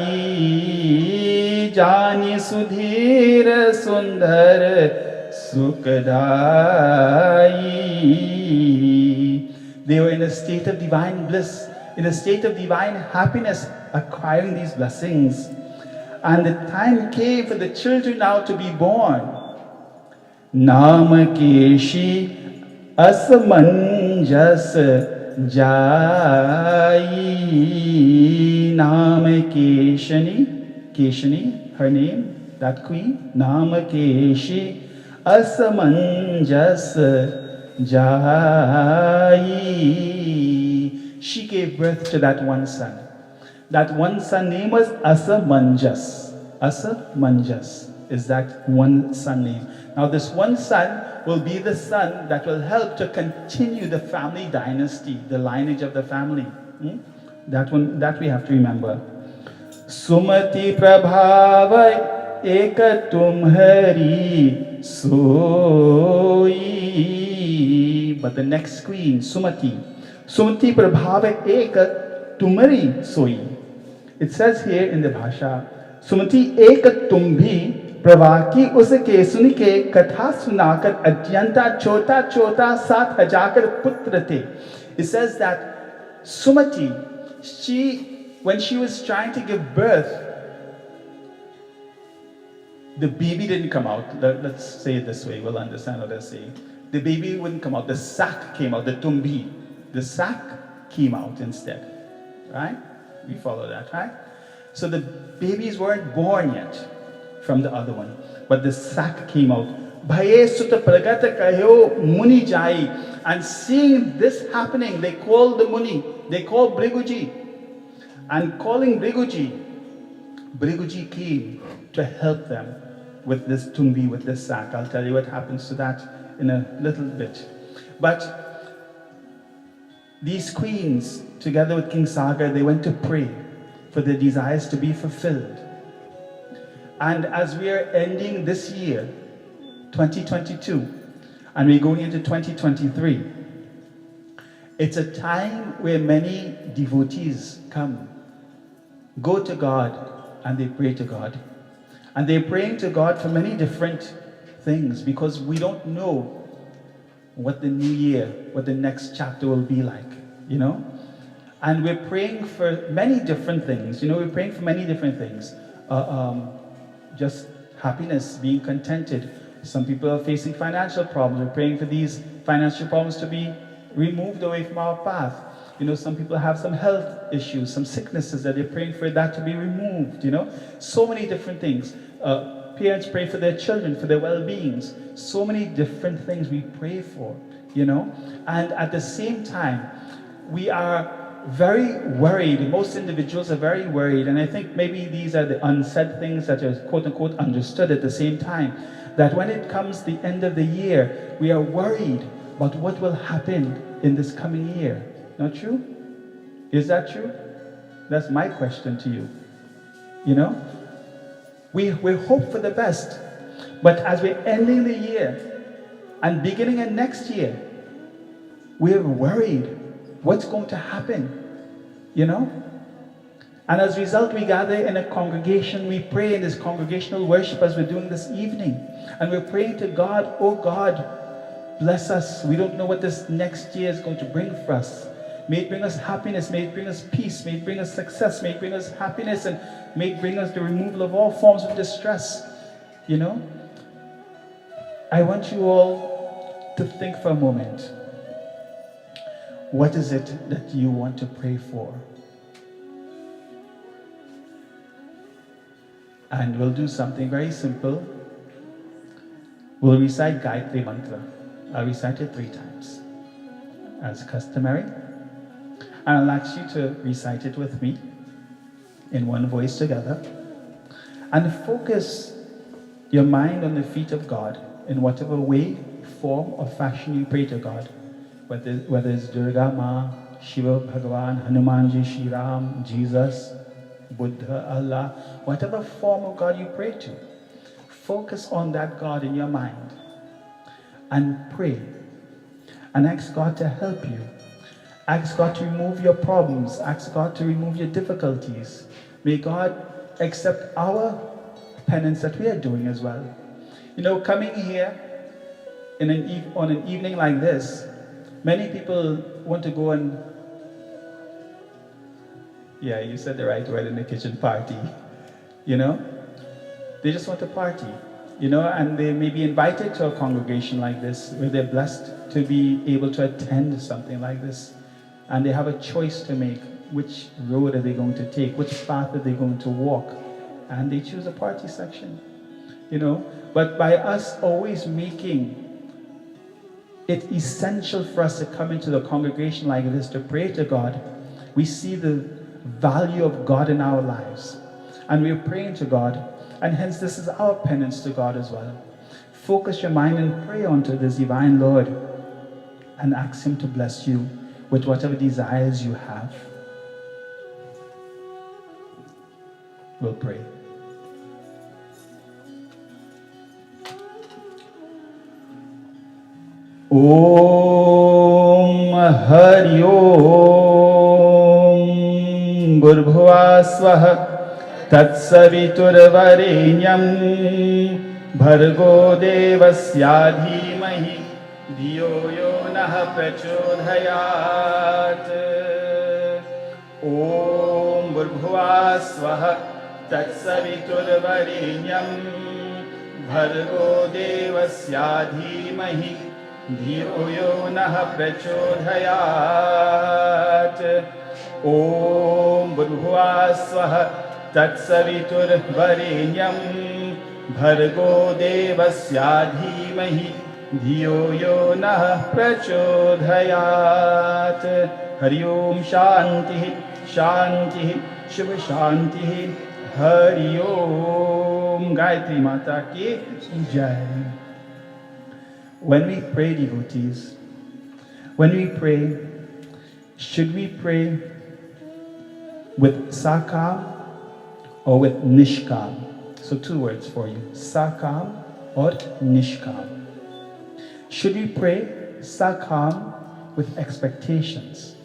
Jani Sudhira Sundar Sukh Dai. They were in a state of divine bliss, in a state of divine happiness, acquiring these blessings. And the time came for the children now to be born. Nama Keshi Asamanjas Jai. Nama Keshani, her name, that queen. Nama Keshi Asamanjas Jai. She gave birth to that one son. That one son name was Asamanjas. Asamanjas is that one son name. Now this one son will be the son that will help to continue the family dynasty, the lineage of the family. That one, that we have to remember. Sumati Prabhava Eka Tumhari Soi. But the next queen, Sumati. Sumati Prabhava Eka Tumari Soi. It says here in the Bhasha, Sumati Eka Tumbhi Pravaki Usake Sunike Katha Sunakar Adyanta Chota Chota Sat Hajakar Putrate. It says that Sumati, when she was trying to give birth, the baby didn't come out. Let's say it this way, we'll understand what they're saying. The baby wouldn't come out, the sac came out, the tumbi. The sac came out instead. Right? We follow that, right? So the babies weren't born yet from the other one, but the sac came out. Bhaye Sutta Pragata Kahyo Muni Jai. And seeing this happening, they called the Muni, they called Briguji. And calling Briguji, Briguji came to help them with this tumbi, with this sack. I'll tell you what happens to that in a little bit. But these queens, together with King Sagar, they went to pray for their desires to be fulfilled. And as we are ending this year, 2022, and we're going into 2023, it's a time where many devotees come, go to God, and they pray to God. And they're praying to God for many different things, because we don't know what the new year, what the next chapter will be like, you know? And we're praying for many different things, you know, we're praying for many different things. Just happiness, being contented. Some people are facing financial problems. We're praying for these financial problems to be removed away from our path. You know, some people have some health issues, some sicknesses that they're praying for that to be removed, you know. So many different things. Parents pray for their children, for their well-beings. So many different things we pray for, you know. And at the same time, we are very worried. Most individuals are very worried. And I think maybe these are the unsaid things that are quote-unquote understood at the same time. That when it comes the end of the year, we are worried about what will happen in this coming year. Not true? Is that true? That's my question to you. You know? We hope for the best. But as we're ending the year and beginning of next year, we're worried. What's going to happen? You know? And as a result, we gather in a congregation, we pray in this congregational worship as we're doing this evening. And we're praying to God, oh God, bless us. We don't know what this next year is going to bring for us. May it bring us happiness, may it bring us peace, may it bring us success, may it bring us happiness, and may it bring us the removal of all forms of distress. You know? I want you all to think for a moment. What is it that you want to pray for? And we'll do something very simple. We'll recite Gayatri Mantra. I'll recite it 3 times, as customary. And I'll ask you to recite it with me in one voice together. And focus your mind on the feet of God in whatever way, form, or fashion you pray to God. Whether it's Durga Ma, Shiva Bhagavan, Hanumanji, Shri Ram, Jesus, Buddha, Allah, whatever form of God you pray to. Focus on that God in your mind and pray and ask God to help you. Ask God to remove your problems. Ask God to remove your difficulties. May God accept our penance that we are doing as well. You know, coming here on an evening like this, many people want to go and, yeah, you said the right word in the kitchen, party. You know? They just want to party, you know, and they may be invited to a congregation like this where they're blessed to be able to attend something like this. And they have a choice to make. Which road are they going to take? Which path are they going to walk? And they choose a party section, you know. But by us always making it essential for us to come into the congregation like this to pray to God, we see the value of God in our lives. And we're praying to God. And hence this is our penance to God as well. Focus your mind and pray unto this divine Lord and ask Him to bless you with whatever desires you have. We'll pray. Om Hari Om Bhurbhuva Swaha Tatsaviturvarenyam Bhargo Devasya Dhimahi Dhiyo Yo Nah Prachodhayat. Om Bhurbhuva Swaha Tatsaviturvarenyam Bhargo Devasya Dhimahi Dhiyo Yo Nah Prachodhayat. Om Bhurbhuva Swaha Tatsaviturvarenyam Bhargo Devasya Dhimahi Dhiyo Yo Nah Prachodhayat. Hari Om Shanti Shanti Shiva Shanti. Hari Om. Gayatri Mata Ki Jai. When we pray, devotees, when we pray, should we pray with sakam or with nishkam? So 2 words for you, sakam or nishkam. Should we pray sakam with expectations,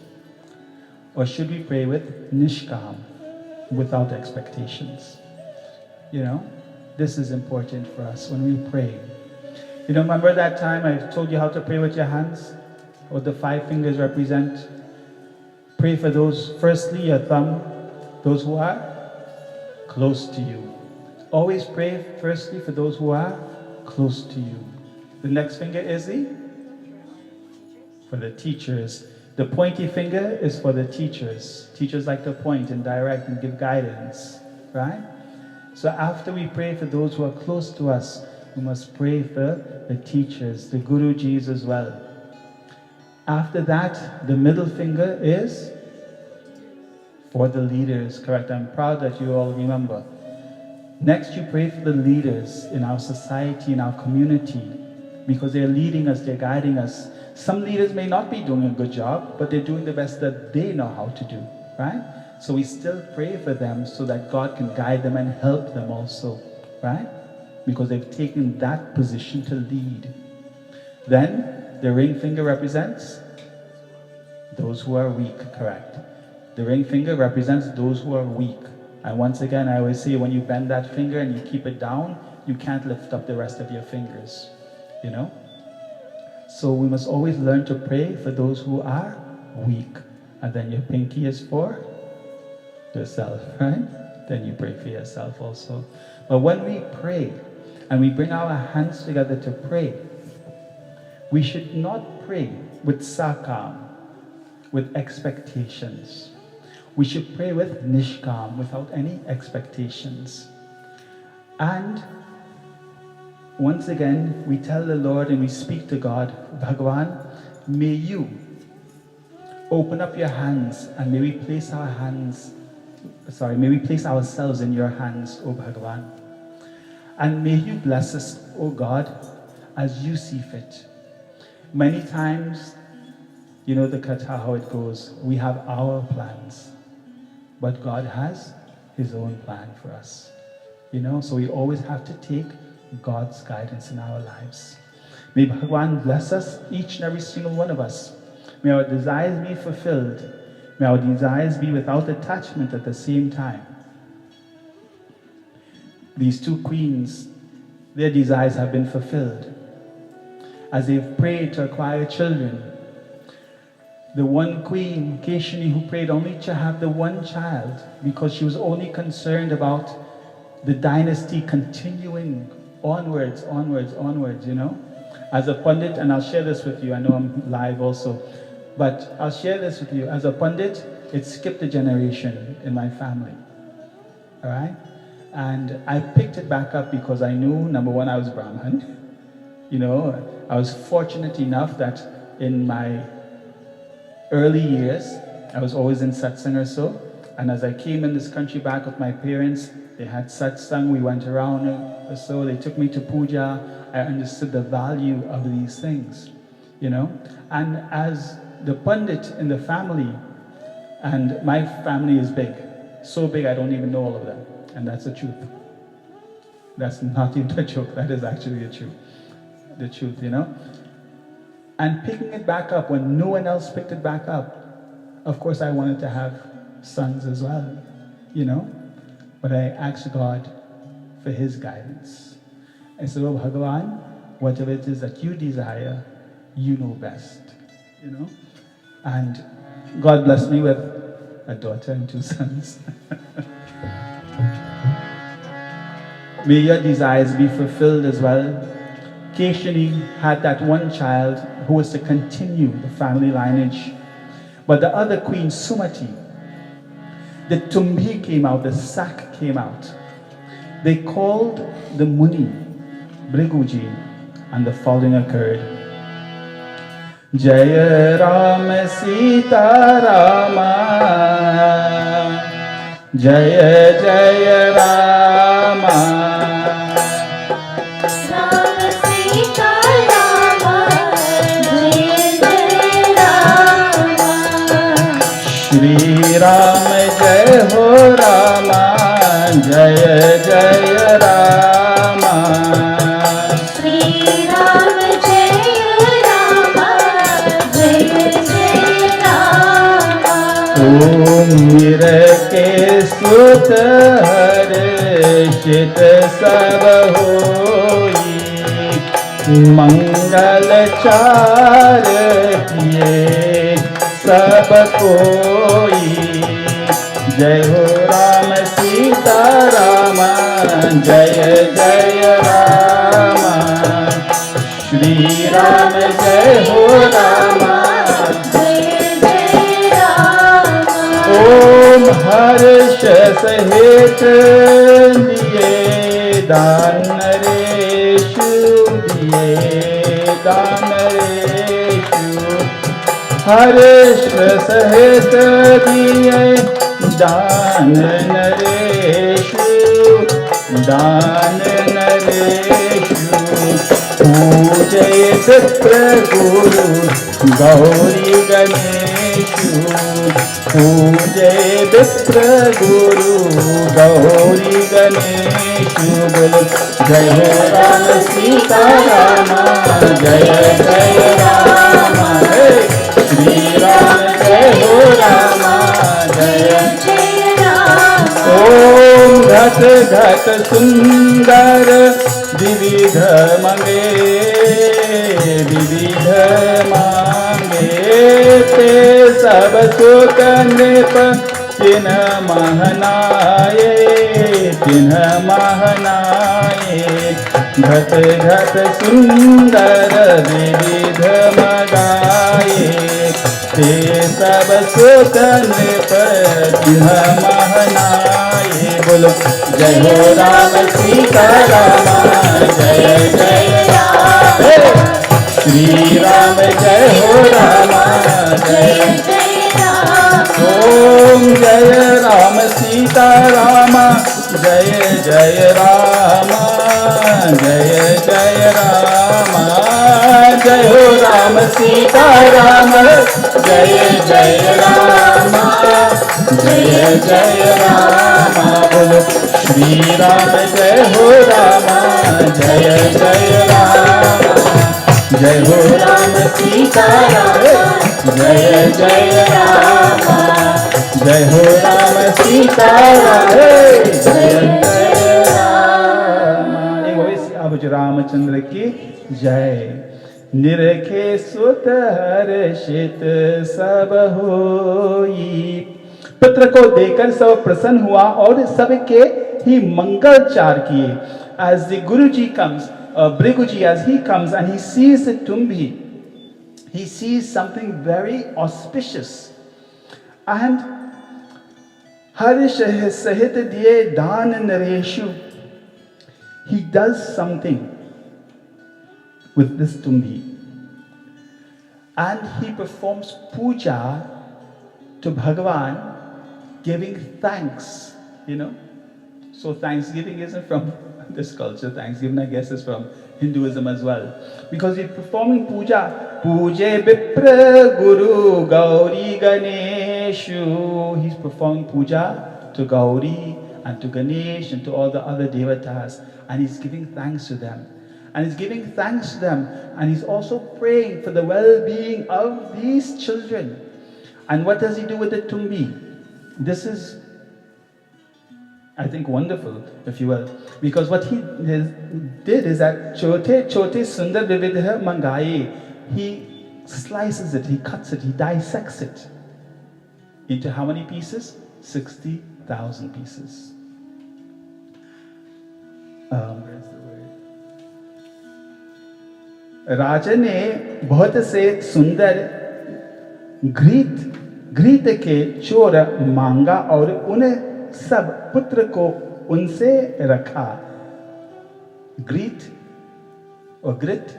or should we pray with nishkam, without expectations? You know, this is important for us when we pray. You know, remember that time I told you how to pray with your hands? What the 5 fingers represent? Pray for those, firstly your thumb, those who are close to you. Always pray firstly for those who are close to you. The next finger is for the teachers. The pointy finger is for the teachers. Teachers like to point and direct and give guidance, right? So after we pray for those who are close to us, we must pray for the teachers, the Gurujis as well. After that, the middle finger is for the leaders, correct? I'm proud that you all remember. Next, you pray for the leaders in our society, in our community, because they're leading us, they're guiding us. Some leaders may not be doing a good job, but they're doing the best that they know how to do, right? So we still pray for them so that God can guide them and help them also, right? Because they've taken that position to lead. Then, the ring finger represents those who are weak, correct? The ring finger represents those who are weak. And once again, I always say, when you bend that finger and you keep it down, you can't lift up the rest of your fingers, you know? So we must always learn to pray for those who are weak. And then your pinky is for yourself, right? Then you pray for yourself also. But when we pray, and we bring our hands together to pray, we should not pray with sakam, with expectations. We should pray with nishkam, without any expectations. And once again, we tell the Lord and we speak to God, Bhagavan, may you open up your hands and may we place ourselves in your hands, O Bhagavan. And may you bless us, O God, as you see fit. Many times, you know the Katha, how it goes. We have our plans, but God has his own plan for us. You know, so we always have to take God's guidance in our lives. May Bhagavan bless us, each and every single one of us. May our desires be fulfilled. May our desires be without attachment at the same time. These two queens, their desires have been fulfilled. As they've prayed to acquire children, the one queen, Keshini, who prayed only to have the one child because she was only concerned about the dynasty continuing onwards, you know. As a pundit, and I'll share this with you, I know I'm live also, but I'll share this with you. As a pundit, it skipped a generation in my family, all right? And I picked it back up because I knew, number one, I was Brahmin. You know, I was fortunate enough that in my early years, I was always in Satsang or so. And as I came in this country back with my parents, they had Satsang, we went around or so, they took me to puja. I understood the value of these things, you know. And as the pundit in the family, and my family is big, so big I don't even know all of them. And that's the truth. That's not even a joke, that is actually the truth, you know. And picking it back up when no one else picked it back up, of course I wanted to have sons as well, you know. But I asked God for his guidance. I said, oh Bhagavan, whatever it is that you desire, you know best, you know. And God blessed me with a daughter and 2 sons. May your desires be fulfilled as well. Keshini had that one child who was to continue the family lineage. But the other queen, Sumati, the tumbi came out, the sack came out. They called the Muni, Briguji, and the following occurred. Jaya Ram Sita Rama, Jaya Jaya Rama. Shri Ram Jai Ho Rama, Jaya Jaya Rama. Shri Ram Jaya Rama, Jaya Jaya Rama. Om Mira ke sut harshit sab hoi, Mangal char kiye सब कोई. जय हो राम सीता राम, जय जय राम. श्री राम जय हो राम, जय जय राम. ओम हर्ष सहित दिए दान नरेशु, दिए दान नरेशु. हर्ष सहित दिए दान नरेशु, दान नरेशु. पूजयित प्रगुरु गौरी गणेशु, पूजयित प्रगुरु गौरी गणेशु. बोलो जय हो राम सीता राम, जय जय राम. श्री राम जय हो राम, जय जय राम. ओम घट घट सुंदर विविध मंगे, विविध मांगे. ते सब सुख नृप तिन्ह महनाए, तिन्ह महनाए. घट घट सुंदर विविध मगाए. ते सब सुख नृप तिन्ह महनाए. बोलो जय हो राम सीता रामा जय जय राम श्री राम जय हो रामा जय जय राम ओम जय राम सीता रामा जय जय रामा जय जय रामा जय हो राम सीता राम जय जय रामा जय जय रामा बोलो श्री राम जय हो रामा जय जय रामा जय हो राम सीता राम जय जय रामा जय हो राम सीता राम जय जय रामा। एक वैसे अब जो रामचंद्र की जय निरखे सुत हर्षित सब होई पुत्र को देकर सब प्रसन्न हुआ और सबके ही मंगलचार किए। As the Guruji comes, Briguji, as he comes and he sees the Tumbi, he sees something very auspicious. And Harish Sahit Diye Dan Nareshu, he does something with this Tumbi. And he performs puja to Bhagavan, giving thanks, you know. So Thanksgiving isn't from this culture. Thanksgiving, I guess, is from Hinduism as well. Because he's performing puja. Puje Vipra Guru Gauri Ganeshu. He's performing puja to Gauri and to Ganesh and to all the other devatas. And he's giving thanks to them. And he's giving thanks to them. And he's also praying for the well-being of these children. And what does he do with the Tumbi? This is, I think, wonderful, if you will. Because what he did is that chote chote sundar vividha mangaye. He slices it, he cuts it, he dissects it. Into how many pieces? 60,000 pieces. Where's the word? राजा ने बहुत से सुंदर घृत के चोर मांगा और उन्हें सब पुत्र को उनसे रखा. Grit or grit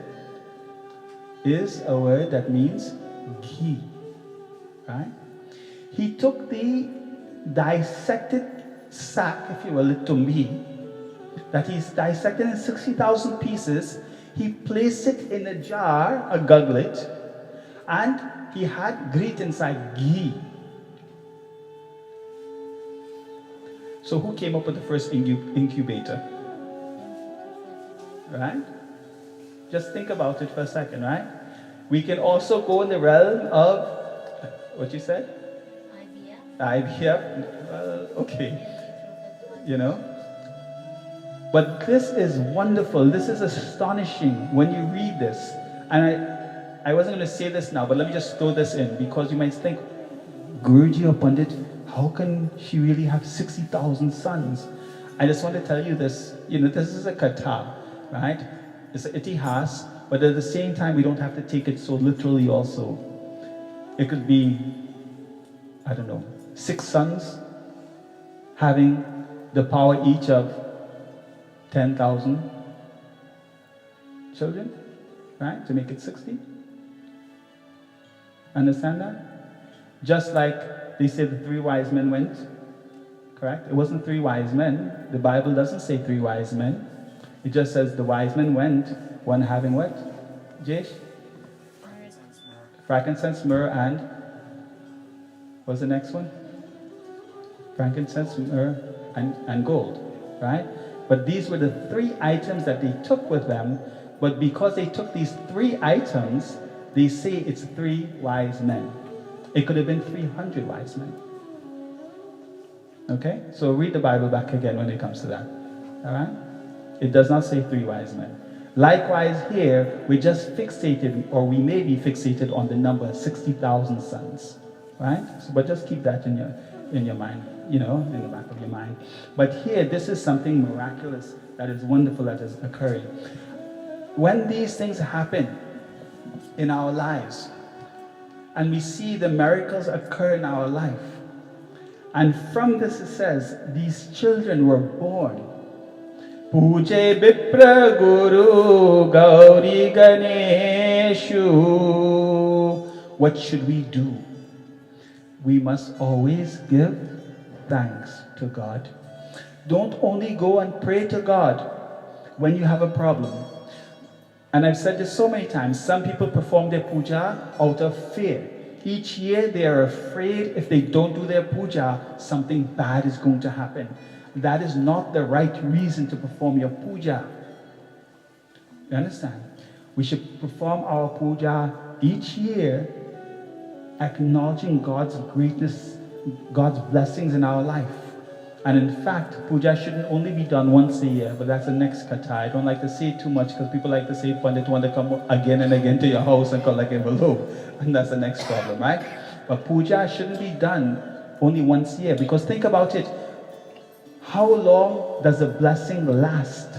is a word that means ghee, right? He took the dissected sack, if you will, the tumbi, that he's dissected in 60,000 pieces. He placed it in a jar, a guglet, and he had grit inside, ghee. So who came up with the first incubator? Right? Just think about it for a second, right? We can also go in the realm of, what you said? IVF. Okay. You know? But this is wonderful. This is astonishing when you read this. And I wasn't going to say this now, but let me just throw this in, because you might think, Guruji or Pandit, how can she really have 60,000 sons? I just want to tell you this. You know, this is a Katha, right? It's an itihas, but at the same time, we don't have to take it so literally also. It could be, I don't know, 6 sons having the power each of 10,000 children, right? To make it 60. Understand that? Just like they say the 3 wise men went, correct? It wasn't 3 wise men. The Bible doesn't say 3 wise men. It just says the wise men went, one having what? Jesh? Frankincense, myrrh, and what's the next one? Frankincense, myrrh, and gold, right? But these were the 3 items that they took with them. But because they took these 3 items, they say it's 3 wise men. It could have been 300 wise men. Okay? So read the Bible back again when it comes to that. All right? It does not say 3 wise men. Likewise here, we just fixated, or we may be fixated on the number 60,000 sons. Right? So, but just keep that in your mind, you know, in the back of your mind. But here, this is something miraculous that is wonderful that is occurring. When these things happen in our lives, and we see the miracles occur in our life, And from this it says, these children were born. Puje Vipra Guru Gauri Ganeshu. What should we do? We must always give thanks to God. Don't only go and pray to God when you have a problem. And I've said this so many times, some people perform their puja out of fear. Each year they are afraid if they don't do their puja, something bad is going to happen. That is not the right reason to perform your puja. You understand? We should perform our puja each year, acknowledging God's greatness, God's blessings in our life. And in fact, puja shouldn't only be done once a year, but that's the next katha. I don't like to say it too much because people like to say Pandit want to come again and again to your house and collect a envelope. And that's the next problem, right? But puja shouldn't be done only once a year, because think about it. How long does a blessing last?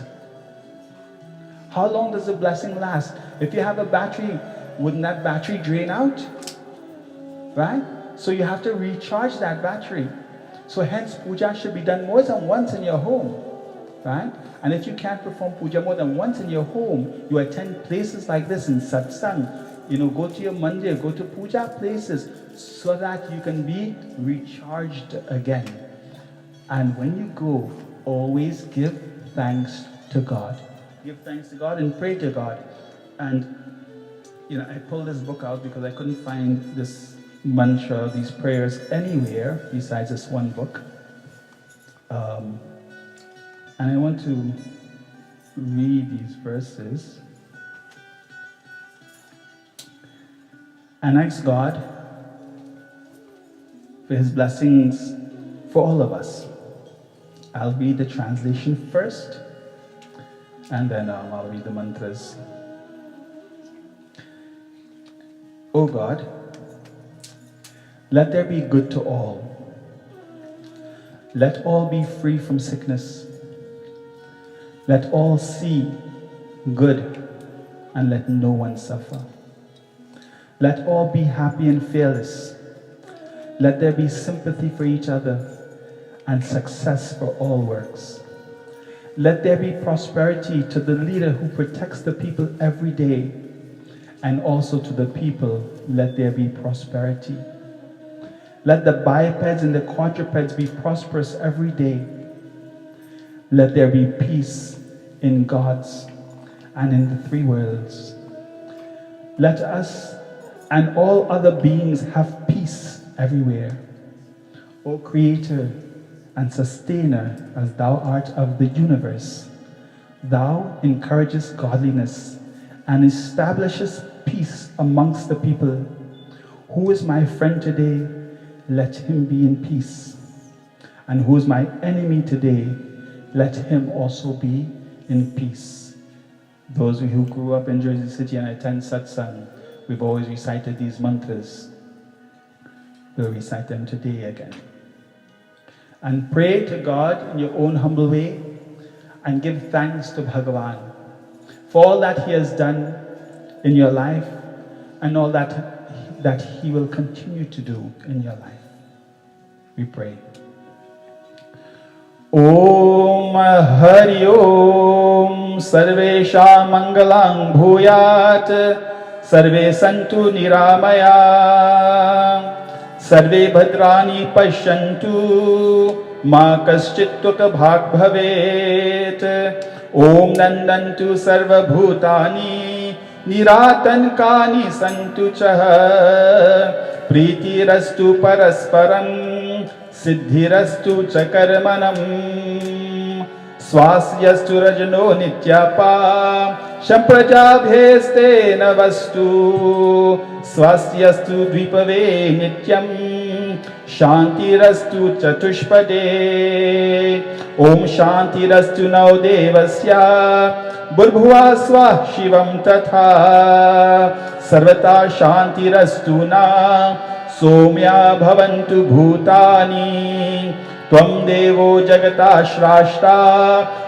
How long does a blessing last? If you have a battery, wouldn't that battery drain out? Right? So you have to recharge that battery. So hence, puja should be done more than once in your home, right? And if you can't perform puja more than once in your home, you attend places like this in Satsang. Go to your mandir, go to puja places so that you can be recharged again. And when you go, always give thanks to God. Give thanks to God and pray to God. And, I pulled this book out because I couldn't find this mantra, these prayers anywhere besides this one book. And I want to read these verses and ask God for His blessings for all of us. I'll read the translation first, and then I'll read the mantras. O God, let there be good to all. Let all be free from sickness. Let all see good, and let no one suffer. Let all be happy and fearless. Let there be sympathy for each other and success for all works. Let there be prosperity to the leader who protects the people every day, and also to the people, let there be prosperity. Let the bipeds and the quadrupeds be prosperous every day. Let there be peace in God's and in the three worlds. Let us and all other beings have peace everywhere. O Creator and Sustainer, as Thou art of the universe, Thou encouragest godliness and establishes peace amongst the people. Who is my friend today? Let him be in peace. And who is my enemy today? Let him also be in peace. Those who grew up in Jersey City and attend Satsang, we've always recited these mantras. We'll recite them today again. And pray to God in your own humble way and give thanks to Bhagavan for all that He has done in your life and all that He will continue to do in your life. We pray. Om Hari Om Sarvesha Mangalang Bhuyat Sarve Santu Niramaya Sarve Bhadrani Pashyantu Ma Kaschit Tuka Bhag Bhavet Om Nandantu Sarva Bhutani Niratankani Santu Chaha Preetirastu Parasparam Siddhirastu Chakarmanam Swasyastu Rajano Nityapa Shamprajabheste Navastu Swasyastu Dvipave Nityam Shantirastu Chatushpade Om Shantirastu Naudevasya Burbhuva Swah Shivam Tatha Sarvata Shantirastu Na Somya Bhavantu Bhutani Tvam Devo Jagatashrashta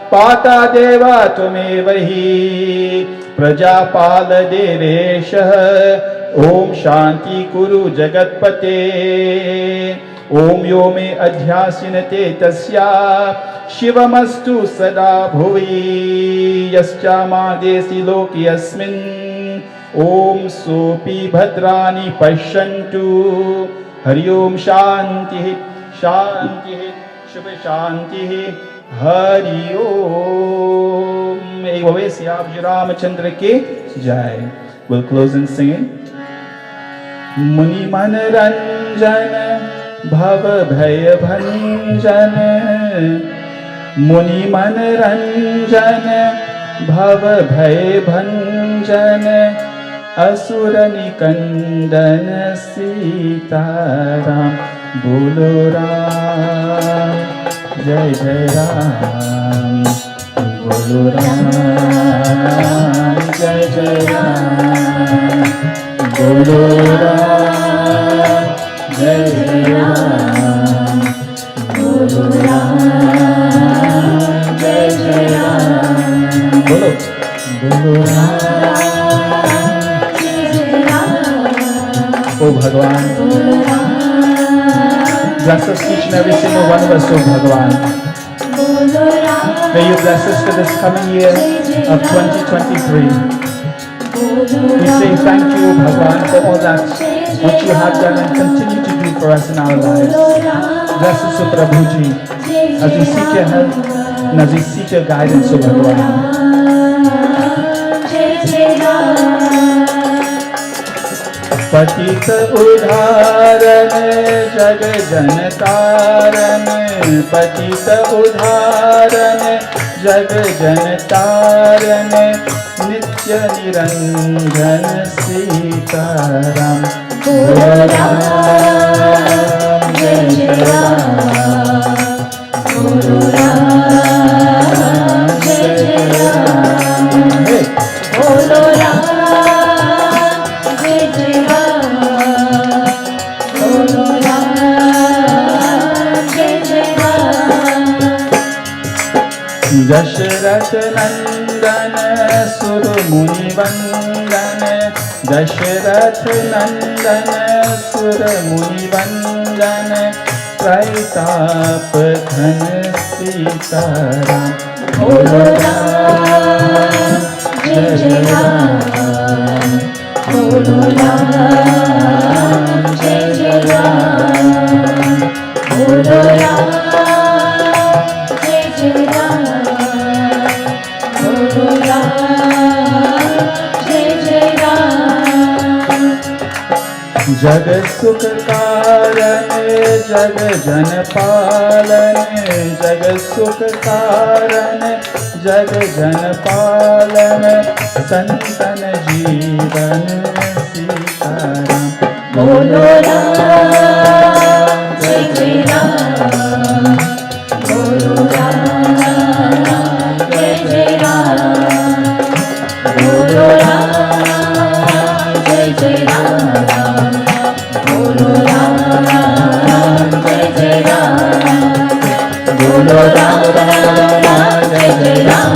Pata Deva Tvamevahi Prajapala Deveshah Om Shanti Kuru Jagatpate Om yo me adhyasinate tasya Shivamastu sada bhuvi Yascha madesi loki yasmin Om sopi bhadrani pashantu Hari Om Shanti Shanti Shubha Shanti Hari Om. Ek baar Shri Ramachandra ki Jai. We'll close in singing. Muni man ranjan bhav bhaya bhanjan Muni man ranjan bhav bhaya bhanjan Asura nikandan Sitaram Bolo Ram Jai Jai Ram Bolo Ram Jai Jai Ram Bolo Ram Jai Jai Ram Bolo Ram Jai Jai Ram Bolo Bolo Ram Oh Bhagwan, bless us each and every single one of us, oh Bhagwan. May you bless us for this coming year of 2023. We say thank you, Bhagwan, for all that what you have done and continue to do for us in our lives. Bless us, oh Prabhuji, as we seek your help and as we seek your guidance, oh Bhagwan. पतित उदाहरण जग जन तारण पतित उदाहरण जग जन तारण नित्य निरंजन सीताराम बोलो राम जय जय राम बोलो राम जय जय राम बोलो राम दशरथ नंदन सुर मुनि वंदन दशरथ नंदन सुर मुनि वंदन त्रैताप धन सीताराम बोलो राम जय जय राम बोलो राम जय जय राम बोलो राम जय जय राम जग सुख कारण जग जन पालन जग सुख कारण जग जन पालन संतन जीवन सीताराम बोलो राम जय जय राम बोलो राम जय जय राम बोलो राम जय जय राम बोलो राम जय जय राम बोलो राम जय जय राम बोलो राम जय जय राम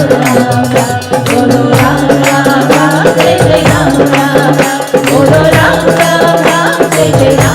बोलो राम जय जय राम बोलो राम जय जय राम बोलो राम जय जय राम बोलो राम जय जय राम बोलो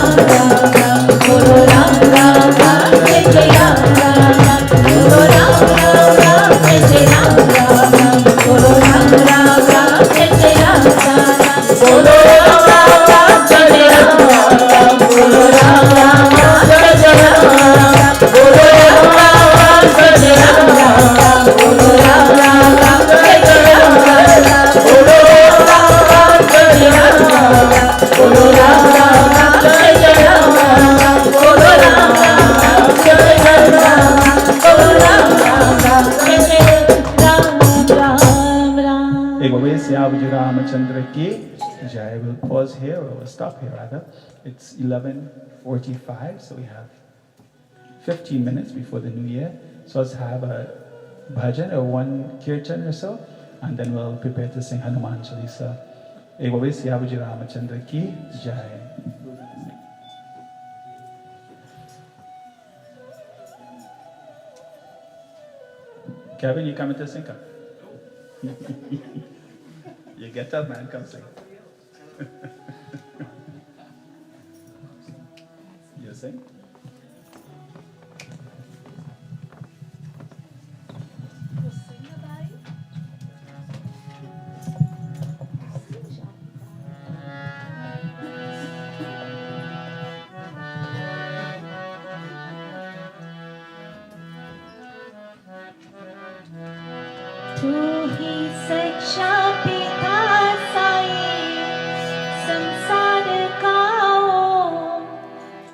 Ramachandra ki Jai. We'll pause here, or we'll stop here rather. It's 11:45, so we have 15 minutes before the new year. So let's have a bhajan or one kirtan or so, and then we'll prepare to sing Hanuman Chalisa. Ek baar Shri Ramachandra ki Jai. Kevin, you coming to sing? Come. You get up, man. Come sing. You sing? तू ही सच्चा पिता साईं, संसार का ओ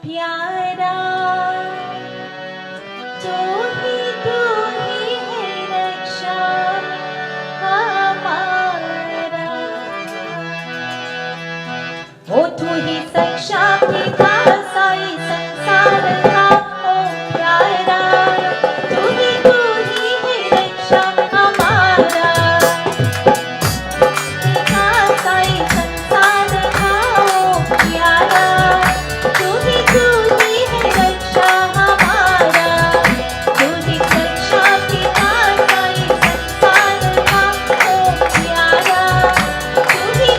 प्यारा। तू ही है रक्षा हमारा। ओ तू ही सच्चा पिता साईं, संसार का ओ प्यारा। तू ही है रक्षा हमारा। पिता साईं, संसार का ओ प्यारा। तू ही है रक्षा हमारा। तू ही सच्चा पिता साईं, संसार का ओ प्यारा। तू ही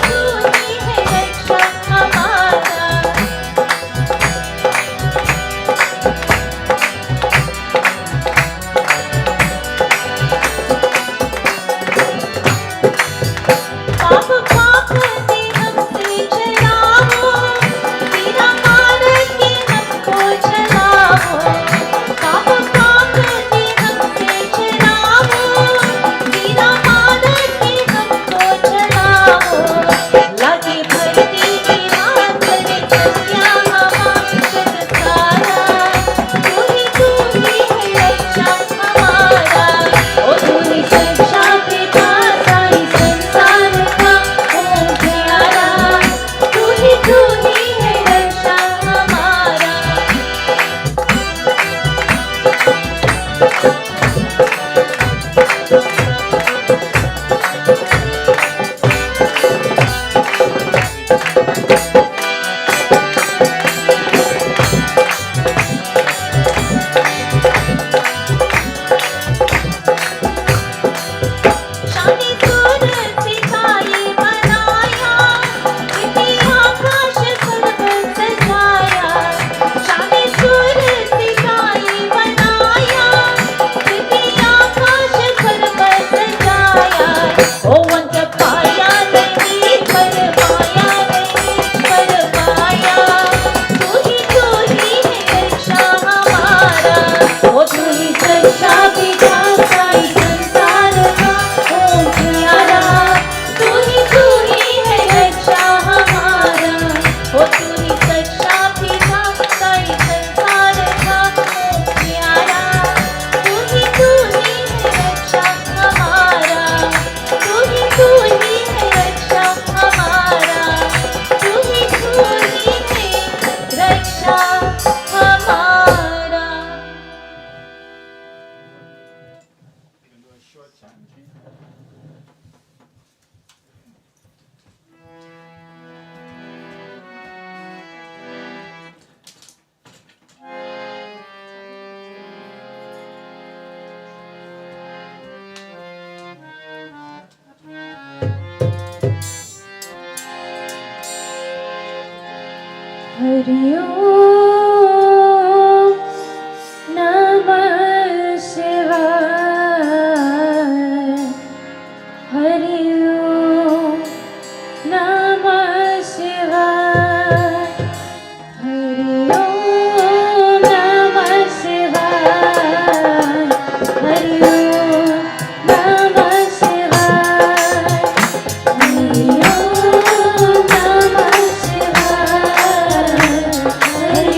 है रक्षा हमारा। पाप पाप ने हमसे चलाओ, तेरा मार्ग के हमको चलाओ। पाप पाप ने हमसे चलाओ, तेरा मार्ग के हमको चलाओ। लागे भक्ति की बात करे सत्या हमारे जगतारा। तू ही है रक्षा हमारा। ओ तू ही सच्चा पिता साईं, संसार का ओ प्यारा। तू ही है रक्षा हमारा। शादी सूर सितारे बनाया, इतनी आकाश सर्व सजाया। शादी सूर सितारे बनाया, इतनी आकाश सर्व सजाया। ओ अंत पाया नहीं पर पाया नहीं पर पाया। तू ही है रक्षा हमारा। ओ तू ही सच्चा पिता साईं, संसार का ओ प्यारा। तू ही है रक्षा हमारा। ओ तू ही सच्चा पिता साईं, संसार का ओ प्यारा। तू ही है रक्षा हमारा। तू ही है रक्षा हमारा। तू ही है रक्षा हमारा। हरि ओम नमः शिवाय। हरि ओम नमः शिवाय। हरि ओम नमः शिवाय। हरि ओम नमः शिवाय। हरि ओम नमः शिवाय। हरि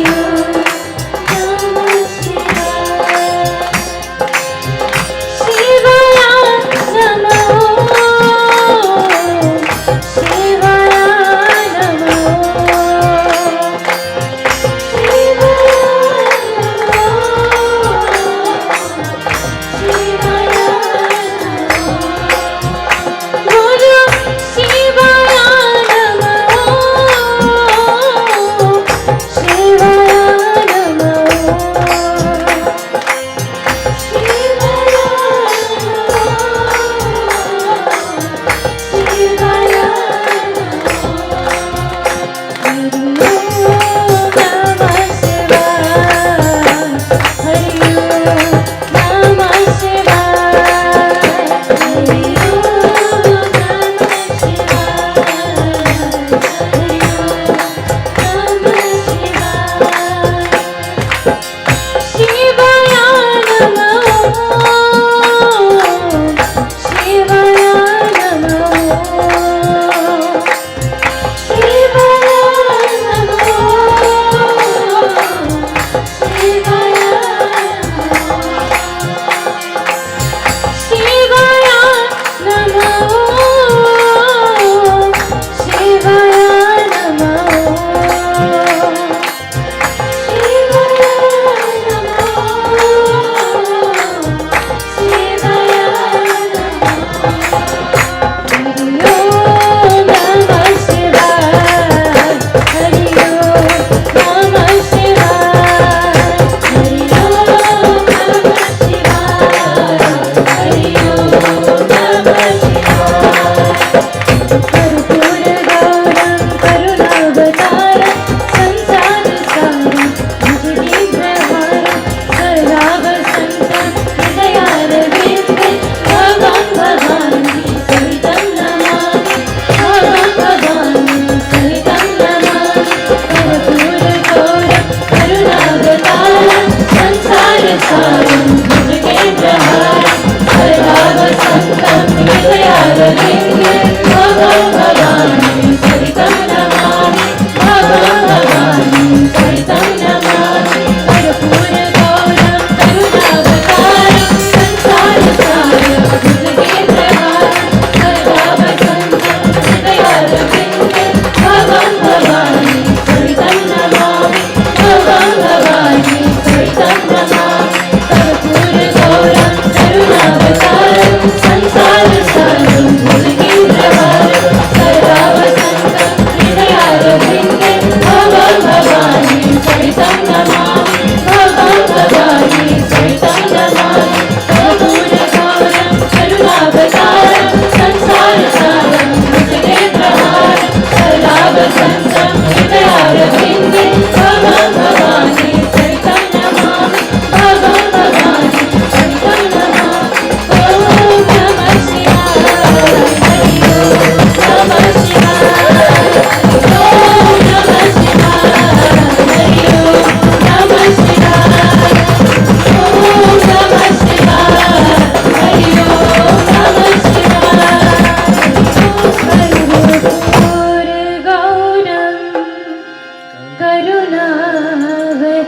करुणावतारं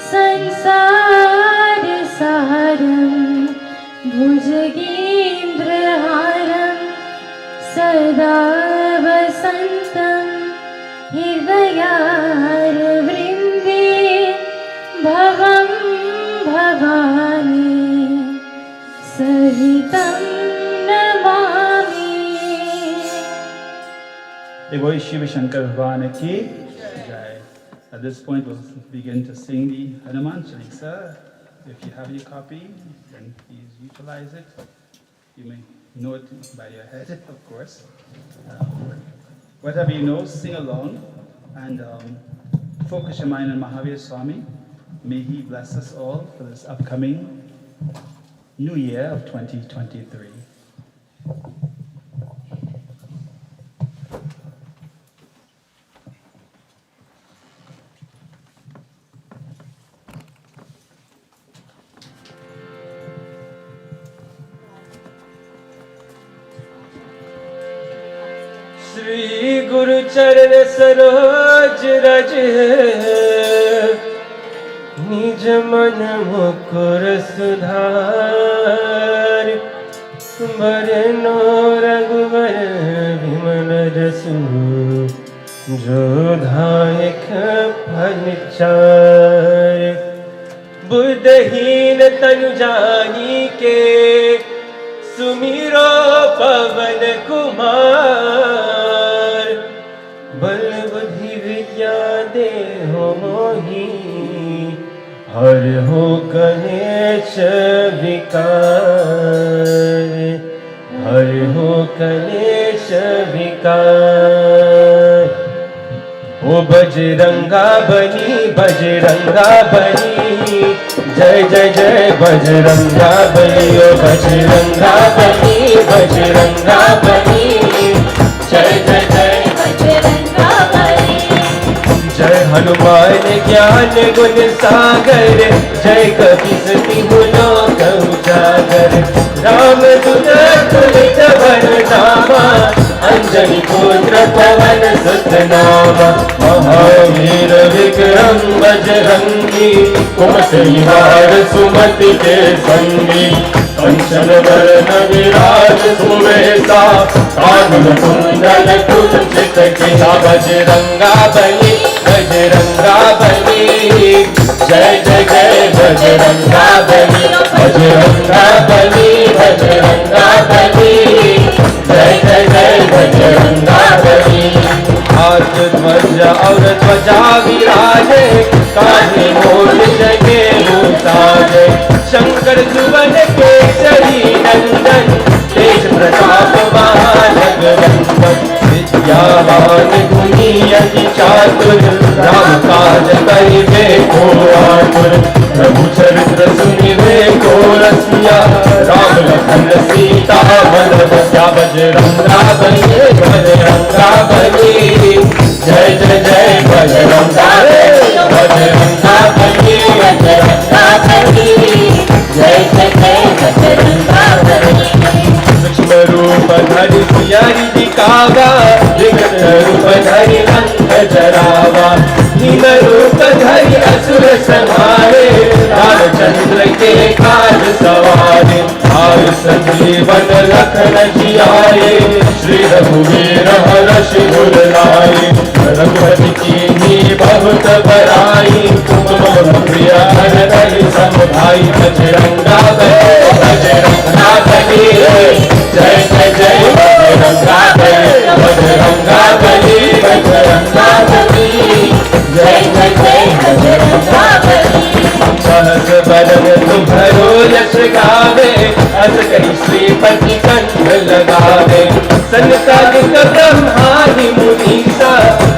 संसारसारं भुजगेन्द्रहारं सदा वसन्तं हृदयारविन्दे भवं भवानी सहितं Namami. Devotees Shiva Shankar Bhavana ki jai. At this point, we'll begin to sing the Hanuman Chalisa. If you have your copy, then please utilize it. You may know it by your head, of course. Whatever you know, sing along and focus your mind on Mahavir Swami. May he bless us all for this upcoming new year of 2023. Shri गुरु चरण सरोज रज निज मन मुकुर सुधार बरनो रघुवर विमल जसु जो धायक फल चार बुद्धहीन तनु जानी के सुमिरो पवन कुमार बल बुद्धि विद्या देहो मोहि हर हो कलेश विकार हर हो कलेश विकार ओ बजरंगा बली जय जय जय बजरंगा बली ओ बजरंगा बली जय जय जय बजरंगा बली। जय हनुमान ज्ञान गुण सागर जय कपीस तिहु लोक उजागर राम दूत तुलित बरनामा अंजनी पुत्र पवन सुत नामा महावीर विक्रम बजरंगी कुमति निवार सुमति के संगी कंचन वरण विराज सुवेशा कानन कुंडल कुंचित केसा बजरंगा बली जय जय जय बजरंगा बली जय जय जय बजरंगा बली। हाथ ध्वजा और ध्वजा विराजे कान्हे मोर जगे साजे शंकर सुवन केसरी नंदन तेज प्रताप महाजगवंदन विद्यावान गुणी अति चातुर राम काज करिबे को आतुर प्रभु चरित्र सुनिबे को रसिया राम लखन सीता मन बसिया बजरंगा बली जय जय जय बजरंगा बली जय जय जय बजरंगा बली। सूक्ष्म रूप धरि सियारि दिखावा विकट रूप धरि लंक जरावा हीन रूप धरि असुर संहारे रामचंद्र के काज सवारे आय संजीवन लखन जियाए श्री रघुवीर हर्षि उर लाए रघुपति कीन्ही बहुत बड़ाई तुम प्रिय हरि सब भाई बजरंगा बली जय जय जय बजरंगा बली जय जय जय बजरंगा बली। सहस बदन तुम्हारो यश गावे अस कही श्रीपति कंठ लगावे सनकादिक ब्रह्मादि मुनीसा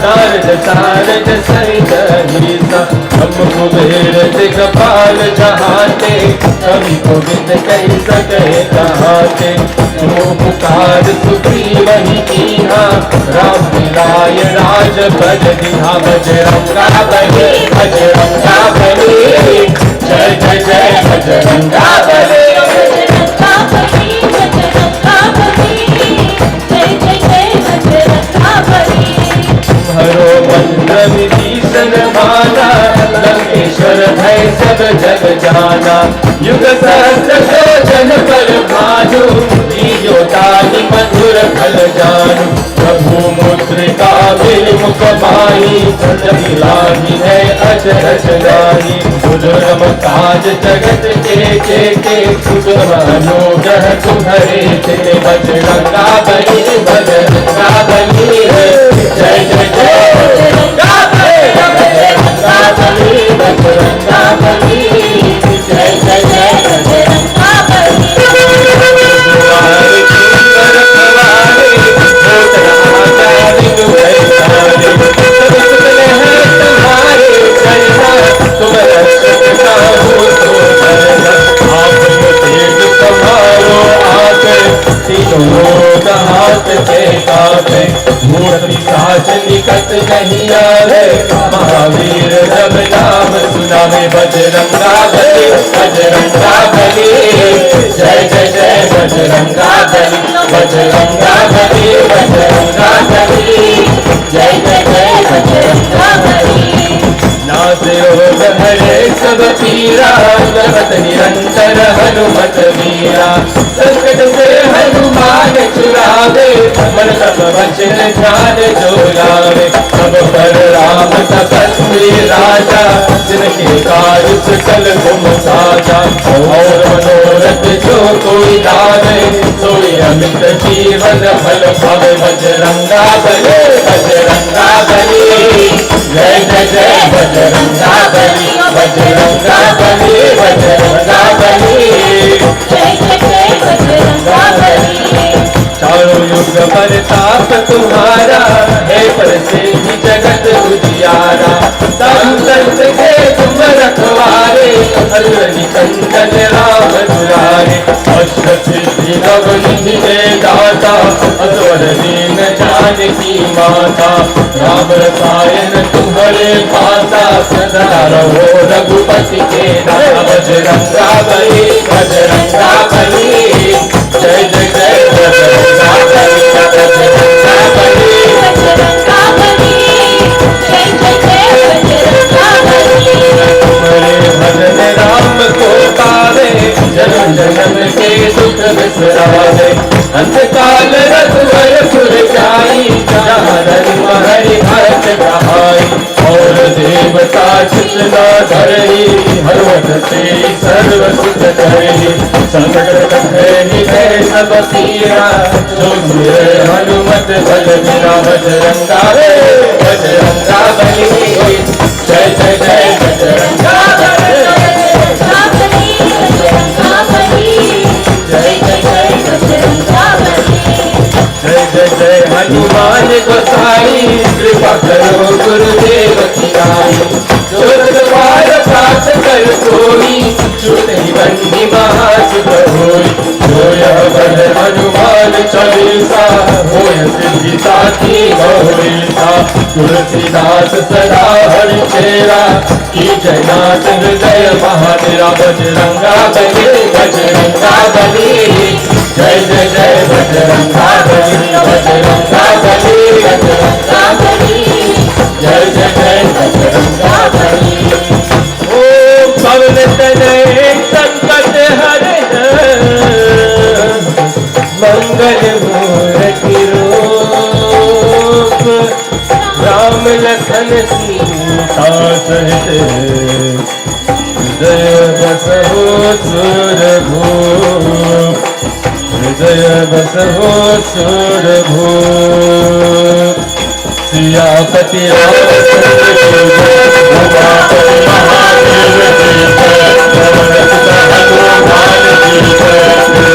नारद सारद सहित अहिसा हम कुबेर दिगपाल जहाते कवि गोविंद कही सके कहाते तुम पुकार सुग्रीवहि कीन्हा राम मिलाय राजपद दीन्हा बजरंगा बली जय जय जय बजरंगा बली जय जय जय बजरंगा बली। तुम्हारो मंत्र विभीषण माना, लंकेश्वर भय सब जग जाना। युग सहस्र योजन पर भानु, लील्यो ताहि मधुर फल जानु। प्रभु मुद्रिका मुख माही, जहि लाहि है अजरज नाही। दुर्गम काज जगत के जेते, सुगम अनुग्रह तुम्हारे ते। बजरंगा बली बजरंगा बली है, जय जय जय बजरंगा बली। बजरंगा बली बजरंगा बली, जय जय जय बजरंगा बली। तुम रक्षक काहू तो डरना, आप तेज संभालो आके, तीनों लोग हाथ से कांपे। भूत पिशाच निकट नहीं आवे, महावीर जब नाम सुनावे। बजरंगा बली बजरंगा बली, जय जय जय बजरंगा बली। बजरंगा बली बजरंगा बली, जय जय जय बजरंगा बली। नाथ रोग हरे सब पीरा, जगत निरंतर हनुमत वीरा। संकट से हनुमान छुड़ावे, मन सब वचन ध्यान जो लावे। सब पर राम तपस्वी राजा, जिनके कार्य सकल तुम साजा। और मनोरथ जो कोई लावे, सोई अमित जीवन फल पावे। बजरंगा बली बजरंगा बली, जय जय जय बजरंगा बली। बजरंगा बली बजरंगा बली, जय जय जय बजरंगा बली। चारों युग परताप तुम्हारा, है प्रसिद्ध जगत उजियारा। साधु संत के तुम रखवारे, असुर निकंदन राम दुलारे। अष्ट सिद्धि नव निधि के दाता, असवर दीन जानकी माता। राम रसायन तुम्हारे पासा, सदा रहो रघुपति के दासा। बजरंगा बली बजरंगा बली, जय जय जय बजरंगा बली। बजरंगा बली बजरंगा बली, जय जय जय बजरंगा बली। तुम्हारे भजन राम को पावे, जन्म जन्म के दुख बिसरावे। अंतकाल रघुवर पुर जाई, जहाँ धर्म हरि भक्त कहाई। और देवता चितना धरई, हनुमत से सर्व सुख करई। संकट कटे निधे सब पीरा, जो सुरे हनुमत बल बिना। बजरंगा बजरंगा बली, जय जय जय बजरंगा बली। बजरंगा बली, जय जय जय बजरंगा बली। जय जय जय हनुमान गोसाई, कृपा करो गुरुदेव की नाई। जो द्वार प्राप्त कर कोई, छूट ही बंदी महासुख होई। जो यह बल हनुमान चालीसा, होय सिद्धि साखी गौरीसा। तुलसीदास सदा हरि चेरा, की जयनाथ हृदय महातेरा। बजरंगा बली बजरंगा बली, जय जय जय बजरंगा बली। बजरंगा बली बजरंगा बली, जय जय जय बजरंगा बली। ओम पवन तनय संकट हरण, मंगल मूर्ति रूप। राम लखन सीता सहित, हृदय बसहु सुरभूप। हृदय बसहु सुरभूप। सियापति रामचंद्र की जय, उमापति महादेव की जय। पवन सुत हनुमान की जय,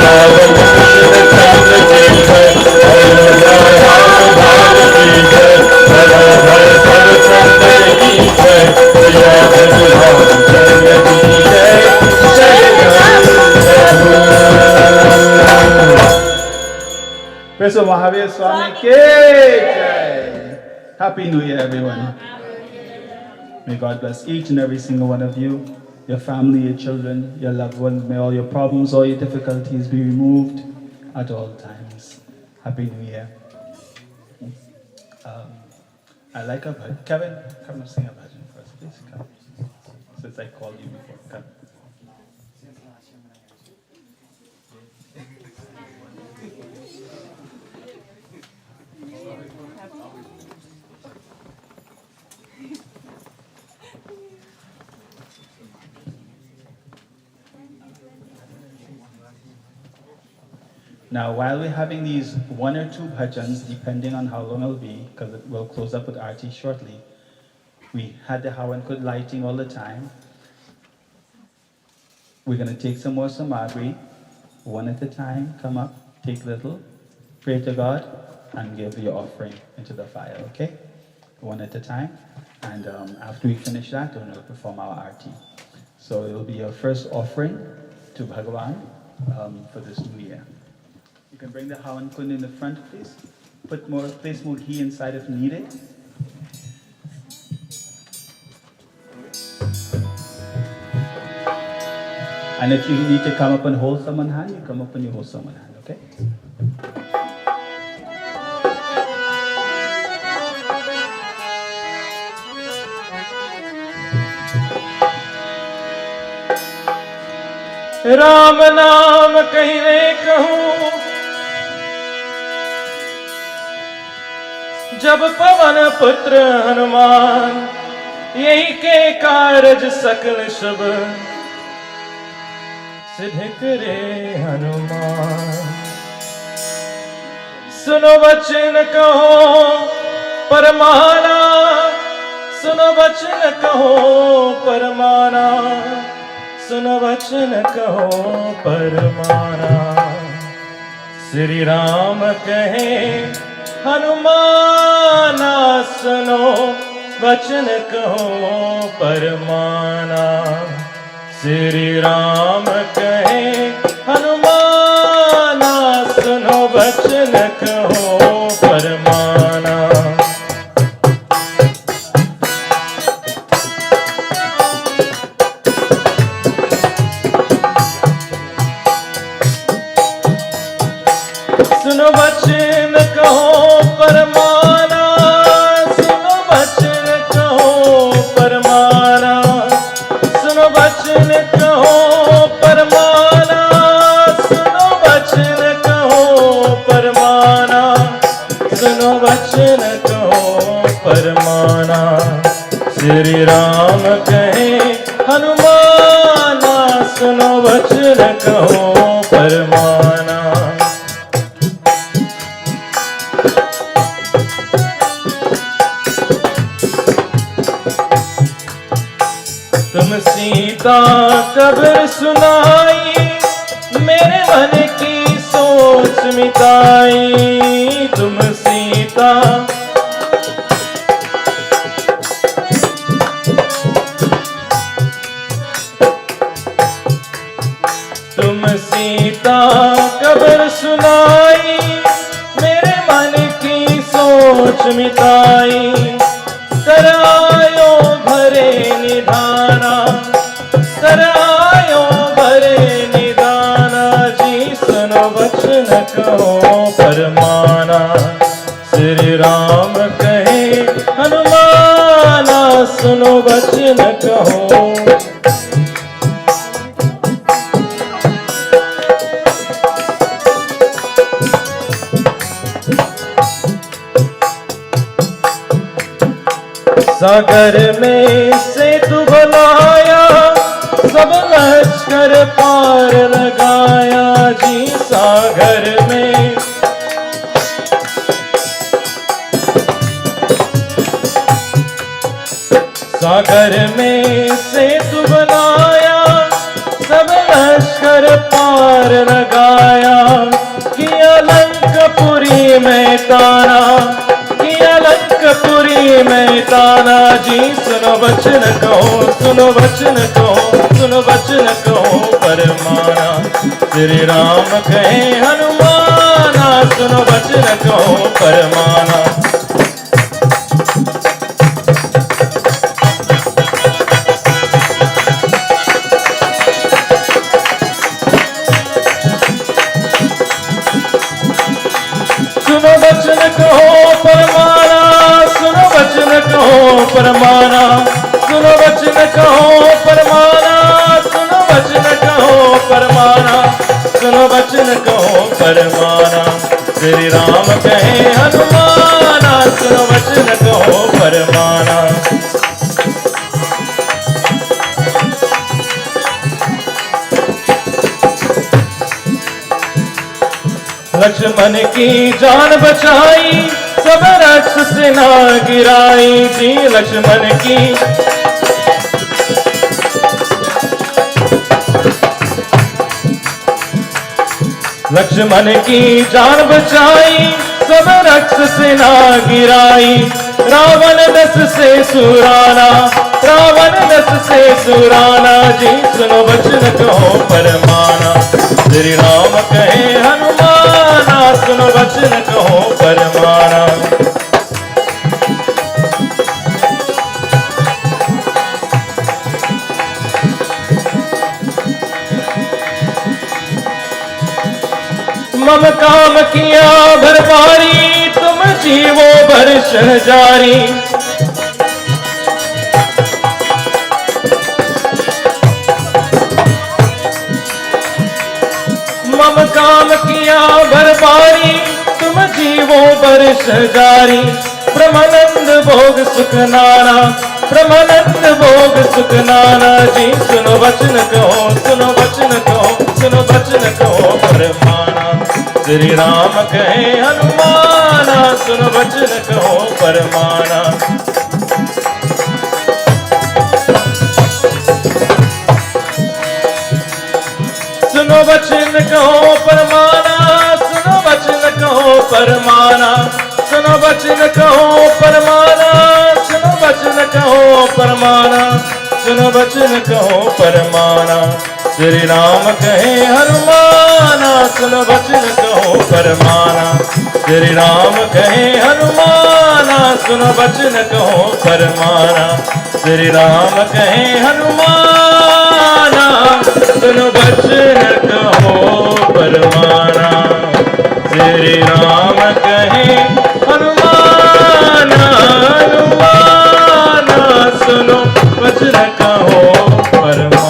रावण कृष्ण चंद्र की जय। अयोध्या राम धाम की जय, भय भय सब संतन की जय। सियापति रामचंद्र की जय, जय Praise the Mahavir Swami Ki Jai. Happy New Year, everyone. May God bless each and every single one of you, your family, your children, your loved ones. May all your problems, all your difficulties be removed at all times. Happy New Year. I like a bhajan. Kevin, come and sing a bhajan for us, please. Come. Since I called you before, come. Now, while we're having these 1 or 2 bhajans, depending on how long it'll be, because it will close up with Aarti shortly, we had the Havan lighting all the time. We're going to take some more samagri, one at a time, come up, take little, pray to God, and give your offering into the fire, okay? One at a time. And after we finish that, we'll perform our Aarti. So it will be your first offering to Bhagavan for this new year. You can bring the Havan Kund in the front, please. Place more ghee inside if needed. And if you need to come up and hold someone's hand, you come up and you hold someone's hand, okay? Ram नाम कहने कहूँ जब पवन पुत्र हनुमान, यही के कारज सकल शुभ सिद्ध करे हनुमान। सुनो वचन कहो परमाना, सुनो वचन कहो परमाना, सुनो वचन कहो परमाना। श्री राम कहे हनुमाना, सुनो वचन कहो परमाना। श्री राम कहे हनुमाना, सुनो वचन कहो परमाना। सुनो वचन कहो परमाना, सुनो वचन कहो परमाना, सुनो वचन कहो परमाना, सुनो वचन कहो परमाना, सुनो वचन कहो परमाना। श्री राम कहे हनुमाना, सुनो वचन कहो परमाना। तुम सीता खबर सुनाई, मेरे मन की सोच मिटाई। तुम सीता तुम सीता खबर सुनाई, मेरे मन की सोच मिटाई। करायो भरे निधाना, करायो भरे निधाना जी। सुनो वचन कहो परमाना। श्री राम कहे हनुमाना, सुनो वचन कहो। सागर में सेतु बनाया, सब लश्कर पार लगाया जी। सागर में सागर में सेतु बनाया, सब लश्कर पार लगाया। किया लंकापुरी में ताना, किया लंकापुरी में ताना जी। सुनो वचन कहो, सुनो वचन कहो, सुनो वचन कहो परमाना। श्री राम कहे हनुमाना, सुनो वचन कहो परमाना। सुनो वचन कहो परमाना, सुनो वचन परमाना, सुनो वचन कहो परमाना, सुनो वचन कहो परमाना, सुनो वचन कहो परमाना। श्री राम कहे हनुमाना, सुनो वचन कहो परमाना। लक्ष्मण की जान बचाई, सब राक्षस से ना गिराई जी। लक्ष्मण की लक्ष्मण की जान बचाई, सब राक्षस से ना गिराई। रावण दस से सुराना, रावण दस से सुराना जी। सुनो वचन कहो परमाना, श्री राम कहे हनुमाना, सुनो वचन कहो परमाना। मम काम किया भरपारी, तुम जीवो भर शहजारी। मम काम किया भरपारी, तुम जीवो भर शहजारी। ब्रह्मानंद भोग सुख नाना, ब्रह्मानंद भोग सुख नाना जी। सुनो वचन कहो, सुनो वचन कहो, सुनो वचन कहो परमाना। श्री राम कहे हनुमाना, सुनो वचन कहो परमाना। सुनो वचन कहो परमाना, सुनो वचन कहो परमाना, सुनो वचन कहो परमाना, सुनो वचन कहो परमाना, सुनो वचन कहो परमाना। श्री राम कहे हनुमाना, सुनो वचन कहो परमाना। श्री राम कहे हनुमाना, सुनो वचन कहो परमाना। श्री राम कहे हनुमाना, सुनो वचन कहो परमाना। श्री राम कहे हनुमाना, हनुमाना, सुनो वचन कहो परमाना।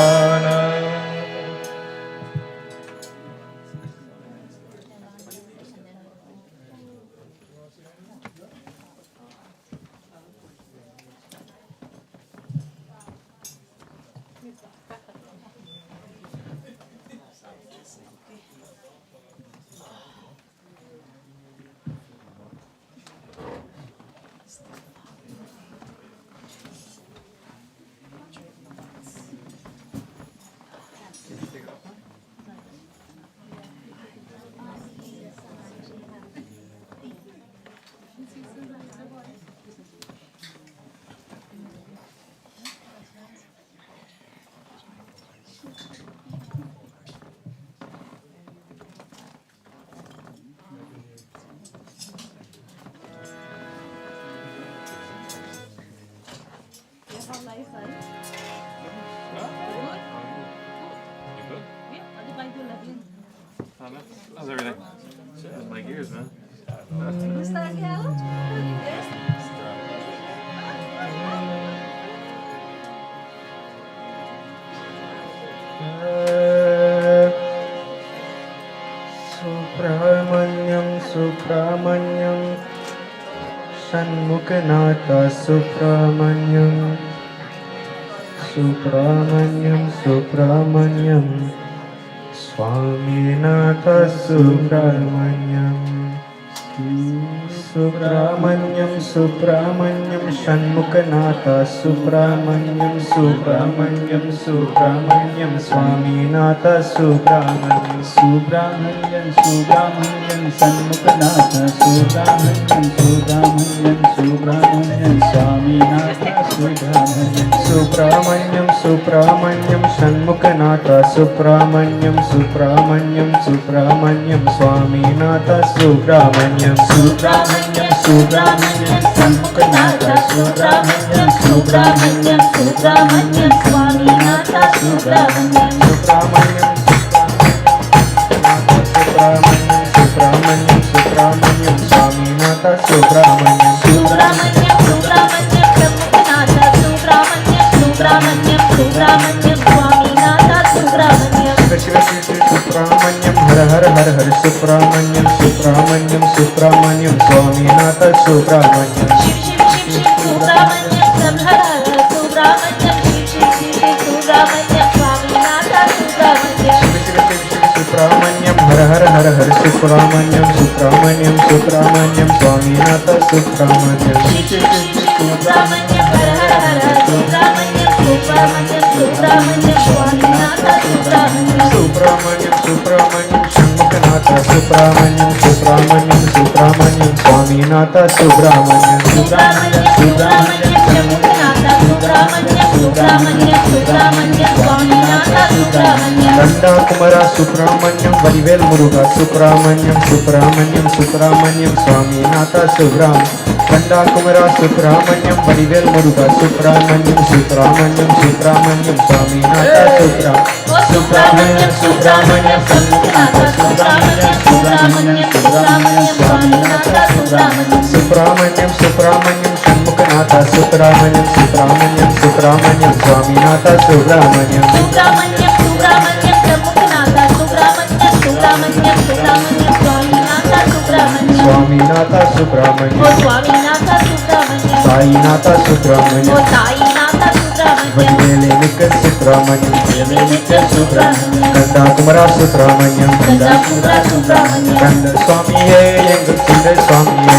How's everything? My gears, man. Subrahmanyam Subrahmanyam Shanmukhanath Subrahmanyam Subrahmanyam Subrahmanyam Swaminath Subrahmanyam Subrahmanyam Subrahmanyam Shanmukhanath Subrahmanyam Subrahmanyam Subrahmanyam Swaminath Subrahmanyam Subrahmanyam Subrahmanyam Shanmukhanath Subrahmanyam Subrahmanyam Subrahmanyam Swaminath Subrahmanyam Subrahmanyam Subrahmanyam Shanmukhanath Subrahmanyam Subrahmanyam Subrahmanyam Swaminath Subrahmanyam Subrahmanyam Subrahmanyam Shanmukhanath Subrahmanyam Subrahmanyam Subrahmanyam Swaminath Subrahmanyam Subrahmanyam Subrahmanyam Subrahmanyam Swaminath Subrahmanyam Subrahmanyam Subrahmanyam Subrahmanyam Swaminath Subrahmanyam Shiv Shiv Shiv Subrahmanyam हर हर हर हर सुब्रह्मण्यम सुब्रह्मण्यम सुब्रह्मण्यम स्वामीनाथ सुब्रह्मण्यम शिव शिव शिव शिव सुब्रह्मण्यम सब हर हर सुब्रह्मण्यम शिव शिव शिव शिव सुब्रह्मण्यम स्वामीनाथ सुब्रह्मण्यम शिव शिव शिव शिव सुब्रह्मण्यम हर हर हर हर सुब्रह्मण्यम सुब्रह्मण्यम सुब्रह्मण्यम स्वामीनाथ सुब्रह्मण्यम शिव शिव शिव शिव सुब्रह्मण्यम हर हर हर सुब्रह्मण्यम सुब्रह्मण्यम सुब्रह्मण्यम स्वामीनाथ सुब्रह्मण्यम सुब्रह्मण्यम सुब्रह्मण्यम षण्मुखनाथ सुब्रह्मण्यम सुब्रह्मण्यम सुब्रह्मण्यम स्वामीनाथ सुब्रह्मण्यम सुब्रह्मण्यम सुब्रह्मण्यम शंभुनाथ सुब्रह्मण्यम सुब्रह्मण्यम सुब्रह्मण्यम स्वामीनाथ सुब्रह्मण्यम गंडा कुमारा सुब्रह्मण्यम वरिवेल मुरुगा सुब्रह्मण्यम सुब्रह्मण्यम सुब्रह्मण्यम स्वामीनाथ सुब्रह्मण्यम गंडा कुमारा सुब्रह्मण्यम वरिवेल मुरुगा सुब्रह्मण्यम सुब्रह्मण्यम सुब्रह्मण्यम स्वामीनाथ सुब्रह्मण्यम सुब्रह्मण्यम सुब्रह्मण्यम शंभुनाथ सुब्रह्मण्यम सुब्रह्मण्यम सुब्रह्मण्यम स्वामीनाथ सुब्रह्मण्यम सुब्रह्मण्यम सुब्रह्मण्यम षण्मुखनाथ सुब्रह्मण्यम सुब्रह्मण्यम सुब्रह्मण्यम स्वामीनाथ सुब्रह्मण्यम सुब्रह्मण्यम सुब्रह्मण्यम शंभुनाथ सुब्रह्मण्यम सुब्रह्मण्यम सुब्रह्मण्यम स्वामीनाथ सुब्रह्मण्यम स्वामीनाथ ओ सुब्रह्मण्यम स्वामीनाथ सुब्रह्मण्यम साईनाथ ओ सुब्रह्मण्यम साईनाथ सुब्रह्मण्यम वडिवेले निकट सुब्रह्मण्यम सुब्रह्मण्यम गंडा कुमारा सुब्रह्मण्यम गंगापुरा सुब्रह्मण्यम गंड स्वामिये எங்கள் சிந்த சுவாமியே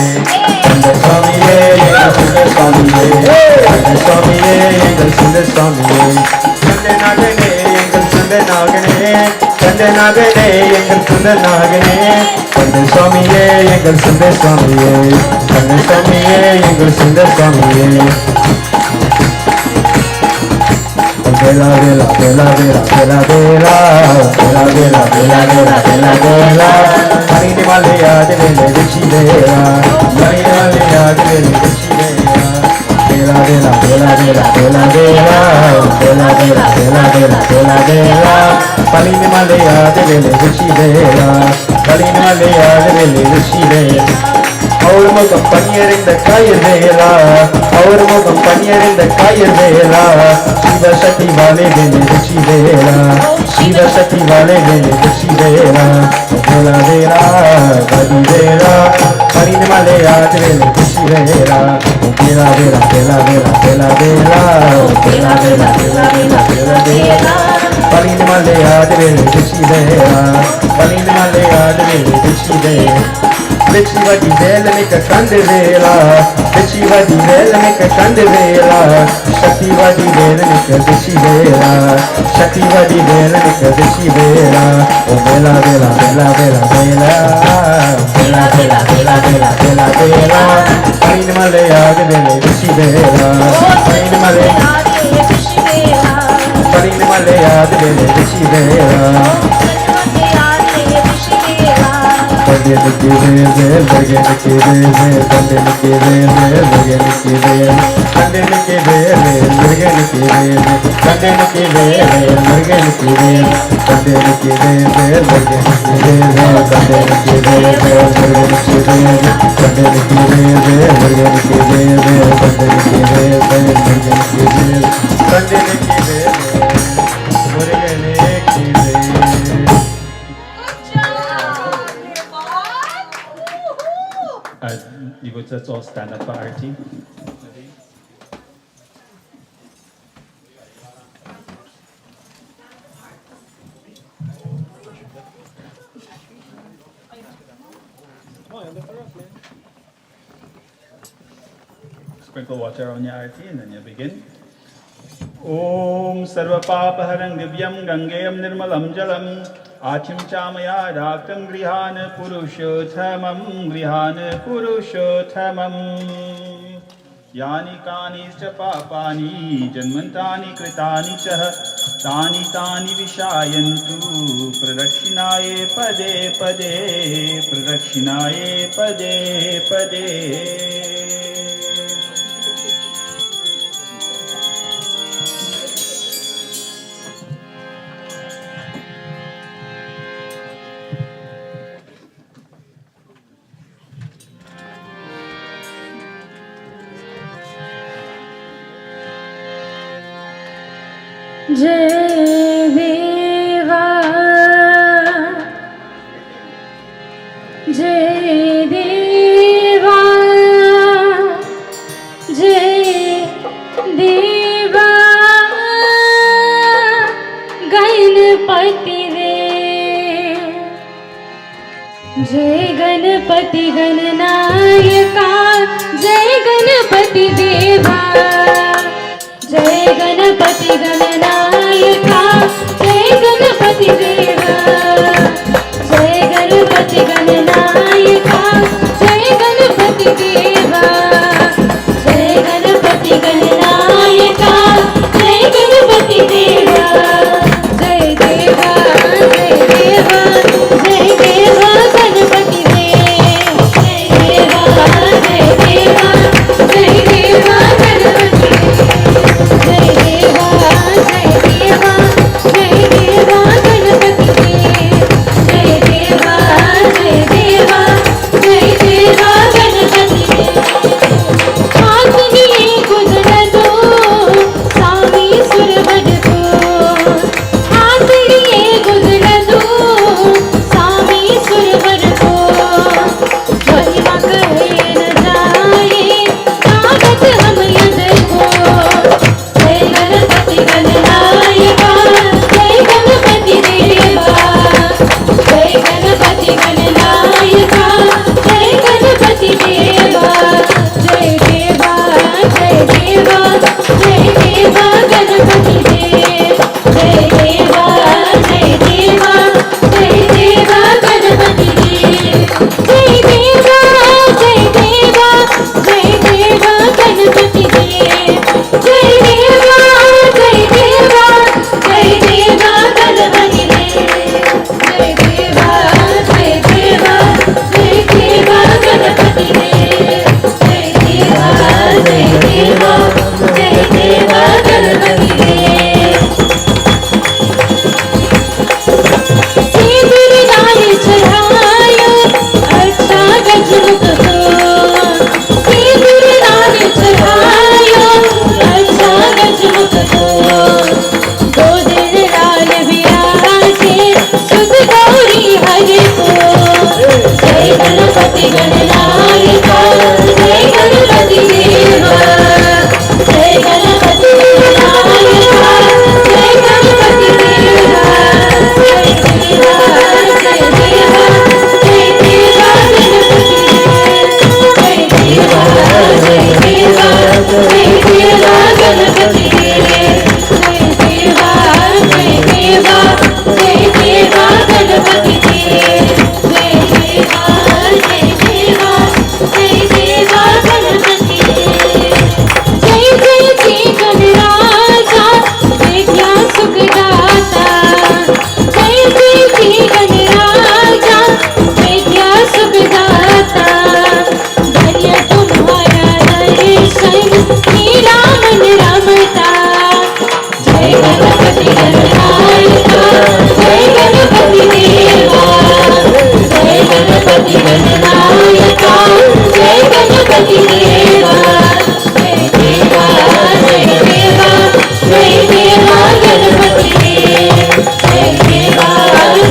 கண்ட சுவாமியே எங்கள் சிந்த சுவாமியே கண்ட சுவாமியே எங்கள் சிந்த சுவாமியே கண்ட நாகனே எங்கள் சிந்த நாகனே கண்ட நாகனே எங்கள் சிந்த நாகனே கண்ட சுவாமியே எங்கள் சிந்த சுவாமியே கண்ட சுவாமியே எங்கள் சிந்த சுவாமியே Vela vela vela vela vela vela vela vela vela vela vela vela Marini malaya devele vichi vela Marini malaya devele vichi vela Vela vela vela vela vela vela vela vela vela vela vela vela Marini malaya devele vichi vela Marini malaya devele vichi vela और मुगम पनियरिंद कायर वेला और मुगम पनियरिंद कायर वेला शिव शक्ति वाले वेले ऋषि वेला शिव शक्ति वाले वेले ऋषि वेला वेला वेला गदी वेला परिन माले आज वेले ऋषि वेला वेला वेला वेला वेला वेला वेला वेला वेला वेला वेला वेला वेला परिन माले आज वेले ऋषि वेला परिन माले आज वेले ऋषि वेला Vici vadi vela nika kande vela Vici vadi vela nika kande vela Shakti vadi vela nika vici vela Shakti vadi vela nika vici vela Oh vela vela vela vela vela Vela vela vela vela vela vela Pain male aag vele vici vela Pain male Pain male aag vele vici vela Again, you would just all stand up for Arti. Sprinkle water on your Arti and then you begin. Om Sarva Papa Harang Divyam Gangayam Nirmalam Jalam Achim Chamaya Rakam Grihana Purushothamam Grihana Purushothamam Yani Kani Papani Janmantani Kritani Chah Tani Tani Vishayantu Pradakshinaye Pade Pade Pradakshinaye Pade Pade जय देवा जय देवा जय देवा गणपति देव जय गणपति गणनायका जय गणपति देवा जय गणपति गणनायका जय गणपति देवा जय गणपति गणनायका जय गणपति देवा जय गणपति गणनायका जय गणपति देवा जय देवा जय देवा जय देवा गणपति देव जय देवा जय देवा जय देवा गणपति जय देवा जय देवा जय देवा गणपति देव जय देवा जय देवा जय देवा गणपति देव हाथ लिए गुजर दो स्वामी सुरवर को हाथ लिए गुजर दो स्वामी सुरवर को महिमा कहे न जाए ताकत हम यद को जय गणपति गणनायका जय गणपति देवा जय गणपति गणनायका जय गणपति देवा जय देवा जय देवा जय देवा गणपति देव जय देवा जय देवा जय देवा गणपति देव जय देवा जय देवा जय देवा गणपति देव जय देवा जय देवा जय देवा गणपति देव जय देवा जय देवा जय देवा गणपति देव जय देवा जय देवा जय देवा गणपति देव सिंदूर लाल चढ़ायो अच्छा गजमुख हो सिंदूर लाल चढ़ायो अच्छा गजमुख हो दो दिन लाल विराजे सुध गौरी हरि को जय गणपति गणनायका जय गणपति देवा जय गणपति गणनायका जय गणपति देवा जय देवा जय देवा जय देवा गणपति जय देवा जय देवा जय देवा गणपति जय देवा जय देवा जय देवा गणपति जय देवा जय देवा जय देवा गणपति जय जय जय गणराजा विद्या सुखदाता जय जय जय गणराजा विद्या सुखदाता धन्य तुम्हारा दर्शन मेरा मन रमता जय गणपति गणनायका जय गणपति देवा जय गणपति गणनायका जय गणपति देवा जय देवा जय देवा जय देवा गणपति देव जय देवा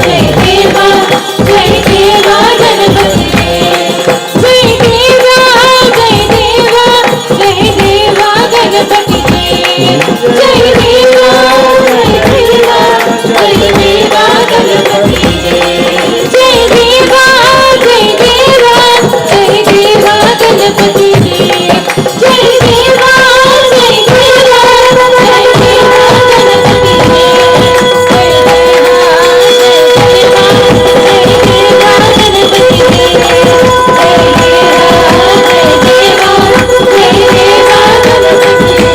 जय देवा जय देवा गणपति देव जय देवा जय देवा जय देवा गणपति देव जय देवा जय देवा जय देवा गणपति देव जय देवा जय देवा जय देवा गणपति देव जय देवा जय देवा जय देवा गणपति देव जय देवा जय देवा जय देवा गणपति देव जय देवा जय देवा जय देवा गणपति देव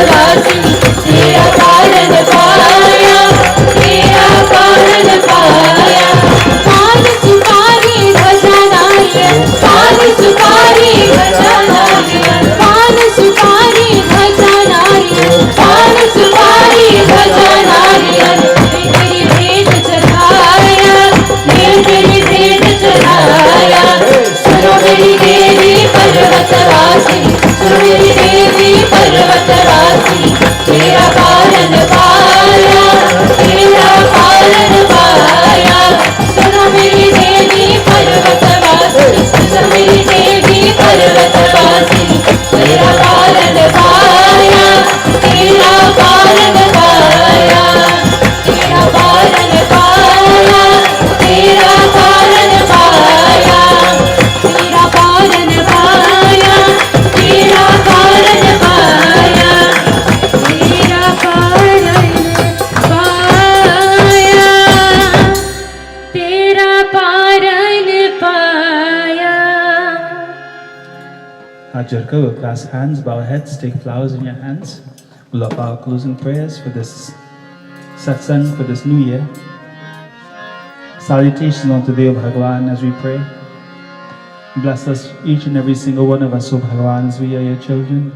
पर्वतवासिनी तेरा पालन पाया, तेरा पालन पाया। पान सुपारी ध्वजा नारियल, पान सुपारी ध्वजा नारियल, पान सुपारी ध्वजा नारियल, पान सुपारी ध्वजा नारियल। तेरी भेंट चढ़ाया, तेरी भेंट चढ़ाया। सुनो मेरी देवी पर्वतवासिनी, सुनो मेरी देवी पर्वतवासिनी तेरा पालन पाया, तेरा पालन पाया। सुनो मेरी देवी पर्वतवासिनी, सुनो मेरी देवी पर्वतवासिनी तेरा पालन पाया, तेरा पालन पाया, तेरा पालन पाया, तेरा पालन पाया, तेरा पालन पाया, तेरा पालन पाया, तेरा पालन पाया, तेरा पालन पाया। Ajarka will clasp hands, bow heads, take flowers in your hands. We'll offer our closing prayers for this satsang, for this new year. Salutations unto thee, O Bhagavan, as we pray. Bless us, each and every single one of us, O Bhagavan, as we are your children.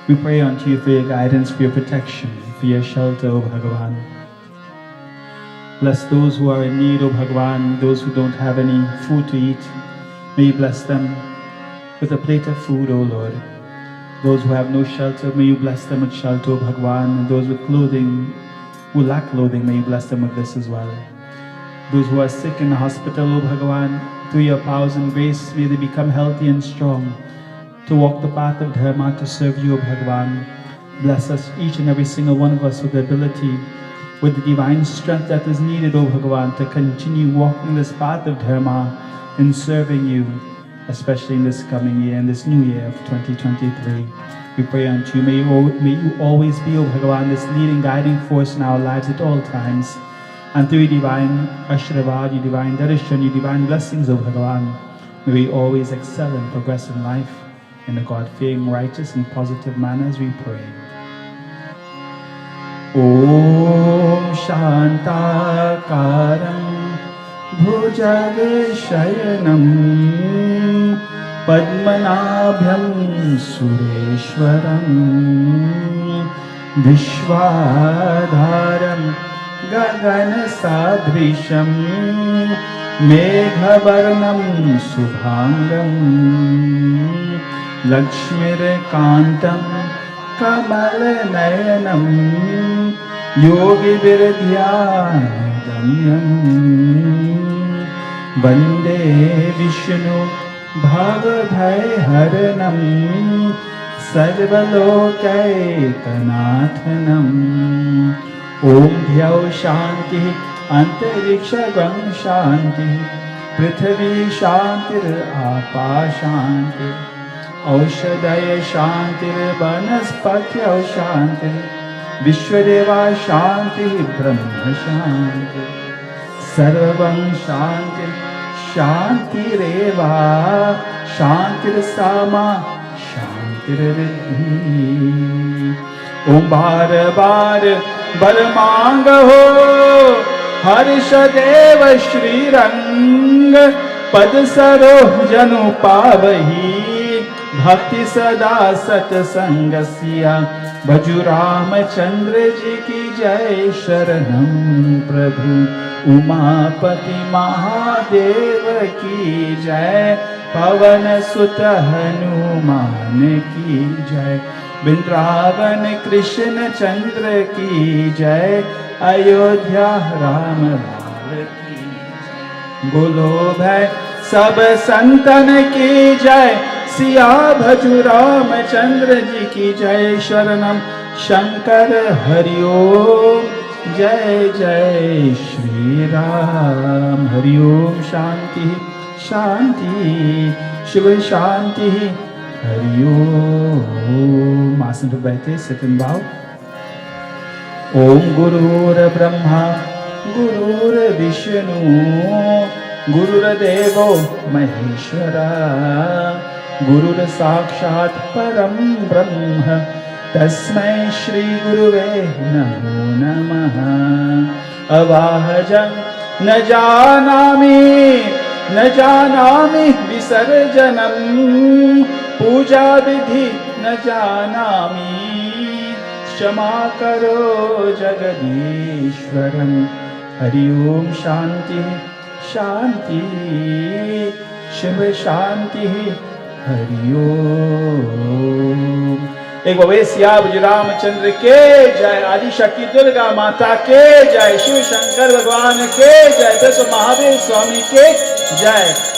We pray unto you for your guidance, for your protection, for your shelter, O Bhagavan. Bless those who are in need, O Bhagavan, those who don't have any food to eat. May you bless them with a plate of food, O Lord. Those who have no shelter, may you bless them with shelter, O Bhagavan. And those with clothing, who lack clothing, may you bless them with this as well. Those who are sick in the hospital, O Bhagavan, through your powers and grace, may they become healthy and strong to walk the path of Dharma, to serve you, O Bhagavan. Bless us, each and every single one of us, with the ability, with the divine strength that is needed, O Bhagavan, to continue walking this path of Dharma in serving you, especially in this coming year, in this new year of 2023. We pray unto you, may you always be, O Bhagavan, this leading, guiding force in our lives at all times. And through your divine Ashirvad, your divine Darshan, your divine blessings, O Bhagavan, may we always excel and progress in life in a God-fearing, righteous and positive manner as we pray. Om Shantakaram Bhujagashayanam Padmanabhyam Sureshwaram Vishwadharam Gagan Sadrisham Meghavarnam Subhangam Lakshmir Kantam Kamalanayanam Yogi Virdhyanagam Vande Vishnu Bhavabhayharanam Sarvalokaitanaathanam Om Dhyau Shanti Antarikshagam Shanti Prithvi Shantir Apa Shanti Aushadaya Shantir Vanaspatya Shanti Vishwadeva Shanti Brahma Shanti Sarvam Shanti Shantireva Shantir Sama Shantir Riddhi Om Bar Bar Barmanga Ho Harshadeva Shri Rang Pad Saroh Janu Pavahi Bhakti Sada Satsangasya Bhaju Ramachandra Ji ki Jai Sharanam Prabhu Umapati Mahadeva ki Jai Pavan Sutta Hanuman ki Jai Vrindavan Krishna Chandra ki Jai Ayodhya Ram Lal ki Jai Bolo Bhai Sab Santan ki Jai Siya Bhaju Ramachandra Ji ki Jai Sharanam Shankar Hari Om Jai Jai Shri Ram Hari Om Shanti Shanti Shiva Shanti Hari Om Asan pe baithe, sit and bow. Om Gurur Brahma Gurur Vishnu Gurur Devo Maheshwara Gurur Sakshat Param Brahma तस्मै श्री गुरुवे नमो नमः। अवाहजं न जानामि विसर्जनं, पूजा विधि न जानामि, क्षमा करो जगदीश्वरं। हरि ओम शांति शांति शिव शांति हरि ओम। एक बार सियावर रामचंद्र के जय, आदि शक्ति दुर्गा माता के जय, शिव शंकर भगवान के जय, दस महावीर स्वामी के जय।